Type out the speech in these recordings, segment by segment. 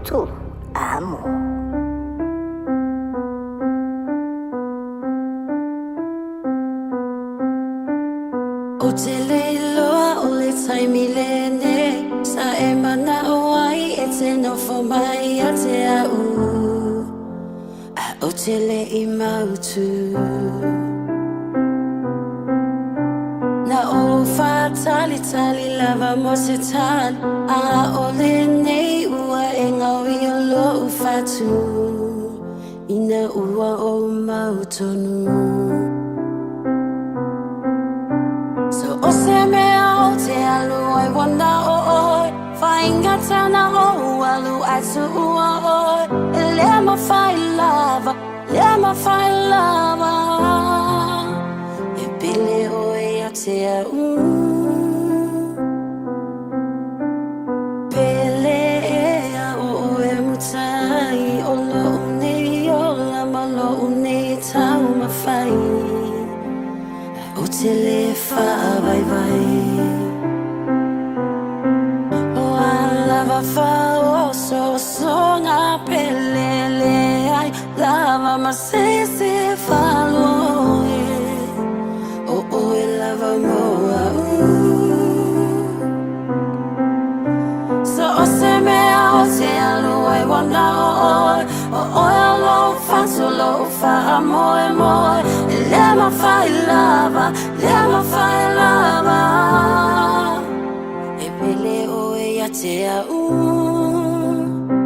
tu amo. O te leiloa o le taimi lene Sa e mana o ai e te nofo mai a te au A o te le I mautu Na o wha tali tali lava mo se tali A o le nei ua e ngau I o lo u fatu Ina ua o mautonu So o se mea o te alu ai wana o oi Whainga tana o alu ai tu ua oi E lea ma whai lava, lea ma whai lava E pile oi a te au Pele ea o e mutai O lo unei o lama lo unei tau ma whai O te le wha vai vai O a lava wha o so ngā pele le ai Lava ma se wha loe O e lava moa So o se mea o te alu e wana o oi O oi a lo wha so lo wha a moe moe E lea ma whai lava Lea ma whai lava E pele oi a te au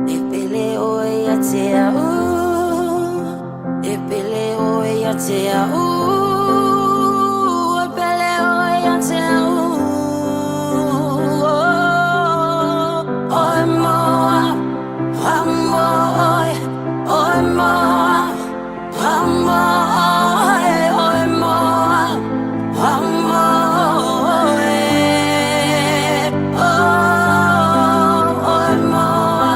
E pele oi a te au E pele oi a te au E pele oi a te au Oi moa Wa moa Oi moa Wa moa Oi moa Wa moa Oi moa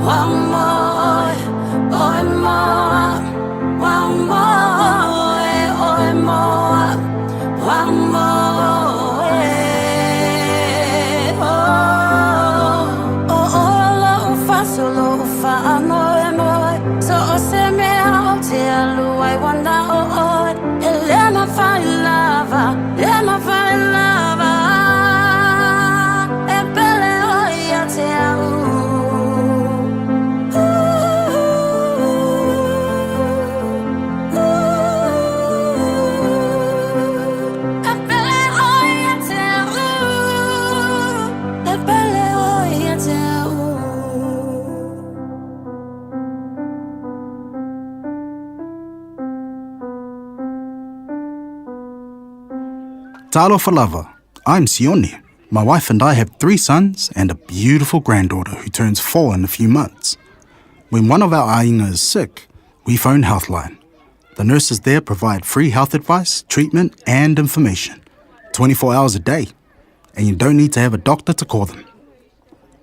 Wa moa Oi moa Wa moa Oi moa Wa moa Solo fa amore moi So o se mea o te alu ai wana o oi E le ma fai lava Le ma fai lava E pele oi a te au E pele oi a te au E pele oi a te au Talo for lover. I'm Sione. My wife and I have 3 sons and a beautiful granddaughter who turns 4 in a few months. When one of our ainga is sick, we phone Healthline. The nurses there provide free health advice, treatment and information, 24 hours a day, and you don't need to have a doctor to call them.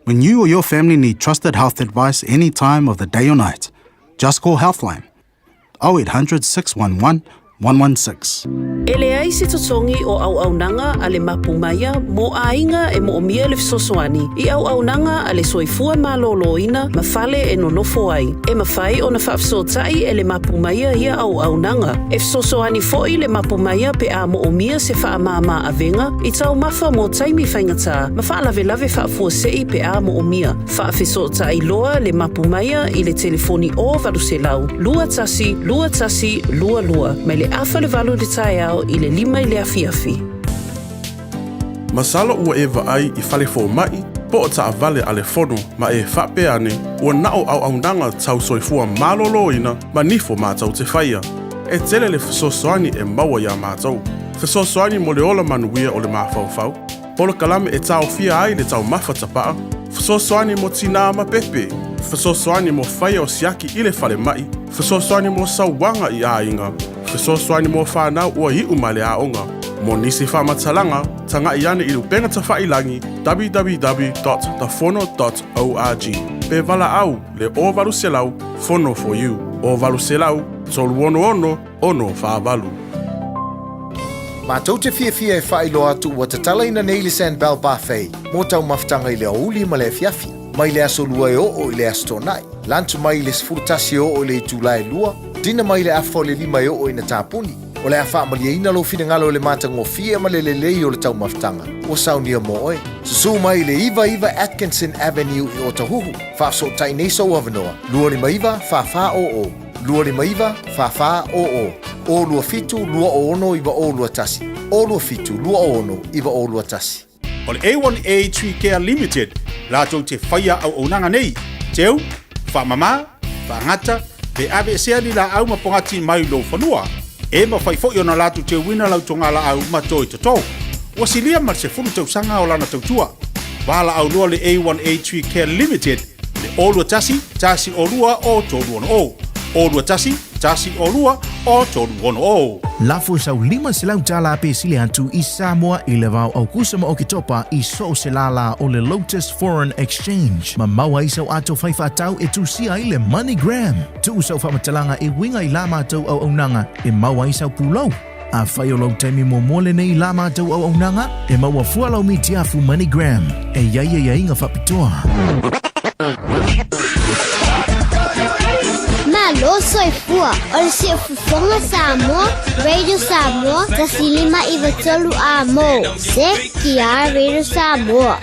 When you or your family need trusted health advice any time of the day or night, just call Healthline. 0800 611 116. Ele ai se totongi o au nanga ale mapumaya mo ainga e mo omia le fisosoani. I au nanga ale soifua maloloina mafale e nonofo ai. E mafai o na whaafsotai e le mapumaya ia au nanga. E fisosoani foi le mapumaya pe a mo omia se whaamama avenga. I tau mafa mo taimi whaingata. Mawhaalave lave whaafua sei pe a mo omia. Whaafisotai loa le mapumaya i le telefoni o valuselau. Lua tasi, lua lua. Mai le afa le valu le tae au i le 5 i le afiafi. Masalo ua e ai I fale fo mai, po o ta vale ale fono ma e whape ane, ua nao au nanga tau soifua maloloina ma nifo mātau te whaia. E tele le whasosoani e maua ia mātau. Whasosoani mo le ola manuia o le mawhauwhau. Polo kalame e tau fia ai le tau mawhatapaa. Whasosoani mo tina ma pepe. Whasosoani mo whaia o siaki I le fale mai. Whasosoani mo sauwanga I a inga. Whasosoani mo whanau ua hiu ma le aonga. Mo nisi whamatalanga, tanga I ane I lupenga ta whailangi www.thefono.org. Pe vala au le o valu selau, fono for you. O valu selau, tolu ono whaavalu. Mātou te fia e whaelo atu ua te tala ina nei le Sandbell Buffet. Mō tau maftanga I le auli ma le fiafi. mai le aso lua e o i le astonai. Lantu mai le sfurtasi o le Julai lua, dina mai le afo le 5 o ina tapuni. O le afa malia lo fina ngalo le matangofia ma le lelei o le tau maftanga. O saunia mo oe. Susu mai le iva Atkinson Avenue i Otahuhu. Faso tai neso wavanoa. Lua le maiva fa o. Lua le maiva fa o. O lua fitu lua o ono iwa o lua tasi. O lua fitu lua o ono iwa o lua tasi. O le A1A Tree Care Limited, lātou te whaia au onanga nei. Teu, whamama, whangata, pe ave sea ni la au mapongati mai lo whanua. E ma whai fo na lātou te wina lau tonga la au matoi te tau. Wasilia mar se funu tau sanga o lana tau tua. Wala au lua le A1A Tree Care Limited, le olua tasi o lua o tolu ono o. Olua tasi o lua o tolu ono o. Lafo sau 5 selau tala pe sile antu i Samoa i le vau au kusama o ki topa i so se lala o le Lotus Foreign Exchange. Ma maua i sau ato whaifatau e tu sia i le MoneyGram. Tu usau whamatalanga e winga i lama tau au aunanga e maua i sau pulau. A whai o lau taimi mo mole nei lama tau au aunanga e maua fualau mi tiafu MoneyGram. E ia inga whapitoa. Malo soifua, o le sia fufonga Samoa, Radio Samoa, tasilima iwa tolu a mo. Se kia Radio Samoa.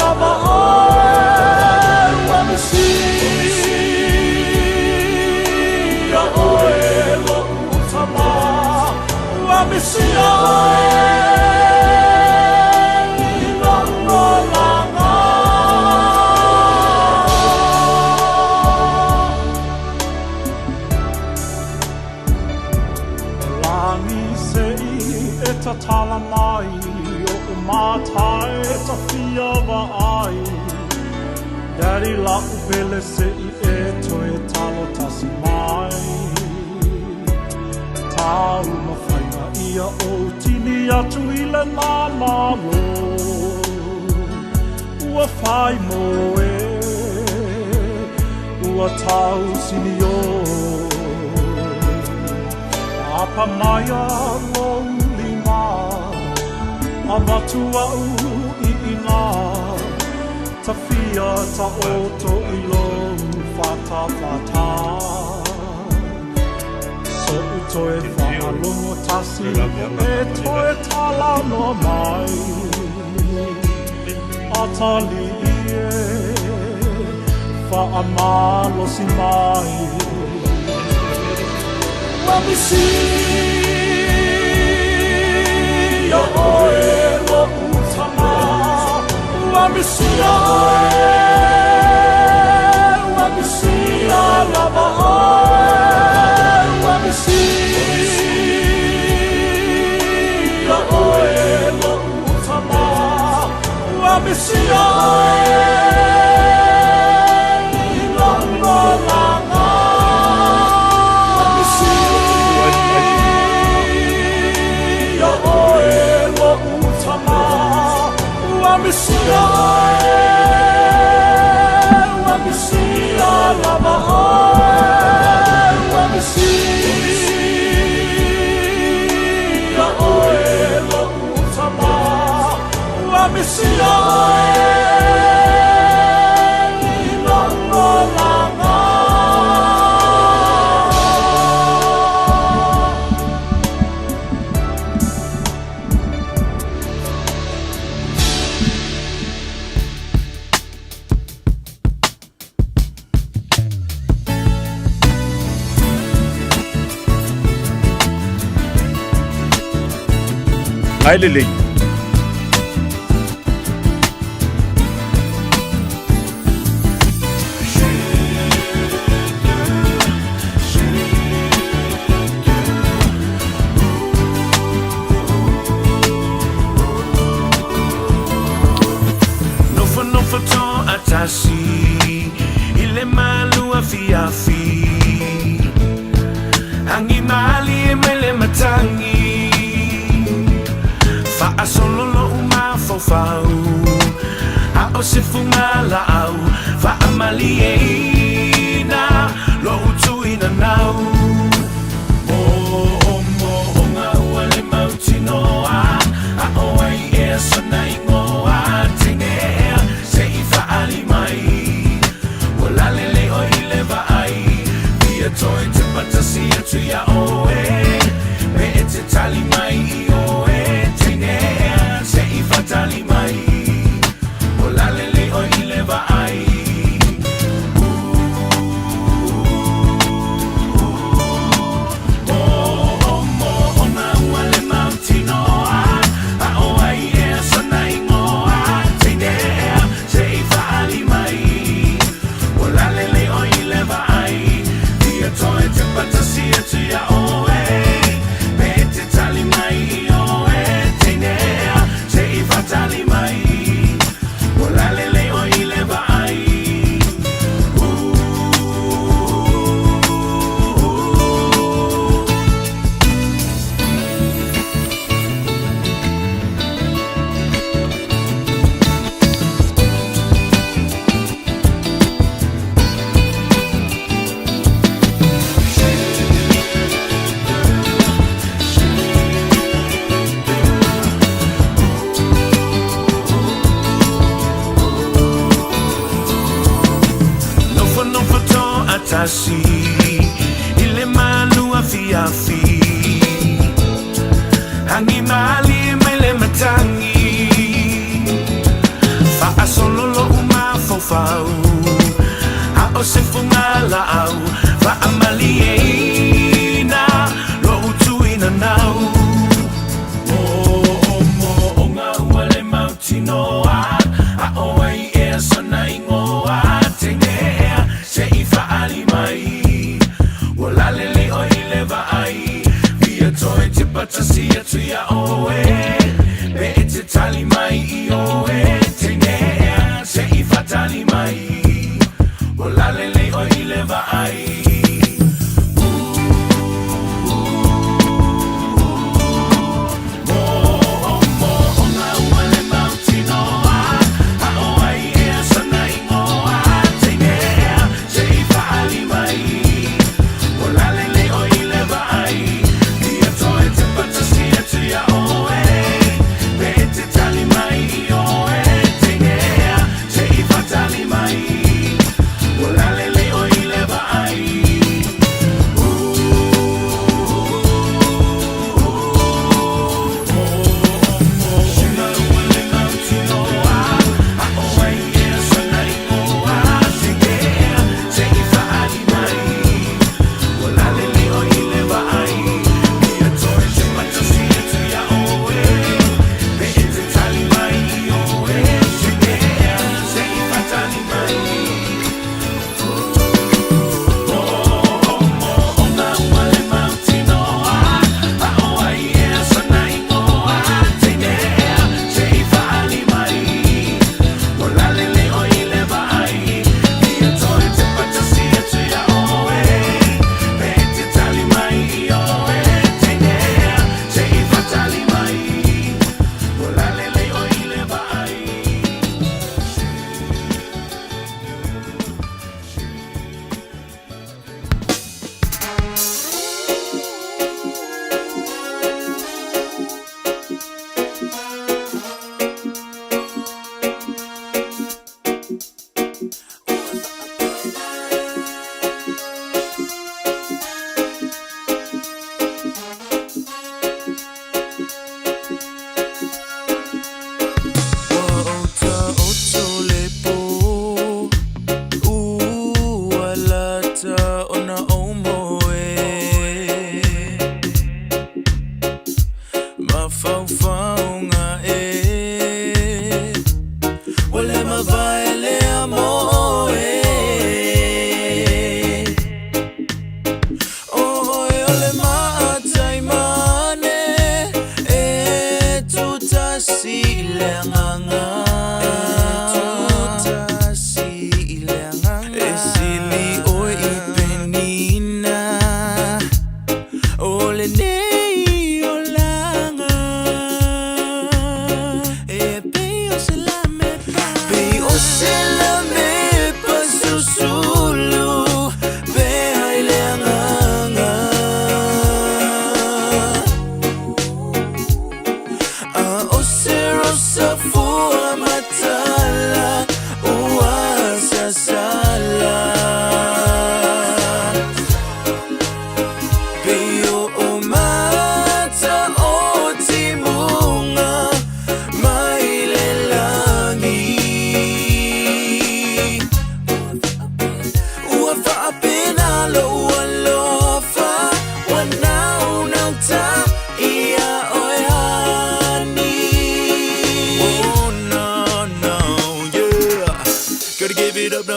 Love Pele se I e toe talo tasi mai Tau ma whainga ia o tini atu I le mamalo Ua whai moe Ua tau sini o Apa maya lonely ma A matua u I ina Ta fia ta oto I long Fata fata So utoe whangalongo tasi E toe tala no mai Atali ie Whaamalo si mai Let me see Your oe lo utama Let me see your oe Let me see your lava oe Let me see your oe lo utama Let me see your oe Let me see your let me see your lava let me see your lo utama let me see your Ai lelei. Nofa to atasi ile malu afiafi hangi mali mele matangi Fa'a solo lo uma fofau A o se funga la au Fa'a mali e ina Lo utu ina nau Mo nga ua le mauti noa A o ai e sana ingoa Tine ea se I fa'a li mai Wala lele o I le vai Pia toi te patasi atu ya oe Me e te tali mai I oe Sei fatali mai O la lele o I le vai Mo na ua le mauti noa A o ai e sana ingoa Teinea sei fatali mai O la lele o I le vai Dia toe te patasi atu ya oe Me te tali mai I oe Teinea Fatali mai, ola lele o I le vai. Tasi ile malu afiafi hangi mali mele matangi Fa'a solo lo uma fofau A o se funga la au Fa'a mali e ina Lo utu ina nau Mo nga ua le mauti noa A o ai e sana ingoa Teinea se I fa'ali mai Wala lele o I le vai Via toe te patasi atu ya oe Me e te tali mai I oe Teinea se I fatali mai Olalele o ileva ai.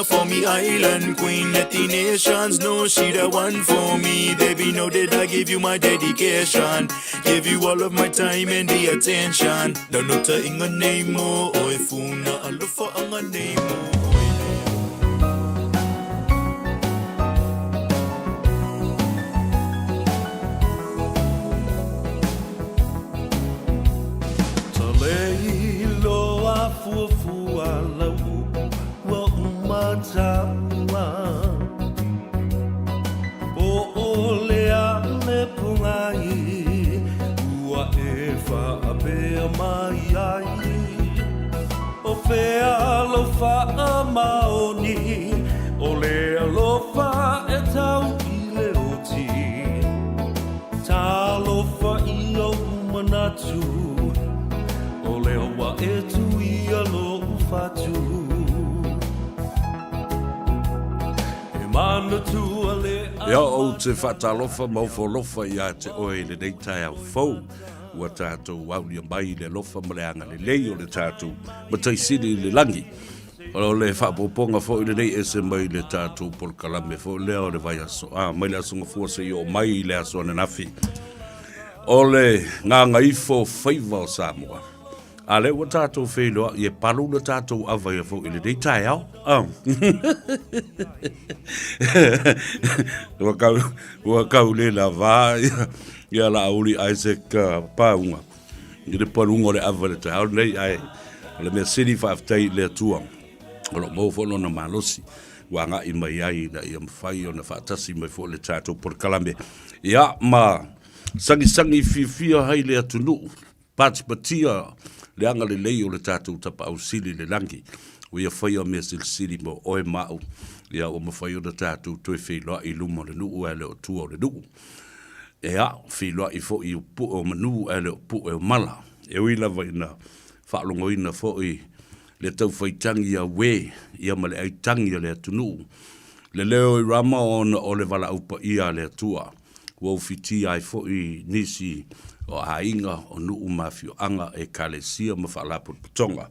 For me, island queen, let the nations know she the one for me. Baby, know that I give you my dedication, give you all of my time and the attention. Don't know ta inga name mo, oi funa alufa anga name mo. Maoni ole alofa e tau I le oti ta alofa I o manatu ole owa e tu I alo ufatu e manatu ale Ia o te whatalofa maufolofa ia te oe le nei tai au fau ua tātou waulia mai le lofa maleanga le lei o le tātou ma taisiri le langi o le whapoponga fo I le nei ese mai le tātou por kalame fo lea o le vai aso mai le aso ngafua se o mai le aso ananafi o le ngā ngaifo whaiva o Samoa Ale wa tātou wheloa, i e palu na tātou awa ia fo ili dei tai au. Wa kau le la va, ia la auli Isaac Paunga. I le palunga le awa le tai au, nei ai, le mea siri whaaftai le atua. Olo mōwhono na malosi, wa ngā i mai ai na i amwhai o na whaatasi mai fo le tātou por kalame. Ia, ma, sangi fia hai le atunu, patia, le anga le lei o le tātou tapa au sili le langi. Ua whai o mea sili mo oe mau. Ia o mawhai o na tātou toi wheloa i luma le nuu e le o tua o le nuu. Ia, wheloa i fo i o pu o manu e le o pu e o mala. E uila vai na whaalongo ina fo i le tau whaitangi a we, ia ma le aitangi a le atunu. Le leo i rama o le wala upa ia le atua. Ua ufiti ai fo i nisi o hainga o nuu mafio anga e kalesia ma whaalapu putonga.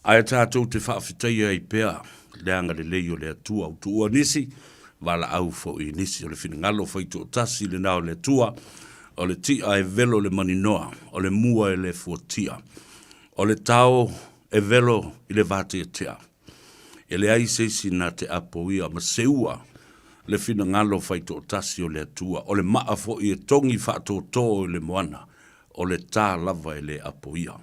Ai tātou te whaafitai ai pēr, le anga le leo le atua o tua nisi, wala au fo i nisi o le finangalo whaito o tasi le nao le atua, o le ti ai velo le maninoa, o le mua e le fuatia, o le tau e velo i le vate tea. E le aiseisi na te apo ia ma seua, le fina ngalo whaito o tasi o le atua, o le maa fo i e tongi whaato tō i le moana, o le tā lava e le apo ia.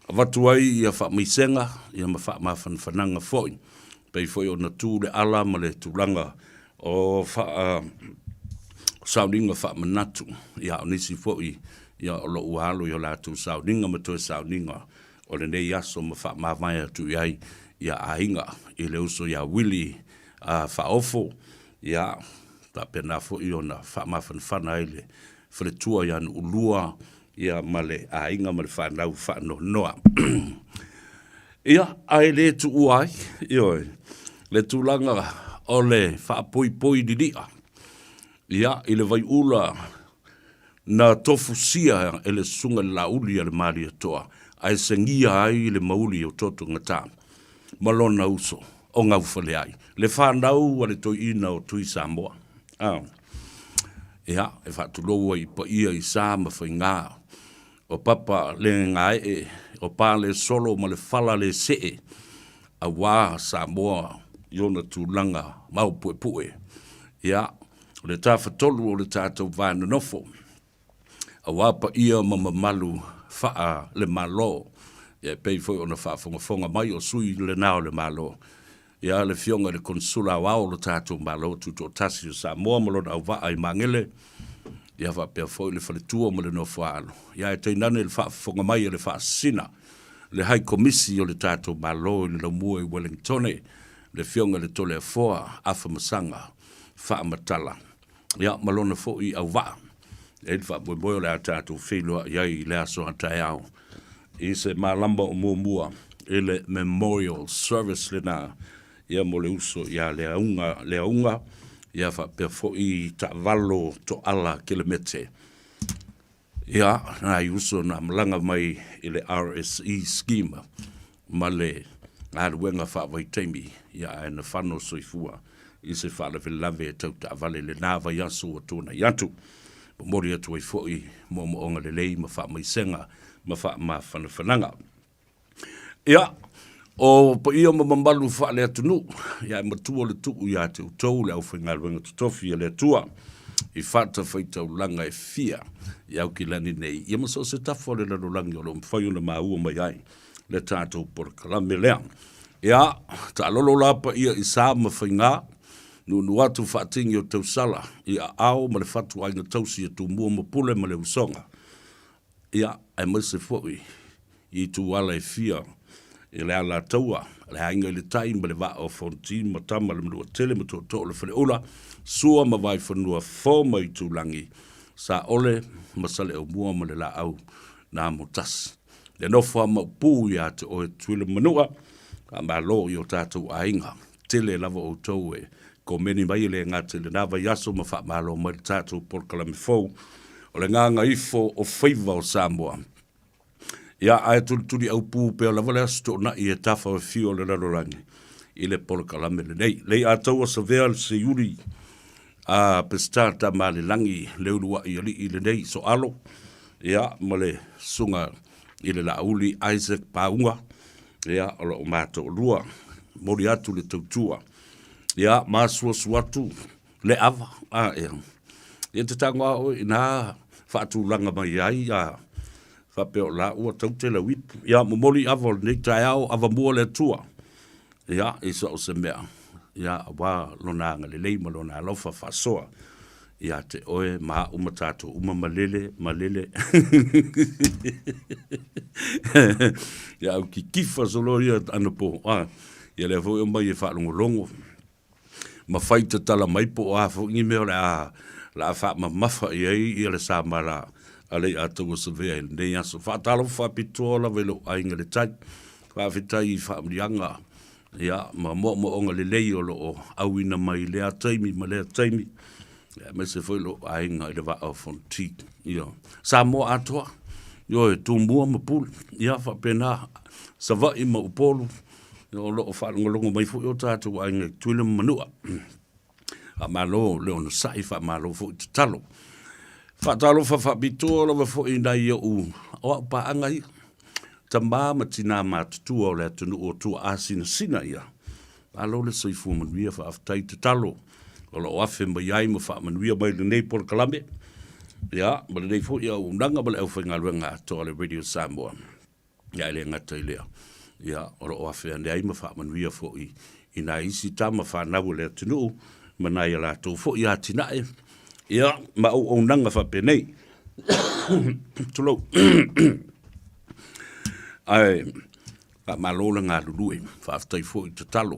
A watu ai ia wha misenga, ia ma wha mawhanwhananga foi, pei foi o na tū le ala ma le tūlanga o wha sauninga wha manatu, ia o nisi foi, ia o lo ualo i o la tū sauninga ma toi sauninga, o le nei aso ma wha mawhai atu iai, ia ainga, i le uso ia wili wha ofo, ia, ta pena fo i ona wha mawhanwhana ele, whare tua ia nu ulua, ia male ainga male whanau whano noa. Ia, ai le tu uai, ioi, le tūlanga o le wha poi didia. Ia, i le vai ula na tofu sia e le sunga la uli ale maari atoa, ai sengia ai le mauli o toto ngata. Malona uso, o ngau whale ai. Le whanau ale toi ina o tui Samoa. Ia, e whatuloa i pa ia i Sama whai ngā. O papa le ngai o pa le solo ma le fala le see. A wā Samoa, iona tūlanga, mau pue. Ia, o le tāwhatolu o le tātou vāna nofo. A wāpa ia mamalu whaa le malo. Ia pei foi o na whaafonga mai o sui le nao le malo. Ia le fionga le konsula wao le tātou malo tuto tasi o Samoa malona au waa i mangele. Ia whapea foi le whaletua ma le nofo alo. Ia e teinane le whaafonga mai le whaasina. Le hai komisi o le tātou malo i le laumua i Wellingtone. Le fionga le tole a foa, afa masanga, wha matala. Ia, malona fo i au waa. E le wha boi o le a tātou whelua iai le aso atai au. I se malamba o mua e le memorial service le na. Ia mo le uso ia le aunga. Ia wha pia fo i ta valo to ala kilometre. Ia, na i uso na malanga mai i le RSE scheme. Ma le wenga wha vai teimi. Ia e na whano soifua. I se wha le lave e tau ta vale le nava yasu o tōna yantu. Mori atu ai foi mo onga le lei ma wha mai senga. Ma wha ma whananga. Ia, o pa ia ma mambalu wha le atunu. Ia e matua le tuu ia te utou le au whainga ruenga tutofi le atua. I whata whaitau langa e fia. Ia au ki lani nei. Ia maso se tafo le lano langi o lo mwhaiu na maua mai ai. Le tātou por kalame lea. Ia, ta lolo lapa ia i sā ma whainga. Nu atu whaatingi o tau sala. Ia au ma le whatu ainga tausi e tu mua ma pule ma le usonga. Ia, ai maise fwoi. I tu ala e fia. I le ala taua. Le ainga le tai ma le wa o fontin ma tama le mnua tele ma to le whale ula. Sua ma vai whanua fo ma i tu langi. Sa ole ma sale o mua ma le la au na motas. Le nofua ma upu ia te o e tuile manua. Ka ma lo i o tātou ainga. Tele lava o tau e. Ko meni mai le ngate le nava yaso ma wha malo ma le tātou por kalame fau. O le nganga ifo o whaiva o Samoa. Ia ae tuli au pū pēo la wale asto na i e tafa o fio le rarorangi. I le por kalame le nei. Lei a taua sa vea se yuri a pestata ma le langi le urua i ali i le nei so alo. Ia ma le sunga i le lauli Isaac Paunga, ia o lo mato lua, mori atu le tautua, ia masua suatu, le ava, ia te tangwa o ina whaatulanga mai ai, whapeo la ua taute la wip, ia momoli ava nei tai au, ava mua le tua, ia isa o se mea, ia wa lonanga le leima lona alofa whasoa, ia te oe maa umatato uma malele ia au ki kifa solo ia ana po ia le fo mai e fa longo ma faita tala mai po fo ngi me la fa ma mafa ia le sa mala ale atu so ve ne ya so fa talo fa pitola velo ainga le tai fa fitai fa mlianga ia ma mo onga le leiolo au ina mai le ataimi ma le ataimi me se foi lo ainga le va au fonti io Samoa atoa io tu mua mapul ia fa pena sa va i ma upolo io lo fa ngolongo mai fu io tatu ainga tuile manua a malo le ono sai fa malo fu talo fa bito lo fo ina io o pa angai tamba matina matu o le tunu o tu asina sina ia alo le soi fu man via fa aftai talo o lo afe mai ai mo fa manuia mai le nei por Kalambe ya ma le nei fo ia unanga ma le au whainga luenga to le Radio Samoa ya le ngata ilea ya o lo afe ande ai mo fa manuia fo i ina isi tama fa nabu le tunu mana ia la to fo ia tinae ya ma o unanga fa penei tulo ai fa malola nga lului fa aftai fo i talo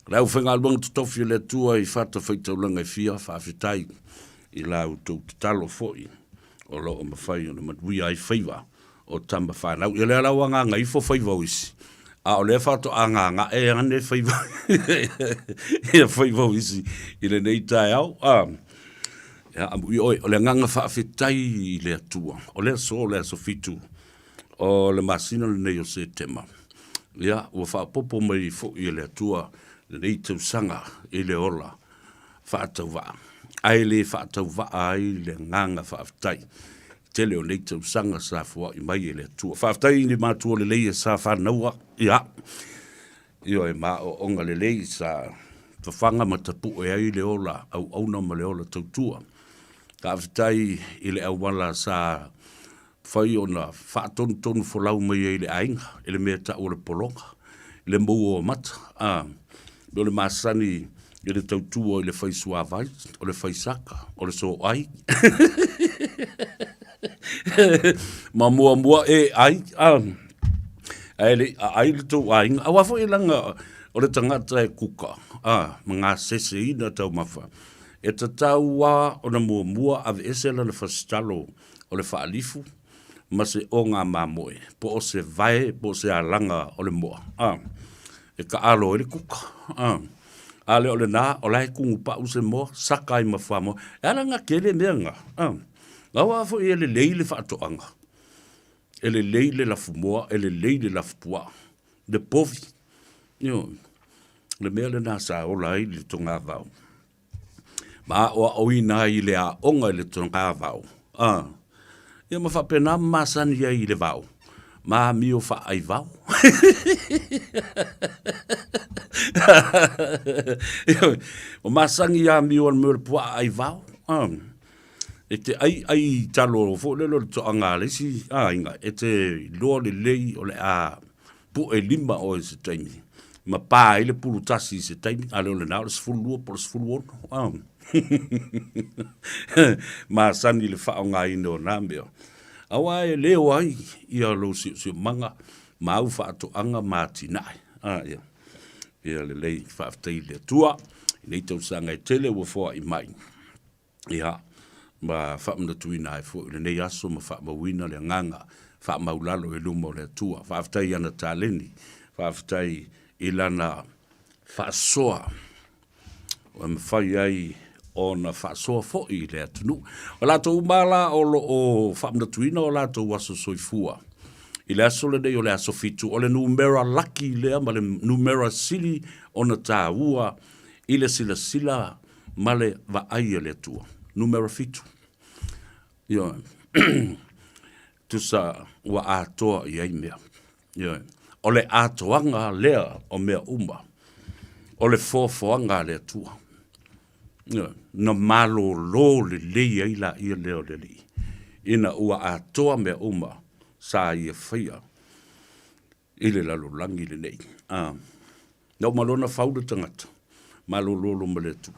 Rau whenga luang tutofi le tua i whata whaita ulanga i fia, whawhitai i lau tau talo foi, o lo o mawhai o na matui ai whaiva o tamba whanau. I lea lau anga ngai fo whaiva uisi. A o lea whato anga e ane whaiva. Ia whaiva uisi i le nei tai au. O le nganga whawhitai i lea tua. O lea so fitu. O le masina le nei o se tema. Ia, ua whapopo mai fo i lea tua. Nei tau sanga i le ola whaatau waa. Ai le whaatau waa ai le nganga whaafitai. Tele o nei tau sanga sa fua i mai e le tua. Whaafitai ni mātua le leia sa whanaua. Ia. Io e mā o onga le leia sa whawhanga matapu e ai le ola au auna ma le ola tau tua. Whaafitai i le awala sa whai o na whaatonu wholau mai e le ainga. E le mea ta o le polonga. Le mou o mata. O le masani i le tautua i le whaisua vai, o le whaisaka, o le so ai. Ma mua e ai. Ai le tau ai. A wafo i langa o le tangata e kuka. Mga sese ina tau mafa. E ta tau wa o na mua ave esela le whasitalo o le whaalifu. Ma se o ngā mamoe. Po o se vai, po se alanga o le mua. E ka alo e le kuka. Ale o le nā, o lai kungu pa use mo, sakai ma whamo. E ala ngā kele mea ngā. Ngā wafo e le leile whaatoanga. E le leile la fumoa, e le leile la fupua. Le povi. Le mea le nā sa o lai le tonga vau. Ma o oi nā i le a onga i le tonga vau. Ia ma whapena masani i le vau. Ma mi o wha ai vau. O masangi a mi o mure pua ai vau. E te ai talo fo le lo to anga le si inga. E te lo le lei o le a pu e lima o se taimi. Ma pa ile pulu tasi se taimi. Ale o le nao le sfulu por sfulu ono. Ma sani le wha o ngā ino nambeo. Awa e leo ai, ia lo si manga, ma au whaatoanga mātinai. Ia. Ia le lei whaaftei le tua, nei tau sanga e tele ua fua i mai. Ia, ma whaamna tuina e fua, le nei aso ma whaamawina le nganga, whaamaulalo e lumo le tua, whaaftei ana tāleni, whaaftei ilana whaasoa, o mwhai ai, o na whaasoa fo i le atunu. O lato umala o whamna tuina o lato waso soifua. I le aso le nei o le aso fitu. O le numera laki lea ma le numera sili o na tā ua i le sila ma le va aia le tua. Numera fitu. Io. tusa ua atoa i ai mea. O le atoanga lea o mea uma. O le fofoanga lea tua. Na malo lo le lei ai la ia leo le li. Ina ua atoa mea uma sa ia whaia. Ile lalo langi le nei. Nau malona whauda tangata. Malo lolo ma le tua.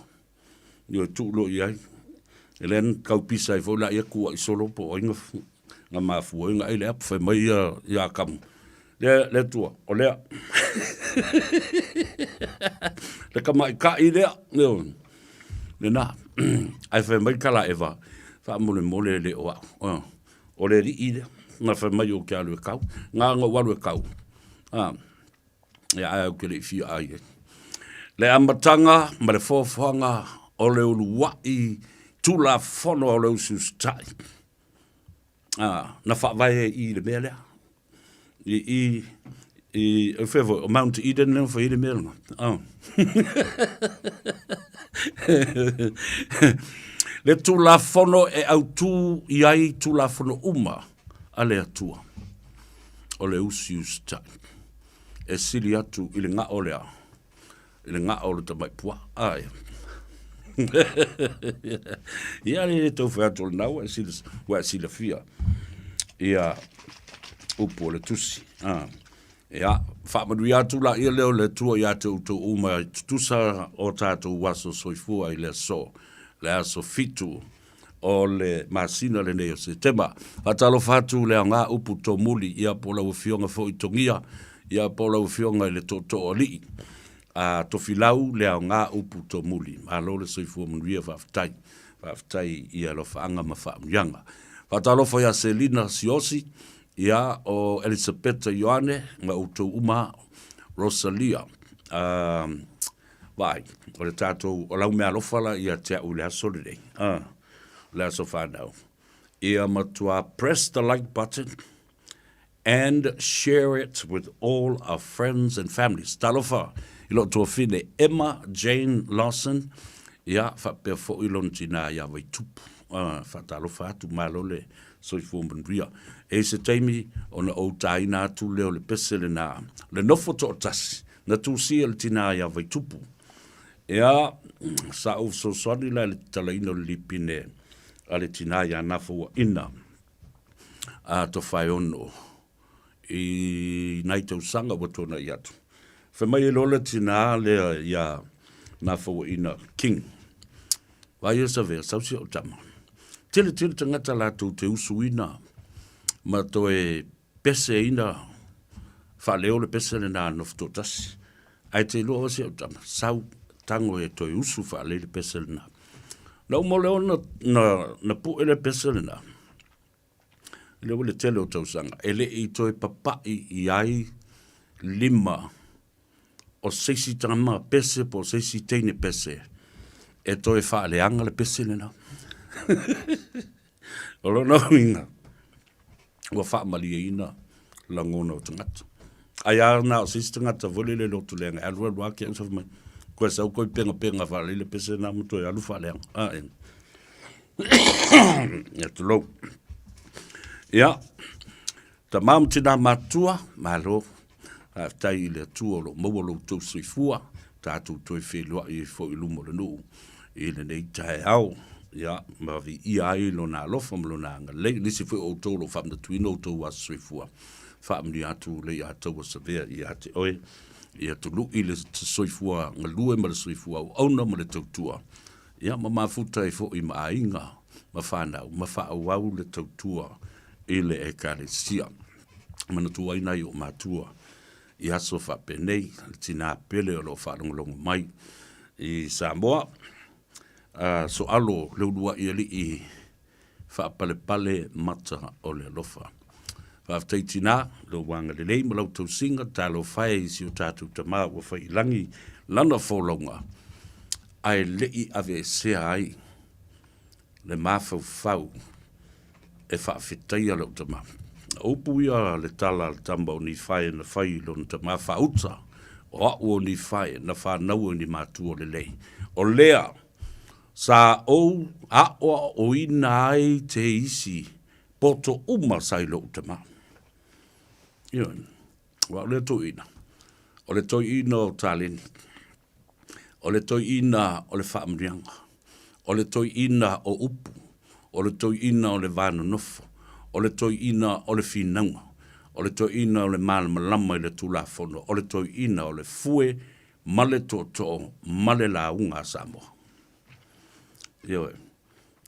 Tu lo i ai. Elen kaupisa i fola ia kua i solo po oinga nga mafu oinga ai le ap whai mai ia kamu. Le tua, o lea. Le kamai ka i lea. Le na, ai whai mai kala ewa. Wha mole le o au. O le ri i lea. Nga whai mai o kia alue kau. Nga walu e kau. Ia ai au ke le fia ai. Le amatanga, ma le fōwhanga, o le ulu wai, tula whono o le usus tai. Na whawai i le mea lea. I whewo, o Mount Eden leo wha i le mea lea. Le tula whono e au tū i ai tula whono uma, a le atua. O le usus tai. E sili atu i le ngā o lea. I le ngā o le tamai pua. Ai. Ia le tau whātu le nau, wa sila fia. Ia upo le tusi. Ia, whamadui atu la ia leo le tua ia te uto uma tusa o tātou waso soifua i le so. Le aso fitu o le masina le neo se tema. Hatalo whātu le ngā upu tō muli ia pola ufionga fo i tongia. Ia pola ufionga i le tō o li. To filau lea ngā upu tō muli. Malo le soifua manuia whaftai. Whaftai ia lo whaanga ma whaamrianga. Whatalofa ia Selina Siosi. Ia o Elisabetta Ioane. Ngā uto uma Rosalia. Vai. O le tātou o lau mea lofala ia te au le aso le rei. Le aso whanau. Ia matua press the like button. And share it with all our friends and families. Talofa. Ilo tō whine Emma Jane Lawson. Ia, whapea fo ilon tina ia vai tupu. Whatalo whātu malo le soifo manria. E se teimi o na o taina atu leo le pese le nā. Le nofo tō tasi. Na tū sia le tina ia vai tupu. Ia, sa o so soni la le talaino le lipine. A le tina ia nafo wa ina. To whai ono. I nai tau sanga watona i atu. Whamai e lola tina lea ia na fo ina king. Vai e sa vea, sausi o tama. Tele tangata la tau te usu ina. Ma to e pese ina. Wha leo le pese le nā nofto tasi. Ai te loa o se o tama. Sau tango e to e usu wha le pese le nā. Nau mo leo na pu e le pese le nā. Leo le tele o tau sanga. Ele i to e papai i ai lima. O seisi tangama pese po seisi teine pese. E to e wha leanga le pese le nā. O lo no inga. Ua wha mali e ina langona o tangata. Ai ana o seisi tangata vole le lotu leanga. Alua lua ke usaf mai. Kua sau koi penga wha le pese nā muto e alu wha leanga. Ia tu lau. Ia. Ta mam tina matua. Malo. Tai le tuolo mo lo to soifua tatu to whelua i fo ilumo le no i le nei tai au ya ma vi i ai lo na lo fam lo na le nisi fo o to lo fam de twino to was soifua fam ni atu le atu was severe i ate oi i atu lu i le soifua ngalue ma le soifua o no ma le tautua ya ma futa i fo i mainga ma fana ma fa au le tautua i le ekalesia mana tu ai nai o matua i aso wha penei, tina pele o lo wharongo mai i Samoa. So alo leudua i ali i wha pale mata o le lofa. Whaaftei tina, lo wanga le lei, malau tau singa, talo whai si o tātou tamā wa whai langi, lana wholonga. Ai lei ave sea ai, le mawhau e whaafetai alau tamā. Opu ia le tala le tamba o ni whae na whai lona ta maa whauta. O o ni whae na whanau ni mātua le lei. O lea, sa o a o ina ai te isi poto uma sai lo te ma. Wa le toi ina. O le toi ina o taleni. O le toi ina o le whaamrianga. O le toi ina o upu. O le toi ina o le vāna nofo. O le toi ina o le whinaunga. O le toi ina o le malama i le tula fono. O le toi ina o le fue male to male la unga Samoa.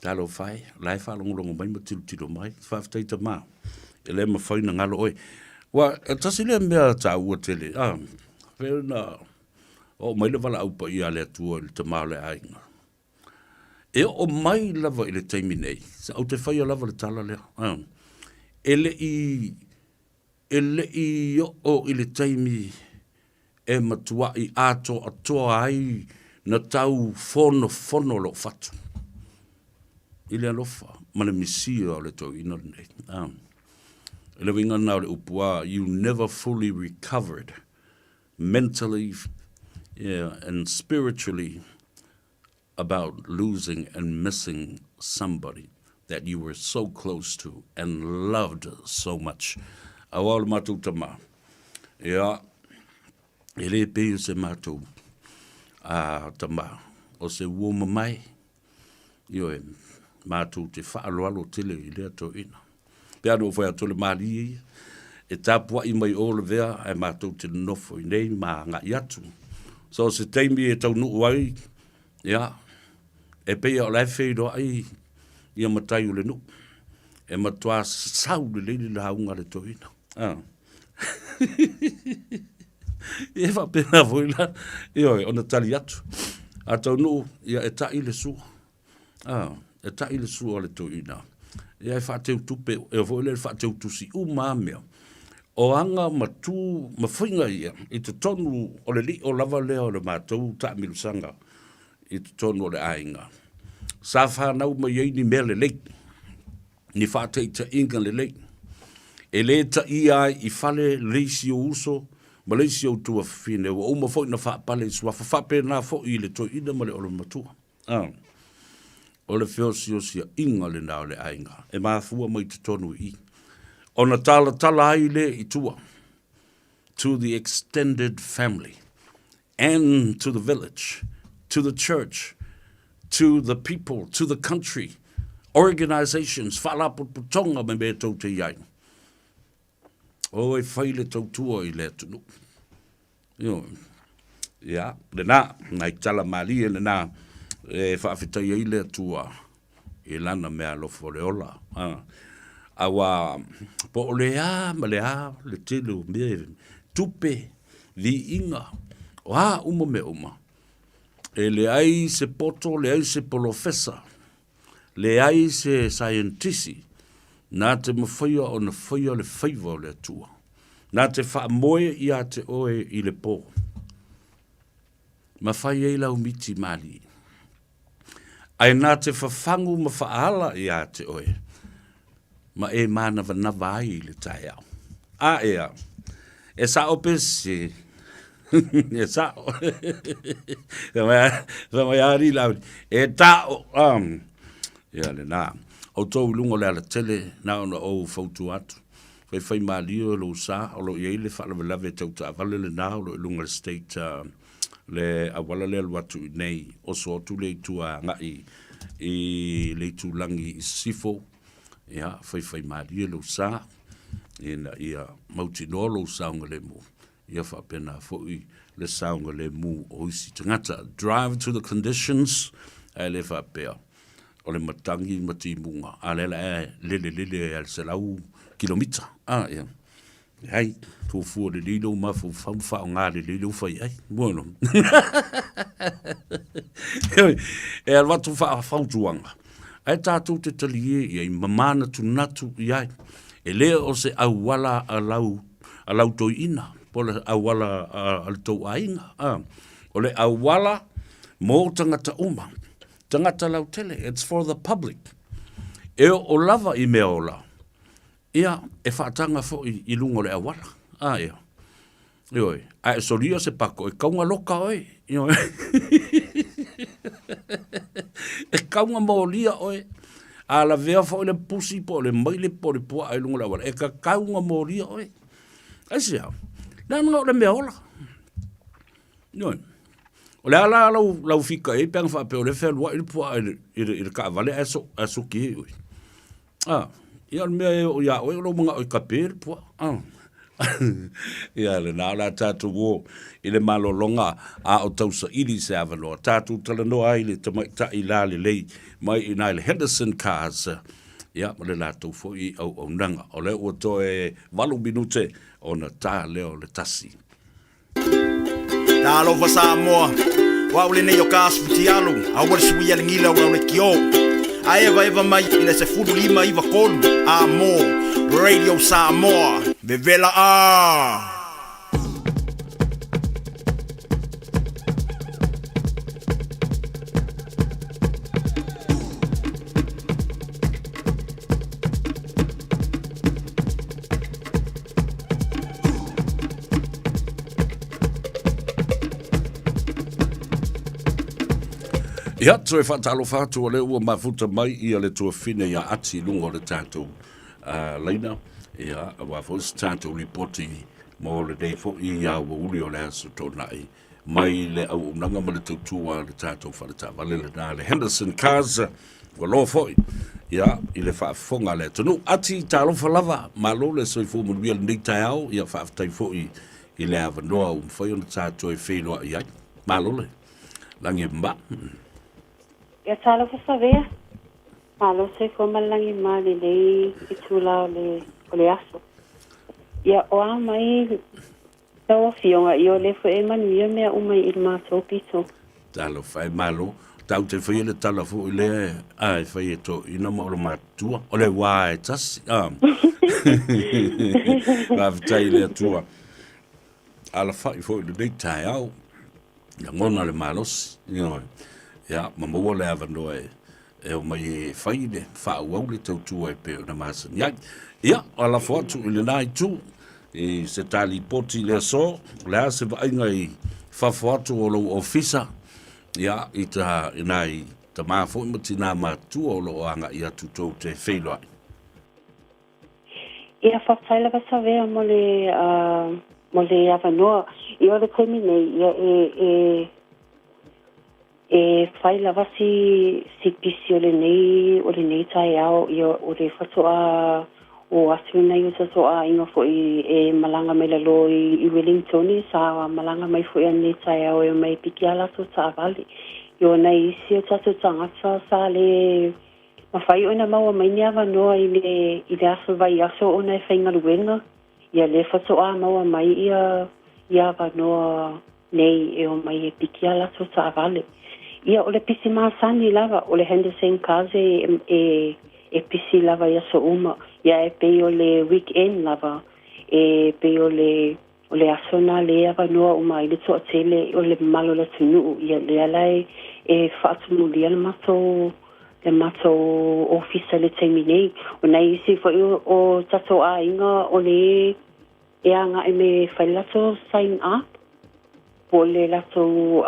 Talo fai, lai whalongolongo mai ma tilo mai, whaftaita mā. E le mawhaina ngalo oi. Wa, tasi le mea tā ua tele. Whina, o mai le wala aupa i ale atua i le tamā le ainga. E o mai lava i le taimi nei. Sa au te whaia lava le tala lea. Ele i o i le taimi e matua i ato atoa ai na tau fono lo fatu. Ile alofa, mana misia o le tau ina nei. Ele winga na le upua, you never fully recovered mentally and spiritually about losing and missing somebody that you were so close to and loved so much. Awal matu tama. Ele pe se matu tama. O se woma mai. Matu te whaaloalo tele i lea tō ina. Pea no whai atole maali e tāpua i mai o le vea e matu te nofo i nei ma ngā iatu. So se teimi e tau nuu ai, e pea o lai wheido ai i a matai o le nuu. E matua sau le leili la haunga le tō ina. E whapena voila, ona tali atu. A tau nuu, ia e tai le sua. E tai le sua le tō ina. Ia e whaateu tupe, e voile e whaateu tusi mea. O anga matu, mawhinga ia, i te tonu o le li o lava lea o le mātou ta milusanga, i te tonu o le ainga. Sa whanau mai ei ni mea le leit, ni whaatei ta inga le leit. E le ta ia i whale leisi o uso, ma leisi o tua whine, o uma fo ina whaapale sua, whape na fo i le tō ina ma le o le matua. O le whiosio sia inga le nao le ainga, e māfua mai te tonu i. Ona tala ai le i tua, to the extended family, and to the village, to the church, to the people, to the country, organizations, whalaputonga me me tau te iai. O e whaile tau tua i le tunu. Le nā, nai tala mali le nā, e whawhitai i le tua, i lana mea lofo le ola. Awa, po o le ma le telu, me tupe, li inga, o uma me uma. E le ai se poto, le ai se polofesa, le ai se scientisi, nā te mawhaia o na whaia le whaiva o le tua. Nā te whaamoe i a te oe i le pō. Ma whaia i lau miti mali. Ai nā te whawhangu ma whaala i a te oe. Ma e mana vanava ai i le tai au. E sa opesi. E sa o. Vai ari lau. E tao. Le nā. O tau lungo le ala tele, na ona o fautu atu. Whai mali o lo sa, o lo iei whala lave tau ta vale le nā, o lo lunga le state, le awala le alwatu i nei, o so atu le tua ngai, i le tu langi i sifo, whai mali o lo sa, ia mauti no lo saunga le mu, ia whapena fōi le saunga le mu o isi tangata. Drive to the conditions, le whapea. O le matangi mati munga. A lela lele al selau kilomita. Hai, tō fua le lilo mafu whau ngā le lilo whai ai. Bueno. E al watu whau tuanga. Ai tātou te talie i ai mamana tu natu i ai. E lea o se awala alau toi ina. Po le awala al tau ainga. O le awala mō tangata uma. Tangata lau tele, it's for the public. E o lava i mea ola. Ia, e whaatanga fo i lungo le awala. Ia. Ioi, a e solia se pako, e kaunga loka oi. Ioi. E kaunga maolia oi. ala vea fo le pusi po le mai le po le po ai lunga la wala e ka kaunga moria oi ai sia na no le meola no o le ala lau fika e pang fa pe o le fel wa il po il ka vale aso ki oi ia me o ya o lo mga o kapir po ia le na la tatu wo ile malolonga a o tausa ili se avalo tatu tala no ai le ta ila le mai ina le Henderson cars ia le la tu fo I o nanga o le o to e valu minute ona ta le o le tasi na lo va Samoa wa ule ne yo kas putialu a wal suia ngila wa le kio a eva mai ile se fudu lima iva kolu a mo Radio Samoa Vivela ia tue whatalo whātua le ua mafuta mai ia le tua whine ia ati lungo le tātou leina ia wa fos tātou ripoti mo le dei fo ia wa uli o le aso tonai mai le au nanga ma le tautua le tātou whaleta vale le nā le Henderson cars wa lo foi ia I le whaafonga le tonu ati tālo whalava malo le soifu munuia le neitai au ia whaafitai foi I le avanoa whai ona tātou e whenua iai malo le langi mba ia tala fasavea malo se fomalangi mali nei itula o le aso ia o mai tawa fionga I o le fo e manuia mea umai I matou pito talo fai malo tau te whai le tala fo I le ai whai e to ina ma o le matua o le wae tasi whaafitai le atua ala whai fo I le neitai au ia ngona le malos ia mamua le avanoa e o mai e whaine whaauau le tautua e peo na masani ia ala foatu I le nai tu e se tali poti le so le a se vainga I whafoatu o lo ofisa ia I ta inai ta mafo imatina matua o lo anga ia tutou te wheiloi ia whataila vasavea mo le avanoa I o le temi nei ia e whaila vasi si pisi o le nei tai au I o le whatoa o atu nei o tatoa inga fo e malanga mai lalo I Wellington sa malanga mai fo I nei tai au e mai piki ala to ta avali I o nei isi o tatu tangata sa le mawhai o na maua mai ni avanoa I le aso vai aso o na e whainga luenga ia le whatoa maua mai I avanoa nei e o mai e piki ala to ta avali ia o le pisi masani lava o le Henderson cars e pisi lava ia so uma ia e pei o le weekend lava e pei o le asona le ava noa uma I le toa tele o le malo le tunu ia le alai e whaatumulia le mato ofisa le teimi nei o nei isi fo o tato a inga o le e anga e me whailato sign up po le lato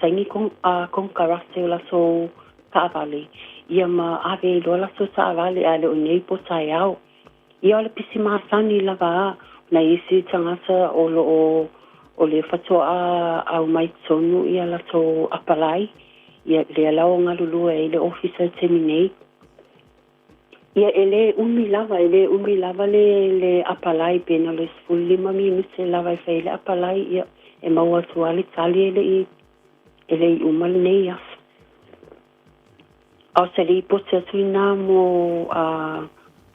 saingi kong karate o lato kaavali. Ia ma ave lo lato taavali a le o nei po tai au. Ia o le pisi maasani lava na isi tangata o le fatoa au mai tonu ia lato apalai. Ia le alau ngalulua e le officer teminei. Ia ele umi lava le apalai pena le 5 minute lava e fai le apalai ia e maua tuali tali ele I umali nei as. Au se li pote atuina mo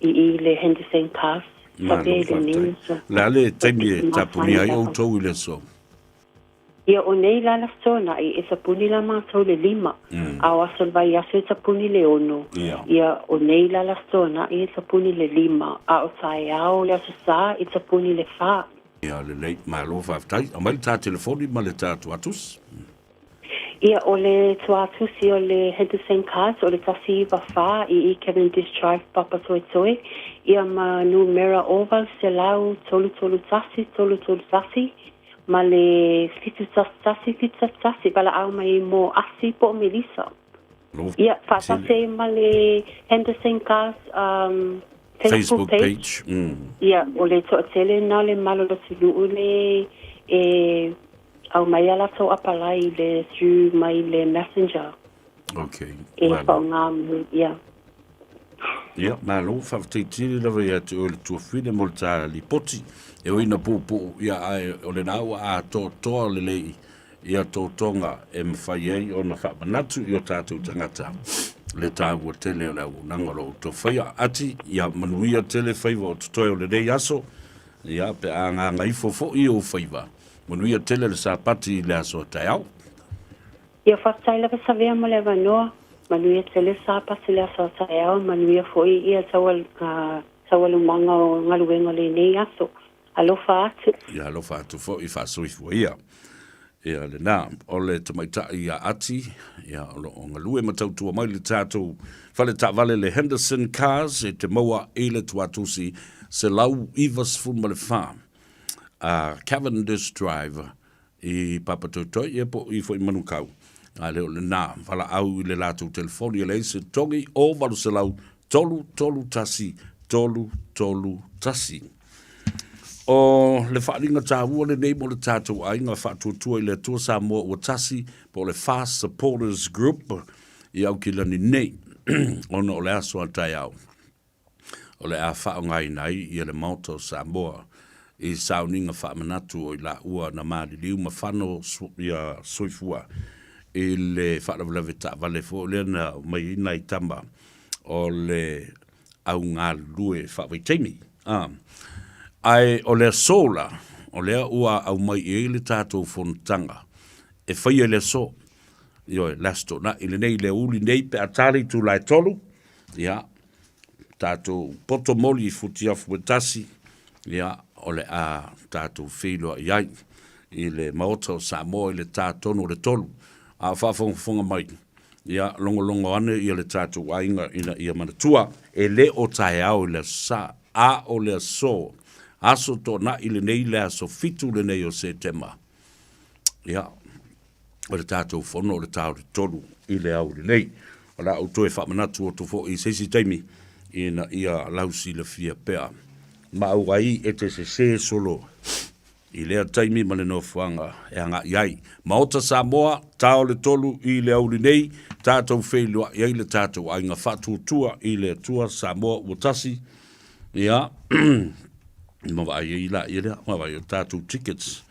I le Henderson cars. Sabe le nini so. La le taimi e tapuni ai o tau I le so. Ia o nei la sona e sapuni la mātou le 5. Au asol vai aso e sapuni le 1. Ia o nei la sona e sapuni le 5. A o tai au le aso sa e sapuni le 4. Ia le leit malo whaftai. A mai tā telefoni ma le tā tuatus. Ia o le tuatus I o le Henderson cars o le tasi wafa I Kevin Drive Papa Toi Toi. Ia ma numera oval se lau tolu tasi. Ma le fitu tasi, bala au mai mo asi po Melissa. Ia, whaatase ma le Henderson Cars Facebook page. Ia, o le to'atele na le malolo tulu le au mai ala tau apalai le through mai le messenger. Okay. Whaonga ia. Ia, malo, whawteitiri lawa ia te o le tuawhine mo le tā li poti. E oina pōpō ia ai o le nau a toa le lei ia tōtonga e mwhai ei o na whamanatu i o tātou tangata. Le tāua tele o le au nangaro to whaia ati ia manuia tele whaiva o tutoe o le rei aso. Ia pe a ngā ngaifo fo i o whaiva. Manuia tele le sāpati le aso tai au. Ia whaktai lawa savea mo le wanoa. Manuia tele sāpati le aso tai au. Manuia fo i ia tawalumanga o ngaluenga le nei aso. Alofa atu. Ia alofa atu fo i whāsoifua ia. Ia le nā, o le tamaitai ia ati, ia o ngalue matautua mai le tātou, whale tā vale le Henderson Cars, e te maua e le tuatusi, se lau ivas fuma le whā. Cavendish Drive, i papatotoi, e po i fo i manukau. Le o le nā, whala au i le lātou telefoni, le se tongi o walu se lau, tolu tasi. O le whaaringa tāua le nei mo le tātou ainga whaatuatua i le tua Samoa ua tasi po le Fast Supporters Group i au ki lani nei ono o le aso a tai au. O le a whaongai nei i le mauta o Samoa i sauninga whaamanatu o i la ua na maari liu ma whano i a soifua i le whaanawalewe ta vale fo le na mai ina i tamba o le au ngā lue whawaiteimi. Ai o le sola, o lea ua au mai e le tātou whontanga. E whaia le so, io lasto na, ile nei le uli nei pe atari tu lai tolu, ia, tātou poto moli futia fuetasi, ia, o le a tātou whiloa iai, i le maota o Samoa i le tātono le tolu, a whawhonga mai, ia, longo ane i le tātou ainga ina ia manatua, e le o tae au le sa, a o le so, aso to na ile nei le aso fitu le nei o September. Ia, o le tātou whono o le tāu le tolu i le au le nei. O la autoe whamanatu o tofo i seisi taimi ina ia lausi le fia pea. Ma au ai e te se solo i lea taimi ma le no fuanga e anga iai. Ma ota Samoa, tāu le tolu i le au le nei, tātou whelua iai le tātou ainga whatutua i le tua Samoa utasi. Ia, ma vai i la i le, ma vai o tātou tickets.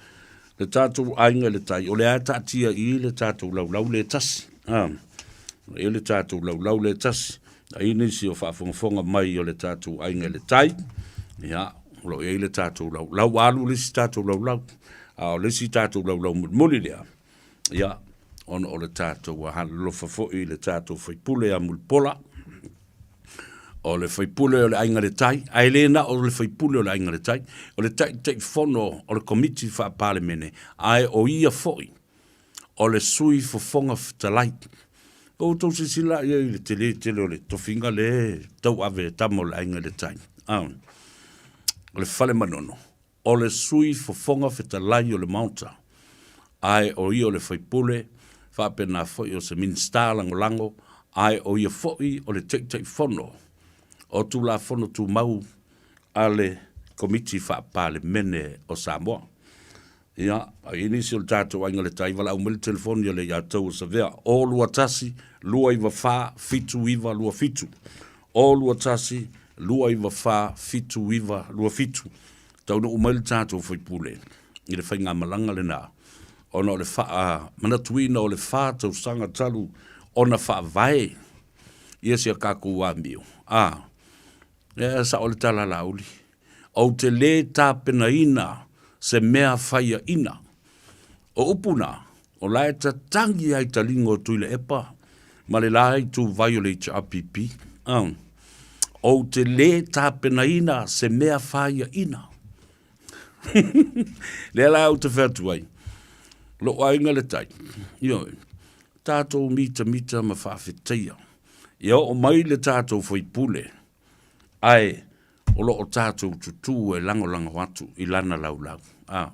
Le tātou ainga le tai, o le a tātia i le tātou lau le tasi. E le tātou lau le tasi. A inisi o whaafonga mai o le tātou ainga le tai. Ia, lo e le tātou lau alu lesi tātou lau. O lesi tātou lau muli lea. Ia, ono o le tātou a halofa fo i le tātou whaipule a mulpola. O le whaipule o le ainga le tai, ai le na o le whaipule o le ainga le tai, o le tai whono o le komiti wha palemene, ai o ia foi, o le sui fofonga fitalai. O tau se sila ia i le tele o le tofinga le tau ave tamo le ainga le tai. O le whale manono, o le sui fofonga fitalai o le mauta, ai o ia o le whaipule, whapena foi o se minsta lango, ai o ia foi o le tai whono, o tu la fono tu mau ale komiti fa pale mene o Samoa. Ia, a inisi o tātou ainga le tai, wala au mele telefoni le ia tau sa vea, o lua tasi, lua iwa wha, fitu iwa, lua fitu. O lua tasi, lua iwa wha, fitu iwa, lua fitu. Tau no umele tātou whaipule, i le whainga malanga le nā. Ona o le wha, manatuina o le wha tau sanga talu, ona wha vai, ia si a kaku wāmio. Sa o le tala lauli. O te le tāpena ina, se mea whaia ina. O upuna, o lae ta tangi ai ta lingo tuile epa, ma le lae tu violate APP. O te le tāpena ina, se mea whaia ina. Le la au te whatuai. Lo ainga le tai. Io, tātou mita ma whawheteia. Ia o mai le tātou whaipule. Ai, o lo o tātou tutu e lango watu i lana lau.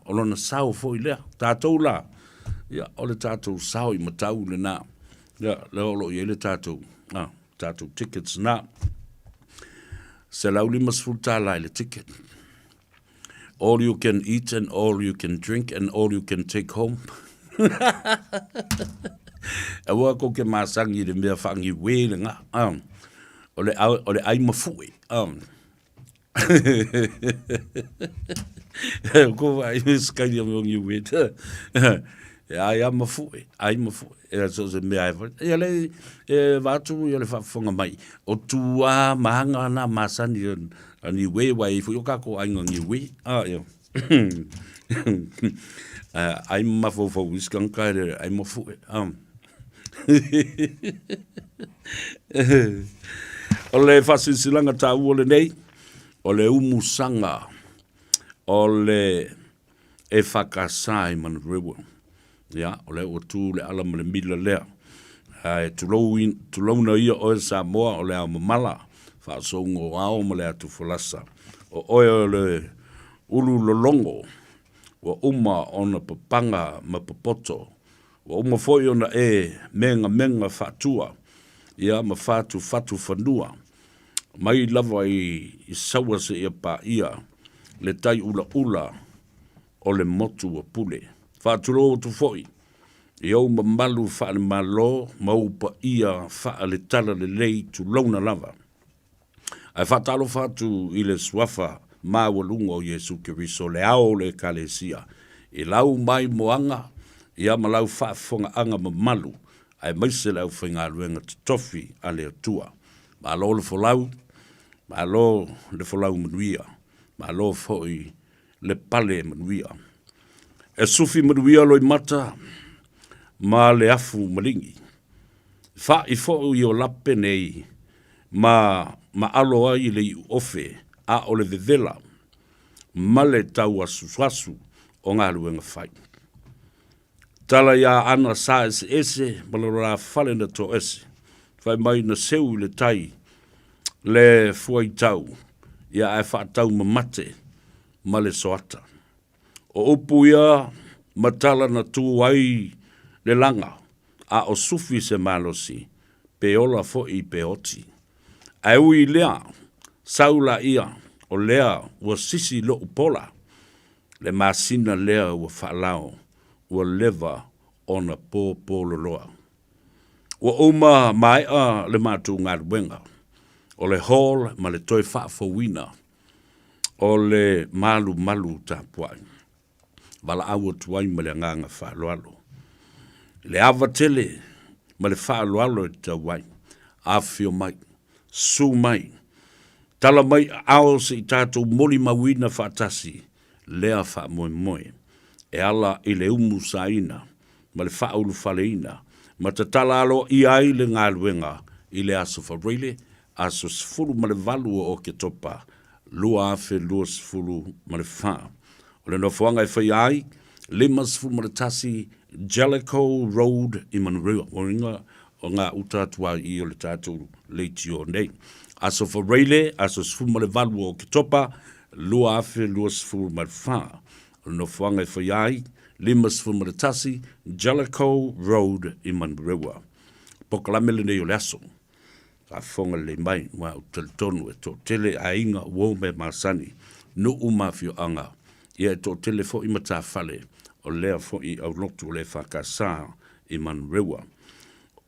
O lona sao fo i lea, tātou la. Ia, o le tātou sao i matau le nā. Ya, leo lo yele tātou. Tātou tickets na. Se lau lima sfuta lai le ticket. All you can eat and all you can drink and all you can take home. E wa ko ke masangi le mea whangi wele nga. O le ai mafui. Ko ai skai o ngi wet. Ai mafui. Ai mafui. E so se mea e ia le watu ia le whafonga mai. O tua mahanga na masani ani we wai fu yoka ko ai ngi we. Ia. Ai mafofo wiskanka ai mafui. O le whasisilanga tā ua le nei, o le umusanga, o le e whakasai man rewa. Ia, o le o tū le alama le mila lea. Tulauna ia o e Samoa, o le au mamala, whaasongo ao ma le atu whalasa. O oe o le ulu lolongo, wa uma ona papanga ma papoto, wa uma foi ona menga whatua, ia ma fatu whanua. Mai lava i saua se ia pa ia, le tai ula o le motu a pule. Whatulo tu foi, i au ma malu whaale malo, mau pa ia whaale tala le lei tu launa lava. Ai whatalo whatu i le suafa mawalunga o Yesu Kiriso le ao le kalesia. I lau mai moanga, ia ma lau whaafonga anga ma malu, ai maise lau whainga luenga tofi a le atua. Ma lo le folau, ma lo le folau manuia, ma lo foi le pale manuia. E sufi manuia loi mata, ma le afu malingi. Fa i fo i o lape nei, ma alo ai le i ofe, a o le vevela, ma le tau asu o ngā luenga whai. Tala ia ana sa ese, malora fale na to ese. Whai mai na seu le tai, le fuai tau, ia e whaatau mamate, ma le soata. O upu ia, matala na tu ai le langa, a o sufi se malosi, pe ola fo i pe oti. Ai ui lea, saula ia, o lea, ua sisi lo upola, le masina lea ua whalao, ua leva ona pō loloa. Ua uma mai a le mātu ngā ruenga, o le hall ma le toi whaafowina, o le malu tā puai. Wala awa tuai ma le nganga whaaloalo. Le awa tele ma le whaaloalo e tā wai, awhio mai, su mai, tala mai ao se i tātou moli mawina whaatasi, lea wha moe. E ala i le umu saina, ma le whaulu whaleina, ma ta tala alo i ai le ngā luenga, i le aso whareile, aso sifuru ma le valu o ke topa, lua afe lua sifuru ma le wha. O le nofuanga e whai ai, lima sifuru ma le tasi, Jellicoe Road i Manurua, o ngā utatua i o le tātou leiti o nei. Aso whareile, aso sifuru ma le valu o ke topa, lua afe lua sifuru ma le wha. O le nofuanga e whai ai, lima sifuru ma le tasi, Jellicoe Road i Manurua. Pokalame le nei o le aso. A fonga le mai, wa o tonu e to tele a inga uo me masani, no umafio anga, ia e to tele fo ima tā fale, o lea fo i au lotu le whakasā i Manrewa.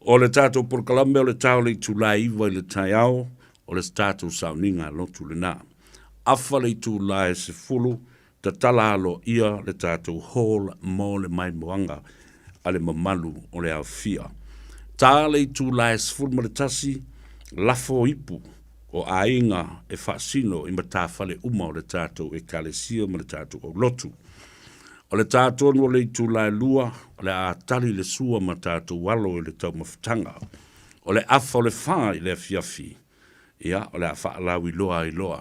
O le tātou porkalame o le tau le tūlai iwa i le tai au, o le tātou sauninga lotu le nā. Afa le tūlai se fulu, ta tala alo ia le tātou hall mō le mai moanga, ale mamalu o le au fia. Tā le tūlai se fulu ma le tasi, lafo ipu o ainga e whaasino i matawhale uma o le tātou e kalesia ma le tātou o lotu. O le tātou no le tūlai lua, o le ātali le sua ma tātou walo i le tau mawhitanga. O le afa o le wha i le fiafi. Ia, o le a whaalawi loa i loa.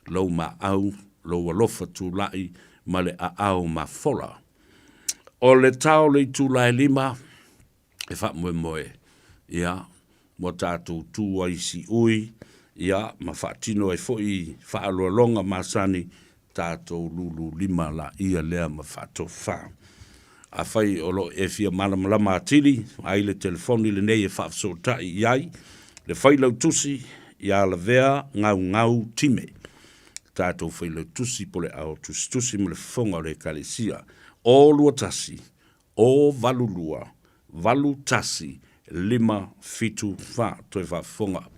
Lau ma au, lau alofa tūlai ma le a au ma fola. O le tau le tūlai lima, e wha moe. Ia, mo tātou tū aisi ui, ia, ma whaatino e foi whaalualonga masani, tātou lulu lima la ia lea ma whaato wha. a fai o lo e fia malama atili, ai le telefoni le nei e whaafsotai iai, le fai lau tusi, ia la vea ngau time. Tātou fai lau tusi po le ao tusi mo le fonga o le kalesia, o lua tasi, o valulua, valu tasi, 5-5 toi whaafonga.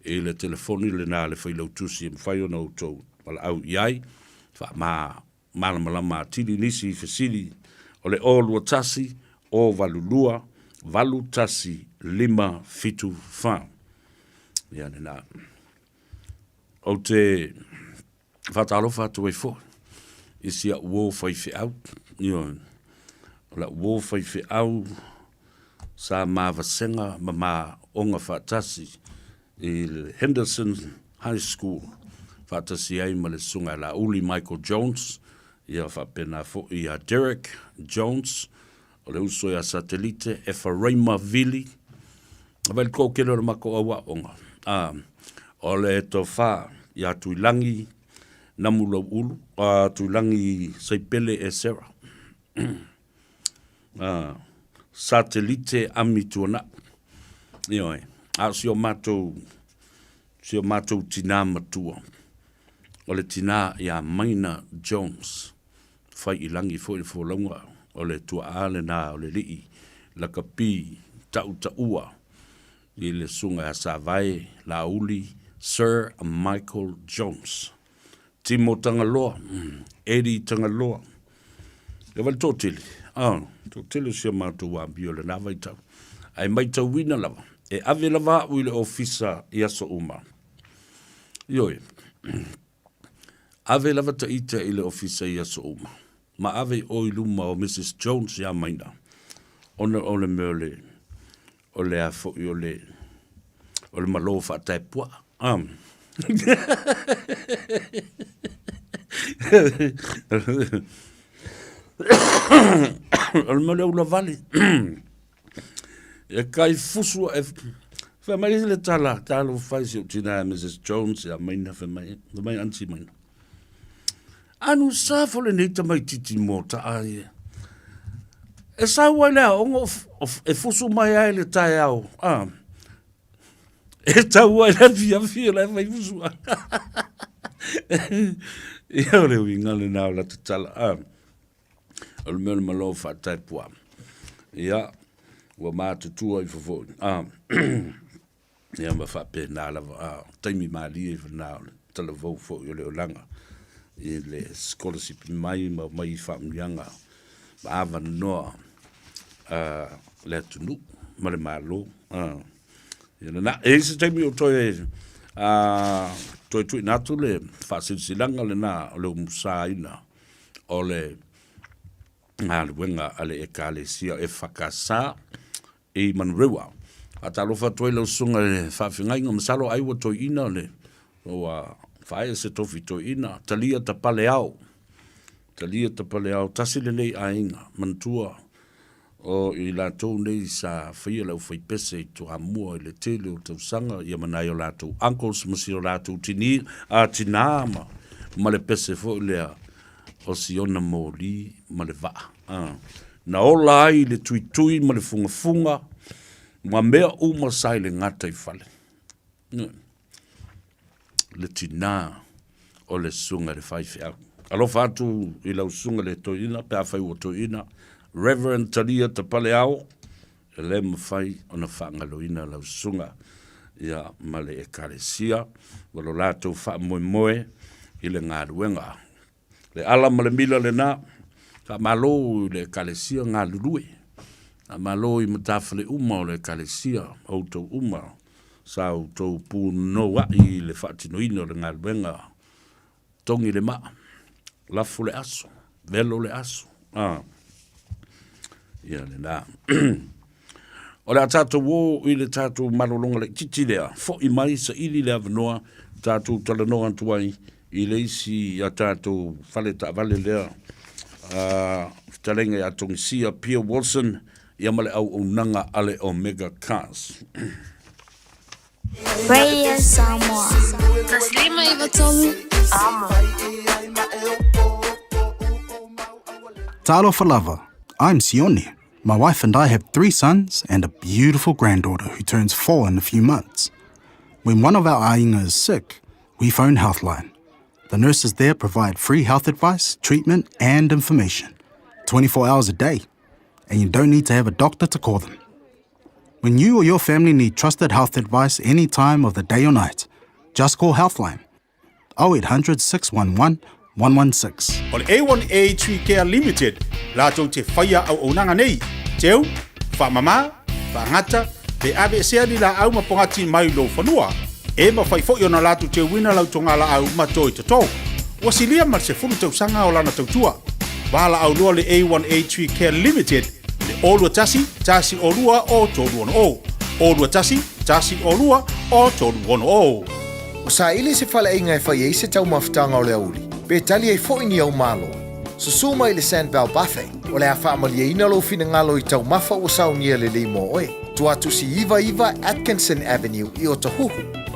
E le telefoni le nā le whailau tusi e mwhai o nau tau wala au iai, malama atili nisi i whesili o le o lua tasi, o valulua, valu tasi, 5-5. Ia ne nā. O te whatalofa atu e fo, isi a uo whaiwhi au, o la uo whaiwhi au, sa mawasenga ma onga whatasi, i Henderson High School. Whatasi ai ma le sunga la uli Michael Jones, ia whapena fo i a Derek Jones, o le uso i a Satellite, Ephraima Vili, avel ko kelo le mako awa onga. O le to wha i a tuilangi namula ulu, a tuilangi seipele e Sarah. Satellite amituana. Ioi. Sio matou tina matua. O le tina ia Maina Jones. Fai ilangi fo i fōlaunga. O le tua ale na o le lii. La kapi tau ua. I le sunga a savai la uli Sir Michael Jones. Timo Tangaloa. Eddie Tangaloa. E wale tōtili. Tōtili sia matou wa bio le nawai tau. Ai mai tau wina lava. E ave lava uile ofisa i aso uma. Ioi. Ave lava ta ita ile ofisa i aso uma. Ma ave o iluma o Mrs. Jones ya Maina. Ole meole. Ole a fo i ole. Ole malo fa tai pua. Ole meole ula vali. E kai fusu e fa mai le tala fai si utina Mrs. Jones ya Maina fa mai anti Maina. Anu sa fo le neta mai titi mota ai. E sa wala ongo e fusu mai ai le tai au. E ta wala via la mai fusu. Ia le winga le na la tala. Al mel malo fa tai pua. Ia wa matutua i fofo. Ia ma fa pe na la taimi mali e na tala vo fo yo le olanga. I le scholarship mai fa mlianga. Ma ava no le tunu ma le malo. Ia na e se taimi o toi toi natu le fa silanga le na le musaina o le le wenga ale e kalesia e whakasa e manrewa. A talofa toi lau sunga le whawhingai ngam salo aiwa toi ina le. O whae se tofi toi ina. Talia ta pale au. Tasi le nei a inga. Mantua o i la tau nei sa whaia lau whaipese i tu hamua i le tele o tau sanga. Ia manai o la tau uncles masi o la tau tinama. Ma le pese fo lea. O siona mōli ma le vaa. Na ola ai le tui ma le funga. Ma mea uma sai le ngata i fale. Le tina o le sunga le whaifi au. Alofa atu i lau sunga le toina, pe a whai o toina. Reverend Talia te pale au. E le mawhai o na whaangaloina lau sunga. Ia ma le e karesia. Walo lātou wha moe i le ngā ruenga. Le ala ma le mila le nā, ka malo le kalesia ngā lurue. A malo i matawhale uma o le kalesia, au tau uma, sa au tau pūnoa i le whaatinoina o le ngā luenga. Tongi le maa, lafu le aso, velo le aso. Ia le nā. O le a tātou wō i le tātou malolonga le titi lea, fo i mai sa ili le avanoa, tātou talanoa antuai, i leisi a tātou whale ta vale lea talenga a tongisia Pia Wilson i amale au unanga ale Omega Cars. Radio Samoa. Taslima iwa tongi. Talofa lava, I'm Sione. My wife and I have 3 sons and a beautiful granddaughter who turns 4 in a few months. When one of our ainga is sick, we phone Healthline. The nurses there provide free health advice, treatment and information, 24 hours a day, and you don't need to have a doctor to call them. When you or your family need trusted health advice any time of the day or night, just call Healthline. 0800 611 116. O le A1A3 Care Limited, lātou te whaia au onanga nei. Teu, whamama, whangata, pe ave sea ni la au mapongati mai lo whanua. E ma whai fo na lātou te wina lau tonga la au matoi te tau. Wasilia ma se fulu tau sanga o lana tau tua. Wala au lua le A1A3 Care Limited, le olua tasi olua o tolu ono o. Olua tasi olua o tolu ono o. O sa ili se fala inga e whai eise tau mawhitanga o le auli. Pe tali e fo ini au malo. Susuma i le Sandbell Buffet. O le a whaamali e ina lo fina ngalo i tau mafa o saunia le limo oe. Tua tusi iwa Atkinson Avenue i o Tahuhu.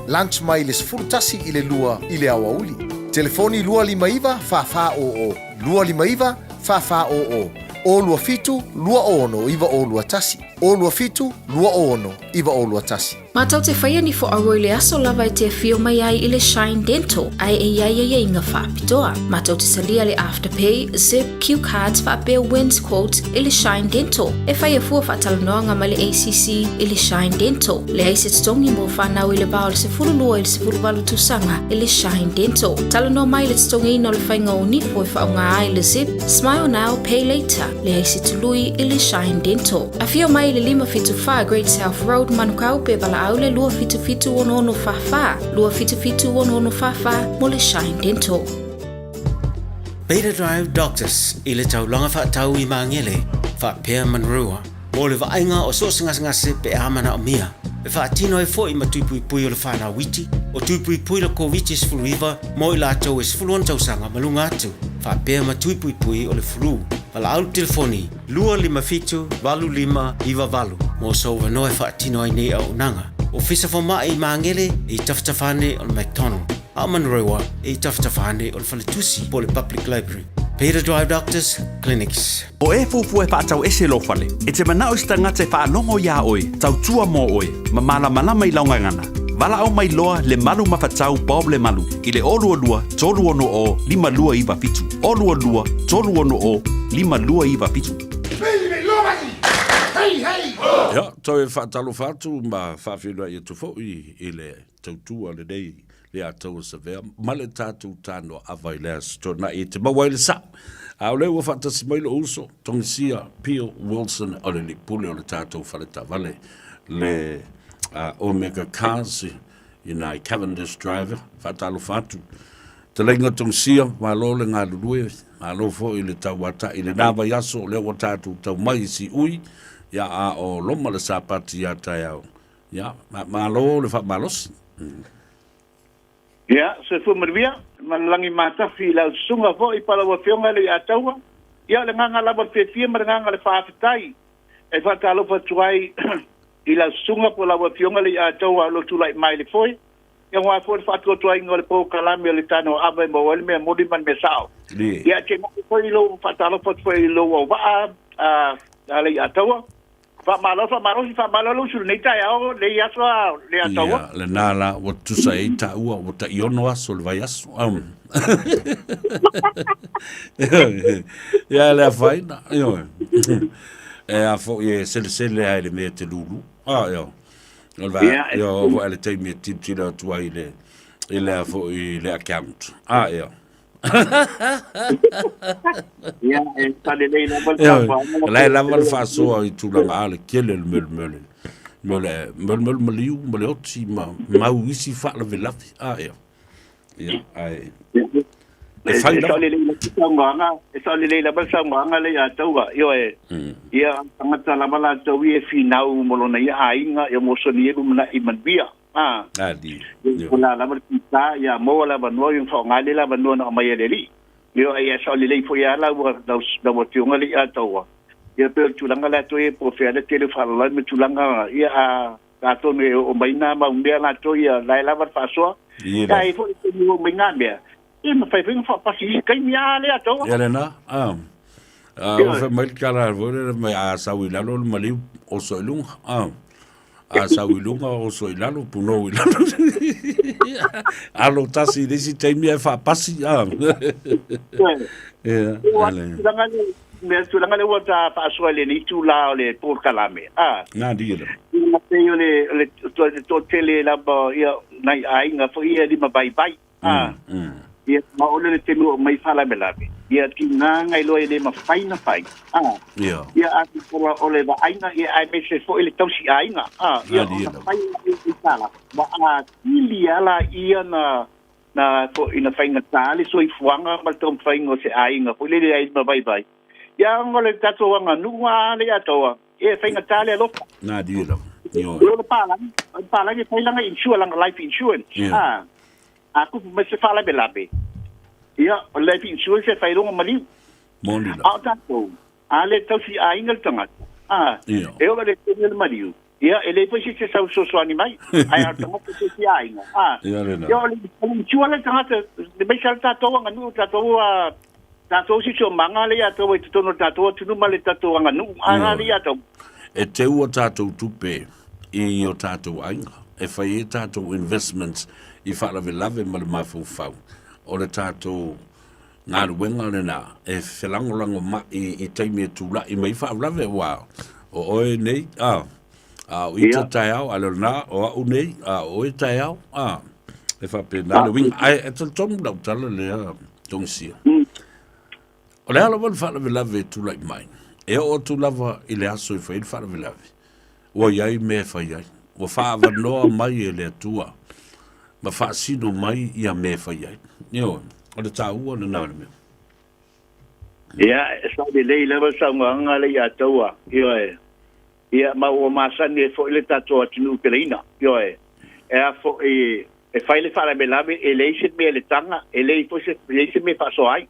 Lunch mai le sfurtasi i le lua i le awauli. Telefoni lua lima iwa fa o. Lua lima iwa fa o. O lua fitu lua ono iwa o lua tasi. O lua fitu lua ono iwa o lua tasi. Matau te whaia ni fo aroi le aso lava e te fio mai ai i le Shine Dental. Ai e iai inga whaapitoa. Matau te salia le Afterpay, Zip, Q Cards, whaapea Wins Quotes i le Shine Dental. E whaia fua whaatalanoanga ma le ACC i le Shine Dental. Le aise tongi mo whanau i le bao le se furu lua i le se furu walu tusanga i le Shine Dental. Talanoa mai le tongi ino le whainga o nipo i whaunga ai le Zip, Smile Now, Pay Later. Le aise tului i le Shine Dental. A fio mai le 555 Great South Road, Manukau pe bala aule lua fitu ono fafa. Lua fitu ono fafa mo le Shine Dental. Beta Drive Doctors i le taulanga whaatau i maangele whaapea manrua. Mo le vaenga o so ngase pe amana o mia. E whaatino e fo i matupui pui o le whanau witi. O tupui pui le COVID is flu river mo i lātou is fuluan tausanga malunga atu. Whaapea matupui pui o le flu. Wala au telefoni, 255-25 mo so wanoe whaatino ai nei au nanga. O fisa whama i maangele i taftafane o le McDonald. A manrewa i taftafane o le whaletusi po le Public Library. Peter Drive Doctors Clinics. O e fufu e whaatau ese lo whale. E te manao sta ngate whaanongo ia oe, tau tua mo oe, ma malama i launga ngana. Wala au mai loa le malu mawhatau Bob le malu. I le olua lua, tolu ono o, 5 lua iwa fitu. Olua lua, tolu ono o, 5 lua iwa fitu. Ja, toi whaatalo whatu ma whawhenua i tufo i le tautua le nei le atau sa vea. Male tātou tāno awai lea stona i te mawai le sa. Au leo wa whatasi mailo uso, tongisia Pio Wilson o le pule o le tātou whaleta vale le Omega Cars i nai Cavendish Driver, whatalo whatu. Te lenga tongisia, ma lo le ngā lulue, ma lo fo i le tauata, i le nāwa yaso, leo wa tātou tau mai si ui, ya a o loma le sapati ya tai au. Ya, ma lo le wha malos. Ya, se fu mervia, malangi mata fi la sunga fo i pala wa fionga le atawa. Ya le nganga la ba fefia ma nganga le whaafitai. E whatalo fatuai i la sunga po la wa fionga le atawa lo tulai mai le foi. Ya wa fo fatu tuai ngole po kalami le tano ave mo wal me modi man me sao. Ya che mo foi lo fatalo foi lo wa ale atawa. Fa malo su nei tai au le yaso le atawa. Le nala o tu sai ta ua o ta iono aso le vai aso. Ya le faina. Yo. E a fo ye sele ai le me te lulu. Yo. Yo vo ale te me titira tu ai le a fo i le account. Yo. Ya, tale la mal fa so i tu la ale kele le mel. Mel oti ma wisi fa la vela. Yo. Ya, ai. E fai la le balsa manga le atawa yo ya tangata la mala tawi e finau molona ya ainga e mosoni e lumna imanbia di la martita ya mo la banwa yung ngale la banwa na mayeleli yo ya le fo ya la da mo tiunga le atawa ya pe tulanga la to e profile telefon la me tulanga ya ka to me o maina ma undia la to ya la ba faso ya e fo mo menga bia e ma fai ving fa pasi kai mia le ato ya le na O fe mai kala vole mai a sawilalo mali o soilunga. A sawilunga o soilalo puno ilalo. Alo tasi desi taimi e fa pasi. Me tulanga le wata pa swale ni tula le por kalame. Na dilo. Na te le to tele la ba ya nai ai nga fo ia di ma bai bai. Ia ma ole le temu mai fala belabe. Ia ki nga ngai lo ele ma fai na fai. Ia a ki por ole ba ai nga ia ai me se fo ele tausi ai nga. Ia fai ni sala. Ba a ilia la ia na fo ina fai nga tali so i fuanga ma tom fai ngo se ai nga fo le ai ma bai bai. Ia ngole tato nga nuwa le atoa. E fai nga tali lo. Na dilo. Yo pala ni fai langa insurance life insurance. Aku mesti fala belabe. Ia life insurance fai longa mali. Moni la. Tato. Ale tau si aingal tangat. Eu le tenho mali. Ia ele foi se so animai. Ai a tamo se si ainga. Ia le na. Yo le insurance tangat de mai salta to nga nu tato tato si so manga le ato e tono tato tunu male tato nga nu ana le ato. E te ua tātou tupe i o tātou ainga. E whai e tātou investments i whalawe lave ma le mawhau. O le tātou ngā ruenga le nā. E whelangolango ma i teimi e tūla i mai whalawe wā. O oe nei, o i ta tai au, ale nā, o au nei, o e tai au, e whape nā le wing. Ai, e tal tomu lau tala le tongsia. O le ala wale whalawe lave tūla i mai. E o tu lava i le aso i whaid whara vilavi. Ua iai mea whai ai. Ua whaava noa mai e le atua. Ma whaasino mai i a mea whai ai. Nio, o le tā ua le nāna mea. Ia, sa de lei lava sa nganga le atua. Ia, ma ua masani e fo i le tatoa tinu peleina. E a fo e whai le whara vilavi e leise mea le tanga. E leise mea whaso ai.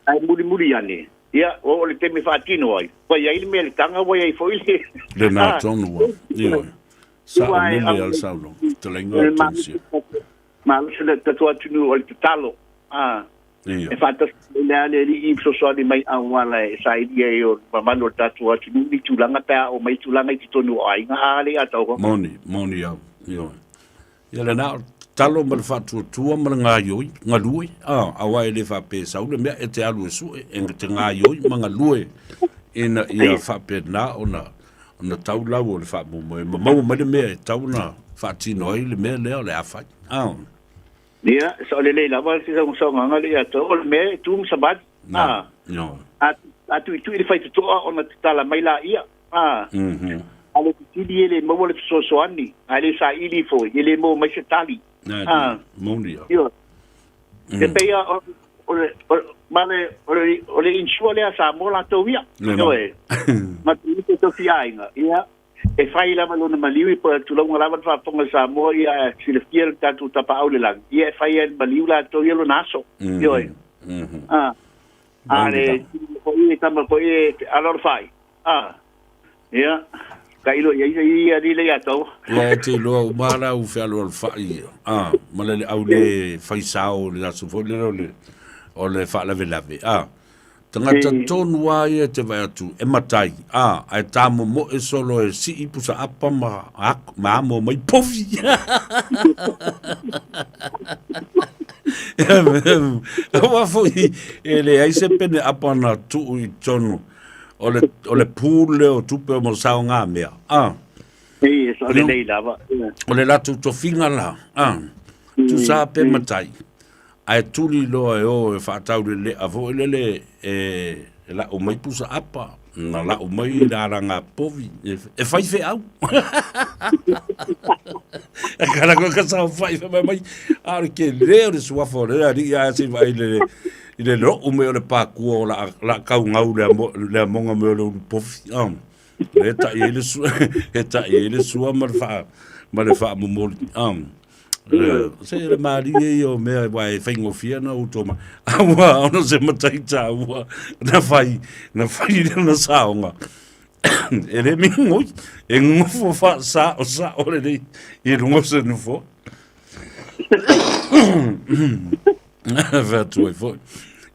Ai muri ane. Ia, o le temi whaatino ai. Wai ai le mea le tanga, wai ai foi le. Le nā tonu wa. Nio. Sa o nune al saulo. Te lenga o tensia. Ma se le tatua tunu o le tatalo. E whaatas le ale li i psosoani mai awala e sa idia e o mamano o tatua tunu ni tulanga pea o mai tulanga i tonu ai. Nga ale atau. Moni au. Nio. Ia le nā talo ma le whātua ma le ngā ioi, ngā lue, awa e le whape sau, le mea e te alu e sue, e te ngā ioi, ma ngā lue, ina ia whape nā o na tau lau o le whape moe, ma mau ma le mea e tau na whaatino ai, le mea leo le awhai. Ia, so le lava, si sa nganga le ato, o le mea e tūm sabat, atu i tu i le whai tutoa o na tala mai la ia, ale tidi ele mo le sosoani, ale sa ili fo, ele mo mai se tali. Mondia. E peia o le insure a Samoa la tovia. Ma tu to fiainga. Ia e fai la malona maliu po tu longa lava fa ponga Samoa ia si le fiel tatu tapa au le lang. Ia e fai el maliu la tovia lo naso. Ale ko i tama ko i alor fai. Ia ka ilo ia di le ato. La te lo mara u fe alor fai. Ma le au le fai sao le aso fo le o le fa la velave. Tangata tonu ai te vai atu e matai. Ai tamo mo e solo e si ipusa apa ma amo mai pofi. Wa foi ele ai se pene apa na tu i tonu. O le pule o tupe o sao ngā mea. So le nei lava. O le latu to finga la. Tu sa pe matai. Ai tuli loa e o e whaatau le avo le la o mai pusa apa. Na la o mai la ranga povi. E fai fe au. E kara koe ka sao fai fe mai. Are ke leo le suafo le ari a se vai le ile lo o me le pa ku la ka ngau le monga me le pofi eta ele su eta ele su ma fa mo se le mari yo me vai fengo fia na utoma awa ono se matai ta awa na fai na saonga ele mi ngoi e ngofo fa sa o le e ngofo no fo va tu e fo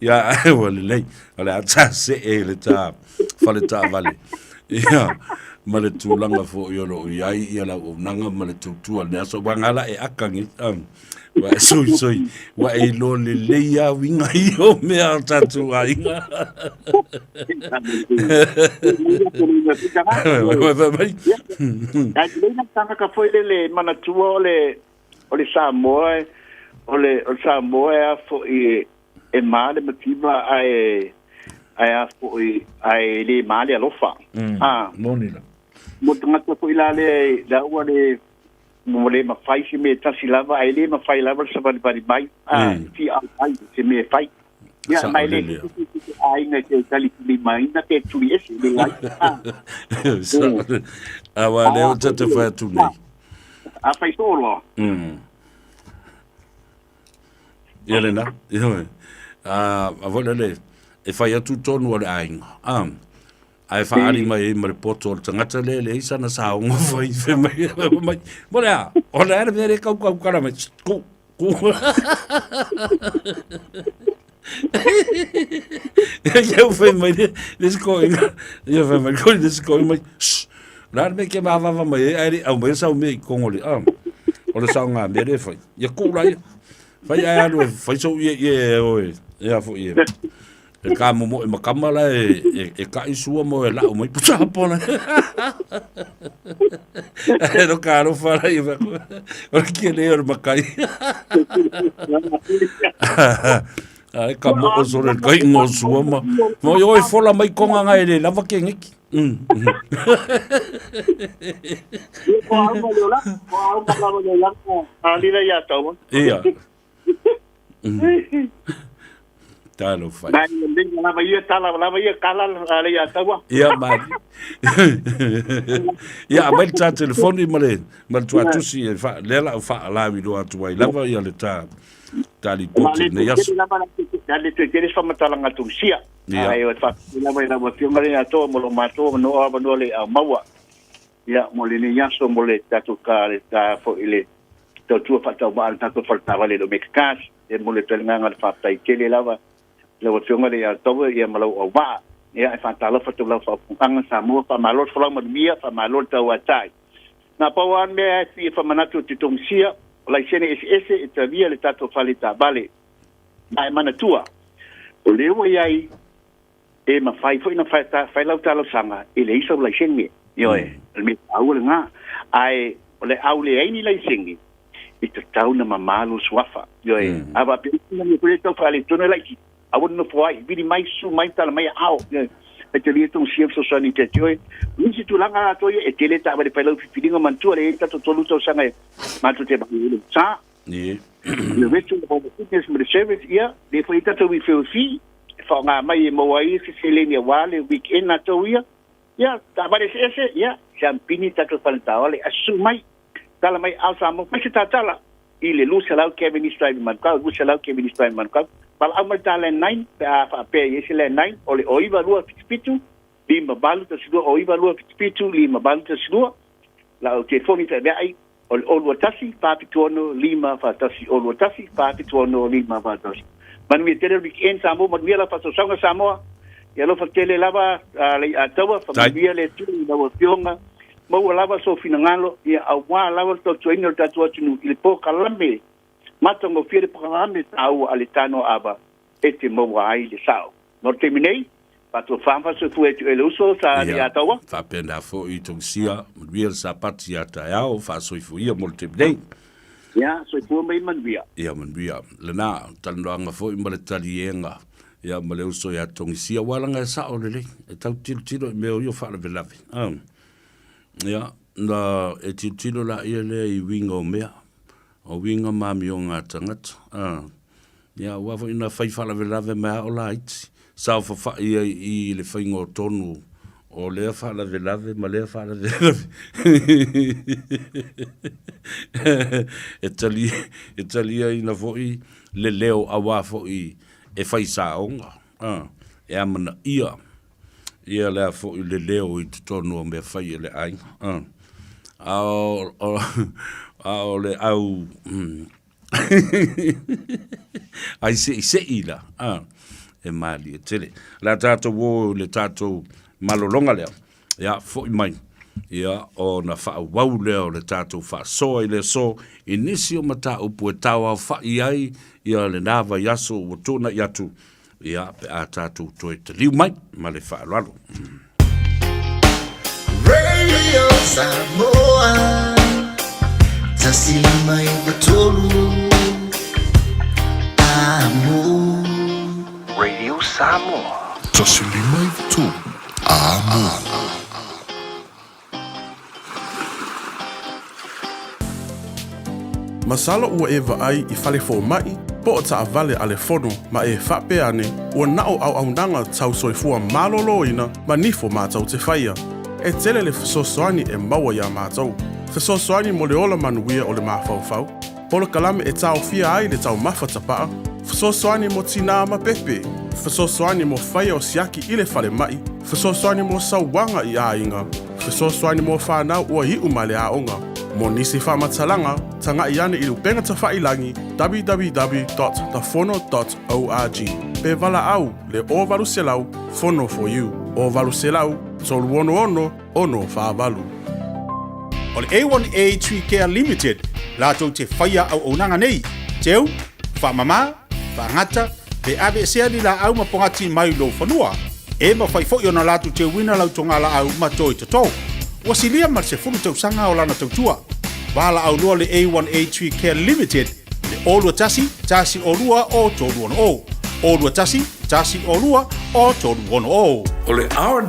Ya, wale lei. Wale ata se e le ta fale ta vale. Ya, ma le tūlanga fo i olo iai i ala o nanga ma le tūtua le aso wangala e akangi. Wa e soi, wa e lo le leia winga i o mea tatu a inga. Ai le tanga ka foi le manatua o le Samoa o Samoa fo i e male motiva ai a fo i ai le male alofa. Monila. Mo tanga fo ila le la ua le mo le mafai se me tasi lava ai le mafai lava sa bari mai ti ai se me fai ya mai le ai na ke tali li mai na ke tu ese le ai awa le o tata fa tu nei a fai solo Elena a vola le e fai atu tonu o le ainga ai fa ali mai ma reporto o tangata le isa na sa ngo foi fe mai mola o le era vere kau kara mai ku eu foi mai this going eu foi mai ko this going mai la me ke ma va mai ai au mai sa me ko ngoli o le sa nga me le foi ya ku la fai ai no fai so ye oi ya fo ye e ka mo e makamala e ka isua mo e la o mai puta pona e no caro fara i o que le o makai ai ka mo o so le kai ngo sua mo yo e fola mai konga ngai le lava ke ngiki ko alma le la ali la ya to ia Talo fai. Mai ndinga la mai tala la mai kala la ya tawa. Ia mai. Ia mai ta telefoni male. Mal tu atusi e fa lela fa la mi do atu ai lava ia le ta tali poti ne yas. Dale tu queres fa matala ngatu sia. Ai o fa la mai la mo mare na to mo lo mato no aba no le maua. Ia mo le ni yaso mo le tatu ka le ta fo ile. To tu fa ta ba ta to fa ta vale do mekas. E mo le telinga ngal fa tai kele lava. Le o fiona le toba ia malo o va ia e fantalo fa tula fa panga Samoa fa malo fa ma mia fa malo ta wa tai na pa wan me si fa manatu titomsia la sene ss e ta via le tato falita bale mai manatua o le o ia e ma fai foi na fa la ta lo sanga e le iso la sene yo e me au nga ai o le au le ai ni la sene e ta tau na mamalo swafa yo e aba pe ni ko le to fa le tona la I wouldn't know why. Really, my su, my tal, my how. E te lia tong sief so sani te tioe. Nisi tu langa a toia e tele ta abare pailau fifiringa mantua le e tato tolu tau sanga e matu te bahiulu. Sa? Ie. Le vetu le home fitness me le service, ia. Le fo i tato wi feo fi. E fa ngā mai e maua i se se leni a wale weekend na tau ia. Ia, ta abare se ese, ia. Champini tato falentao le asu mai. Tala mai al samo. Mai se tatala. I le lu salau Kevin Eastline mankau. Lu salau Kevin Eastline mankau. Pal amal tala 9 pa pe yesile 9 ole oiva lua fitu lima balu ta sidua oiva lua fitu lima balu ta sidua la o telefoni ta ai ole olua tasi pa pituono lima fa tasi olua tasi pa pituono lima fa tasi man mi tele weekend samo man mi la fa so sanga Samoa ya lo fa tele lava le atawa fa mi le tu na wo pionga mo lava so finangalo ya awa lava to tuino tatu tunu il po kalame matongo fiere pakame tau ale tano aba ete mo ai le sao no terminei pato famba so fu e le uso sa ya tawa fa pena fo i tongsia real sapati ata ya o fa so fu ia mo terminei ya so fu mai man via ia man via le na tanloanga fo i male talienga ia male uso ya tongsia walanga sa o le e tau tilo me o yo fa le velave ia na e tilo la ia le i wingo mea o winga mami o ngā tangata. Ia, wafo ina whai whalawelawe mea o la iti. Sao whawhai i le whaingo tonu o lea whalawelawe, ma lea whalawelawe. E talia ina fwoi le leo a wafo i e whai saonga. E amana ia. Ia lea fwoi le leo i tonu o mea whai e le ai. Ole au ai se ila e mali e tele. La tātou wō le tātou malolonga lea. Ia, fo i mai. Ia, o na wha wau leo le tātou wha soa i le so. Inisi o mata upu e tawa wha i ai. Ia le nava yaso o tōna i atu. Ia, pe a tātou toi te liu mai. Ma le wha lalo. Radio Samoa Tasilima Ivatolu Amo Radio Samoa Tasilima Ivatolu Amo Masala ua e vaai i fale fo mai, po o ta vale ale fono ma e whape ane, ua nao au nanga tau soifua malolo ina, ma nifo mātau te whaia. E tele le fesosoani e maua ia mātou. Fesosoani mo le ola manuia o le mawhauwhau. Polo kalame e tau fia ai le tau mawhatapaa. Fesosoani mo tina ma pepe. Fesosoani mo whaia o siaki i le whale mai. Fesosoani mo sauwanga i a inga. Fesosoani mo whanau ua hiu ma le a onga. Mo nisi whamatalanga, tanga i ane i lupenga ta whailangi www.thefono.org. Pe vala au le o valu selau, fono for you. O valu selau, tolu ono whaavalu. O le A1A Care Limited, lātou te whaia au onanga nei. Teu, whamama, whangata, pe ave sea ni la au mapongati mai lo whanua. E ma whaifo i ona lātou te wina lau tonga la au matoi tatou. Wasilia mar se fulu tausanga o lana tautua. Wala au lua le A1A Care Limited, le olua tasi olua o tolu ono o. Olua tasi olua o tolu ono o. O le Our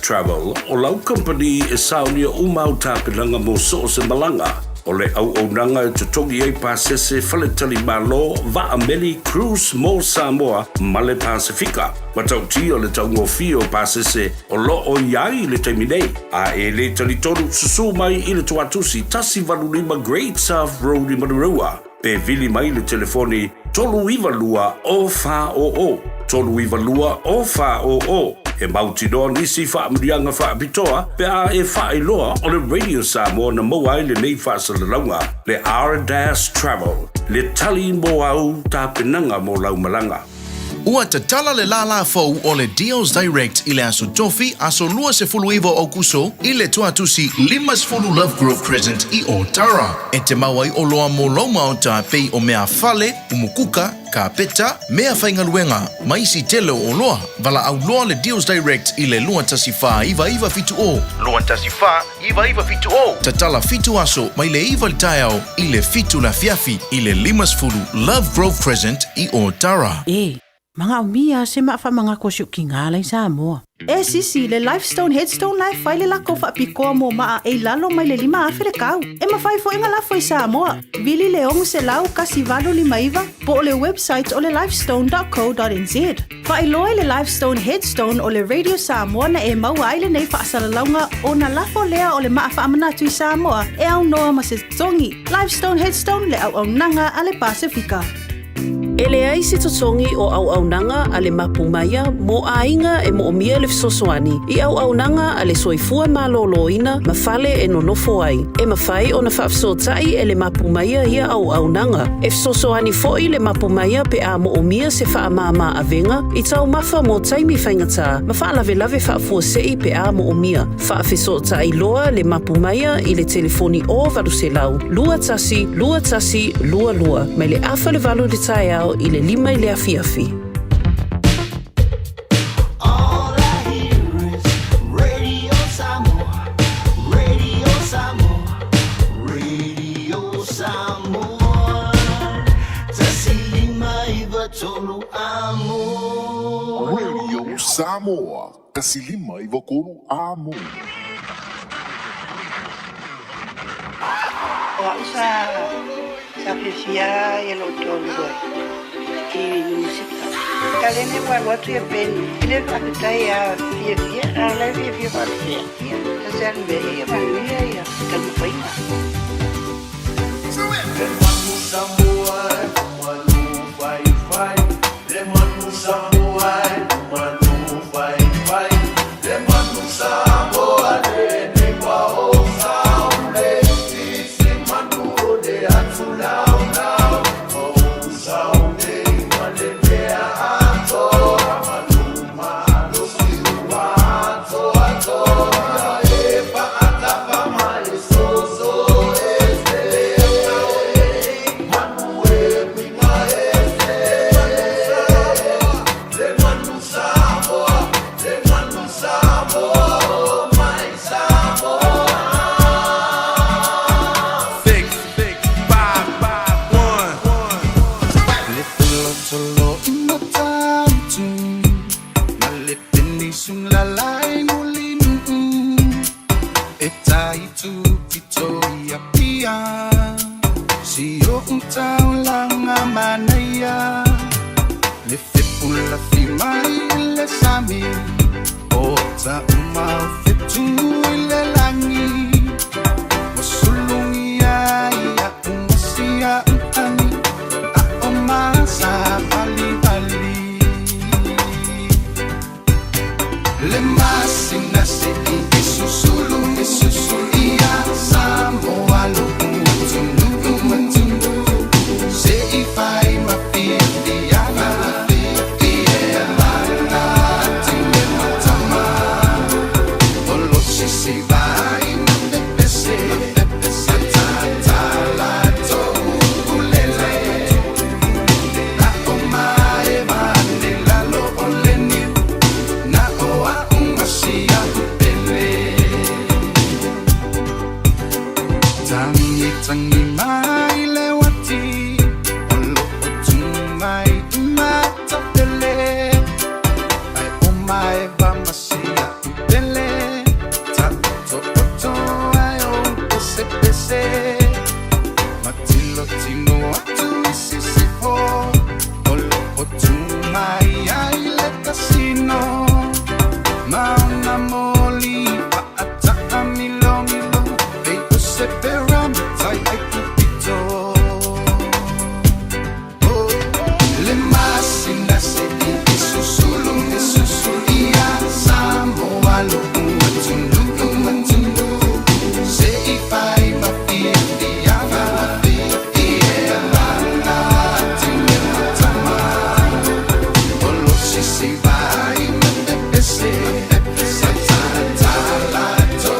Travel, o lau company e saunia umau tāpilanga mo so se malanga. O le au nanga e tutongi ei pasese faletali malo va ameli cruise mo Samoa ma le Pasifika. Matauti o le taungofi o pasese o lo o iai le taiminei. A e le talitonu susu mai i le tuatusi tasi valulima Great South Road i Manurua. Pe vili mai le telefoni tolu iwa lua o fa o. Tolu iwa lua o fa o. E mauti doa nisi wha mrianga wha pitoa, pe a e wha iloa o le Radio Samoa na moa le nei wha salalaunga, le Our-Travel, le tali mo au ta penanga mo laumalanga. Ua te tala le lala fau o le Deals Direct i le aso tofi aso lua se fulu iwa o kuso i le tuatusi limas fulu Love Grove Crescent i o Tara. E te mawai o loa mo lauma o ta pei o mea fale, umukuka, ka peta, mea whaingaluenga, maisi tele o loa. Vala au loa le Deals Direct i le lua tasi wha iwa fitu o. Lua tasi wha iwa fitu o. Ta tala fitu aso mai le iwa li taiao i le fitu la fiafi i le limas fulu Love Grove Crescent i o Tara. Mga umia se ma fa mga kosyo kingalay sa mo. Sisi le Lifestone Headstone Life file lako fa piko mo ma e lalo mai le lima afrekau. E ma fai fo inga la foi sa mo. Vili leong se lau kasi valo lima iva po le website o le lifestone.co.nz. Fa iloi le Lifestone Headstone o le Radio Samoa na e mawai le nei fa asalaunga o na lafo lea o le maa fa amanatui Samoa e au noa ma se tongi. Lifestone Headstone le au nanga ale Pasifika. Ele ai se totongi o au nanga ale mapumaya mo ainga e mo omia le fisosoani. I au nanga ale soifua maloloina ma fale e nonofo ai. E mawhai o na whaafsotai e le mapumaya ia au nanga. E fisosoani foi le mapumaya pe a mo omia se whaamama avenga. I tau mafa mo taimi whaingata. Ma whaalave whaafua sei pe a mo omia. Whaafisotai loa le mapumaya i le telefoni o varuselau. Lua tasi. Mai le afa le valu le tai au i le lima i le afiafi. Radio Samoa, kasi lima i vakolu amo. Sa fisia e lo tolu e musika. Kalene wa watu ya pen ile pakai ya fia ala fia fia. Tasan be ya manuia ya kalfaina. ia si o tau langa manaya le fipula fi mai le sami o ta umau fitu le langi wasulungi ia umasia utani a o masa bali bali le masina se i susulu ia Samoa lo umatundu se i fai ma fia dia la fia la tinge matama olo si vai ma te pese ta la to ulele na o mai ma de la lo oleni na o a umasia tangi mai lewati olo mai mata tele ai o mai va masia tele ta to ai o pese matilo tino atu sisi po olo mai ai le casino mauna moli pa ata milo se peram sai ai pupito le masina se i susulu ia Samoa lo umatundu se i fai ma fia dia la tinge matama olo si vai ma te pese ta la to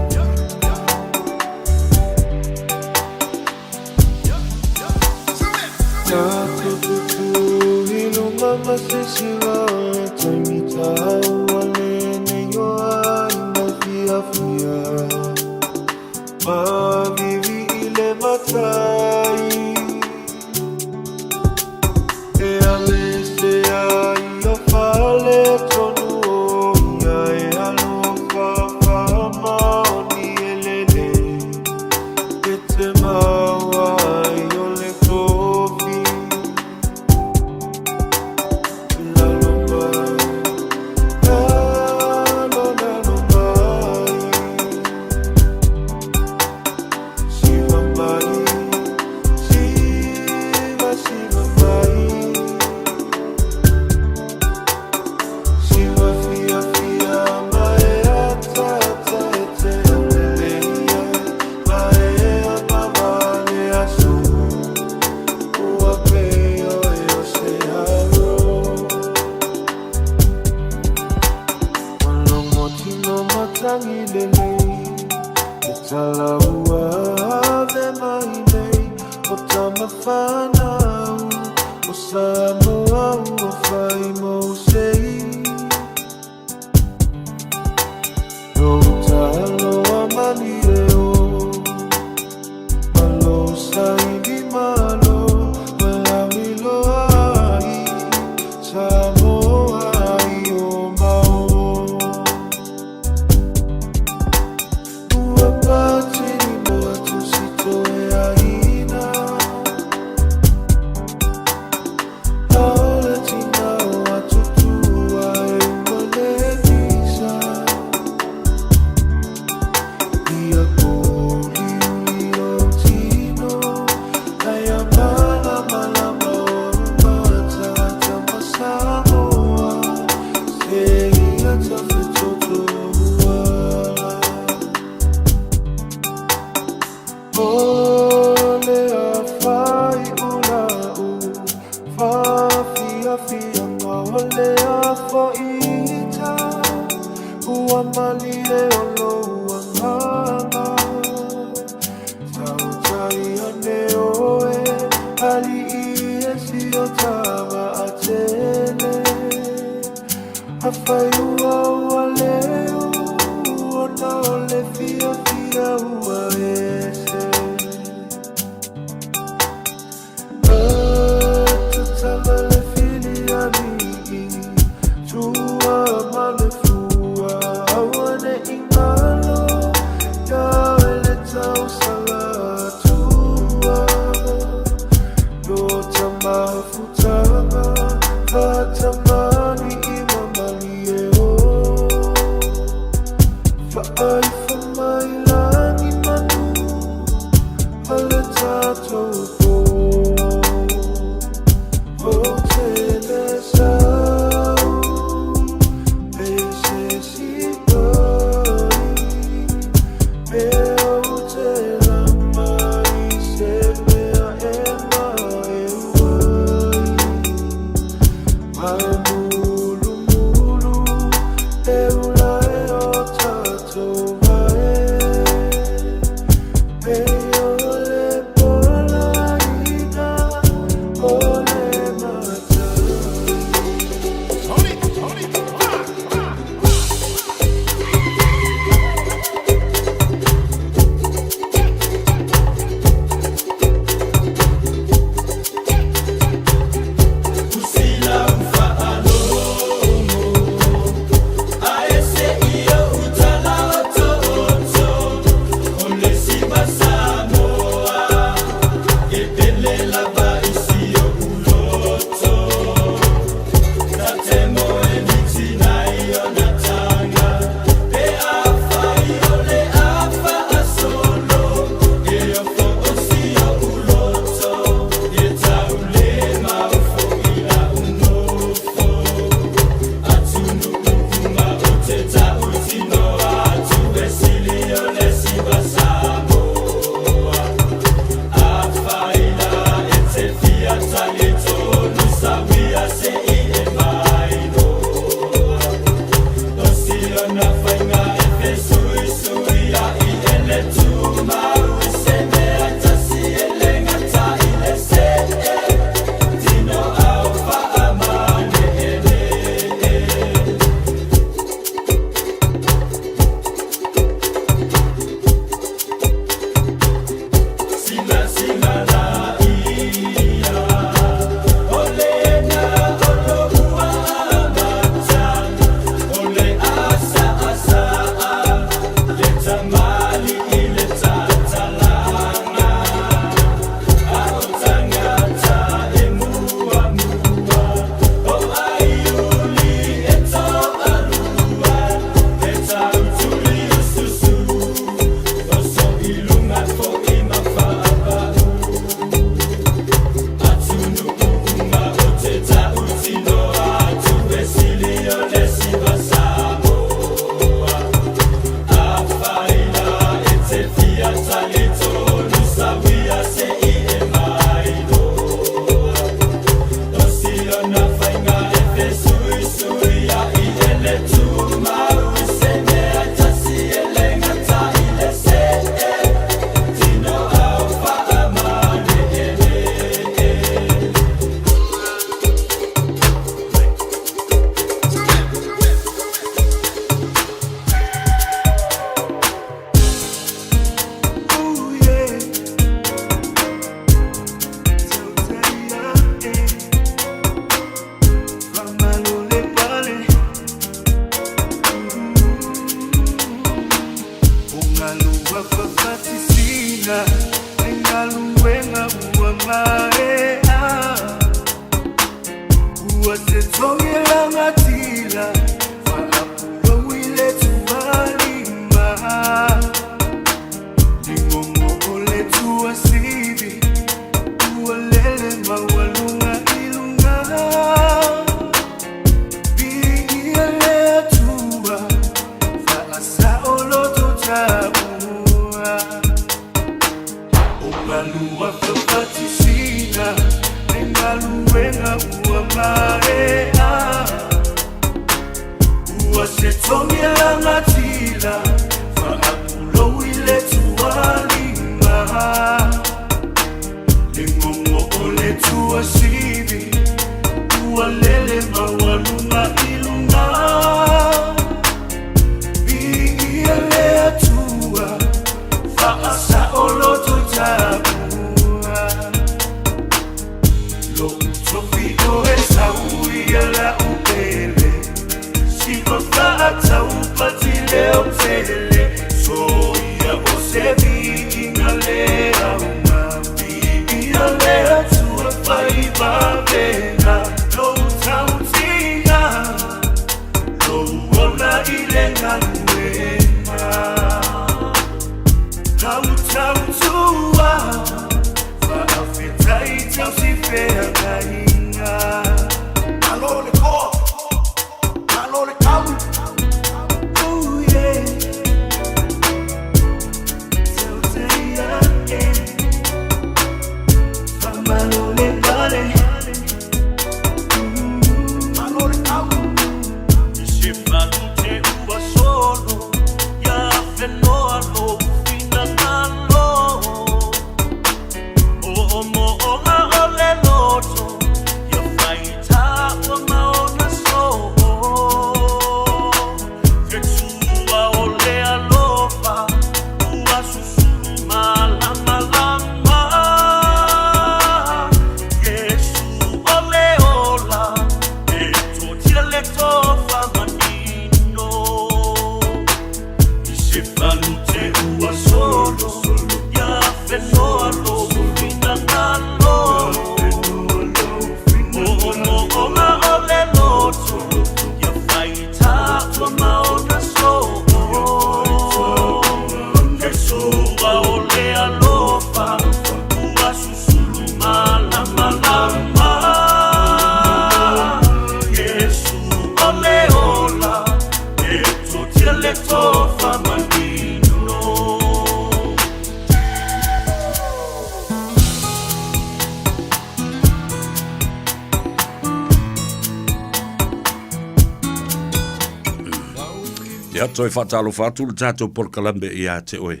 Ya toi fatalo fatu le tato por kalambe ia te oe.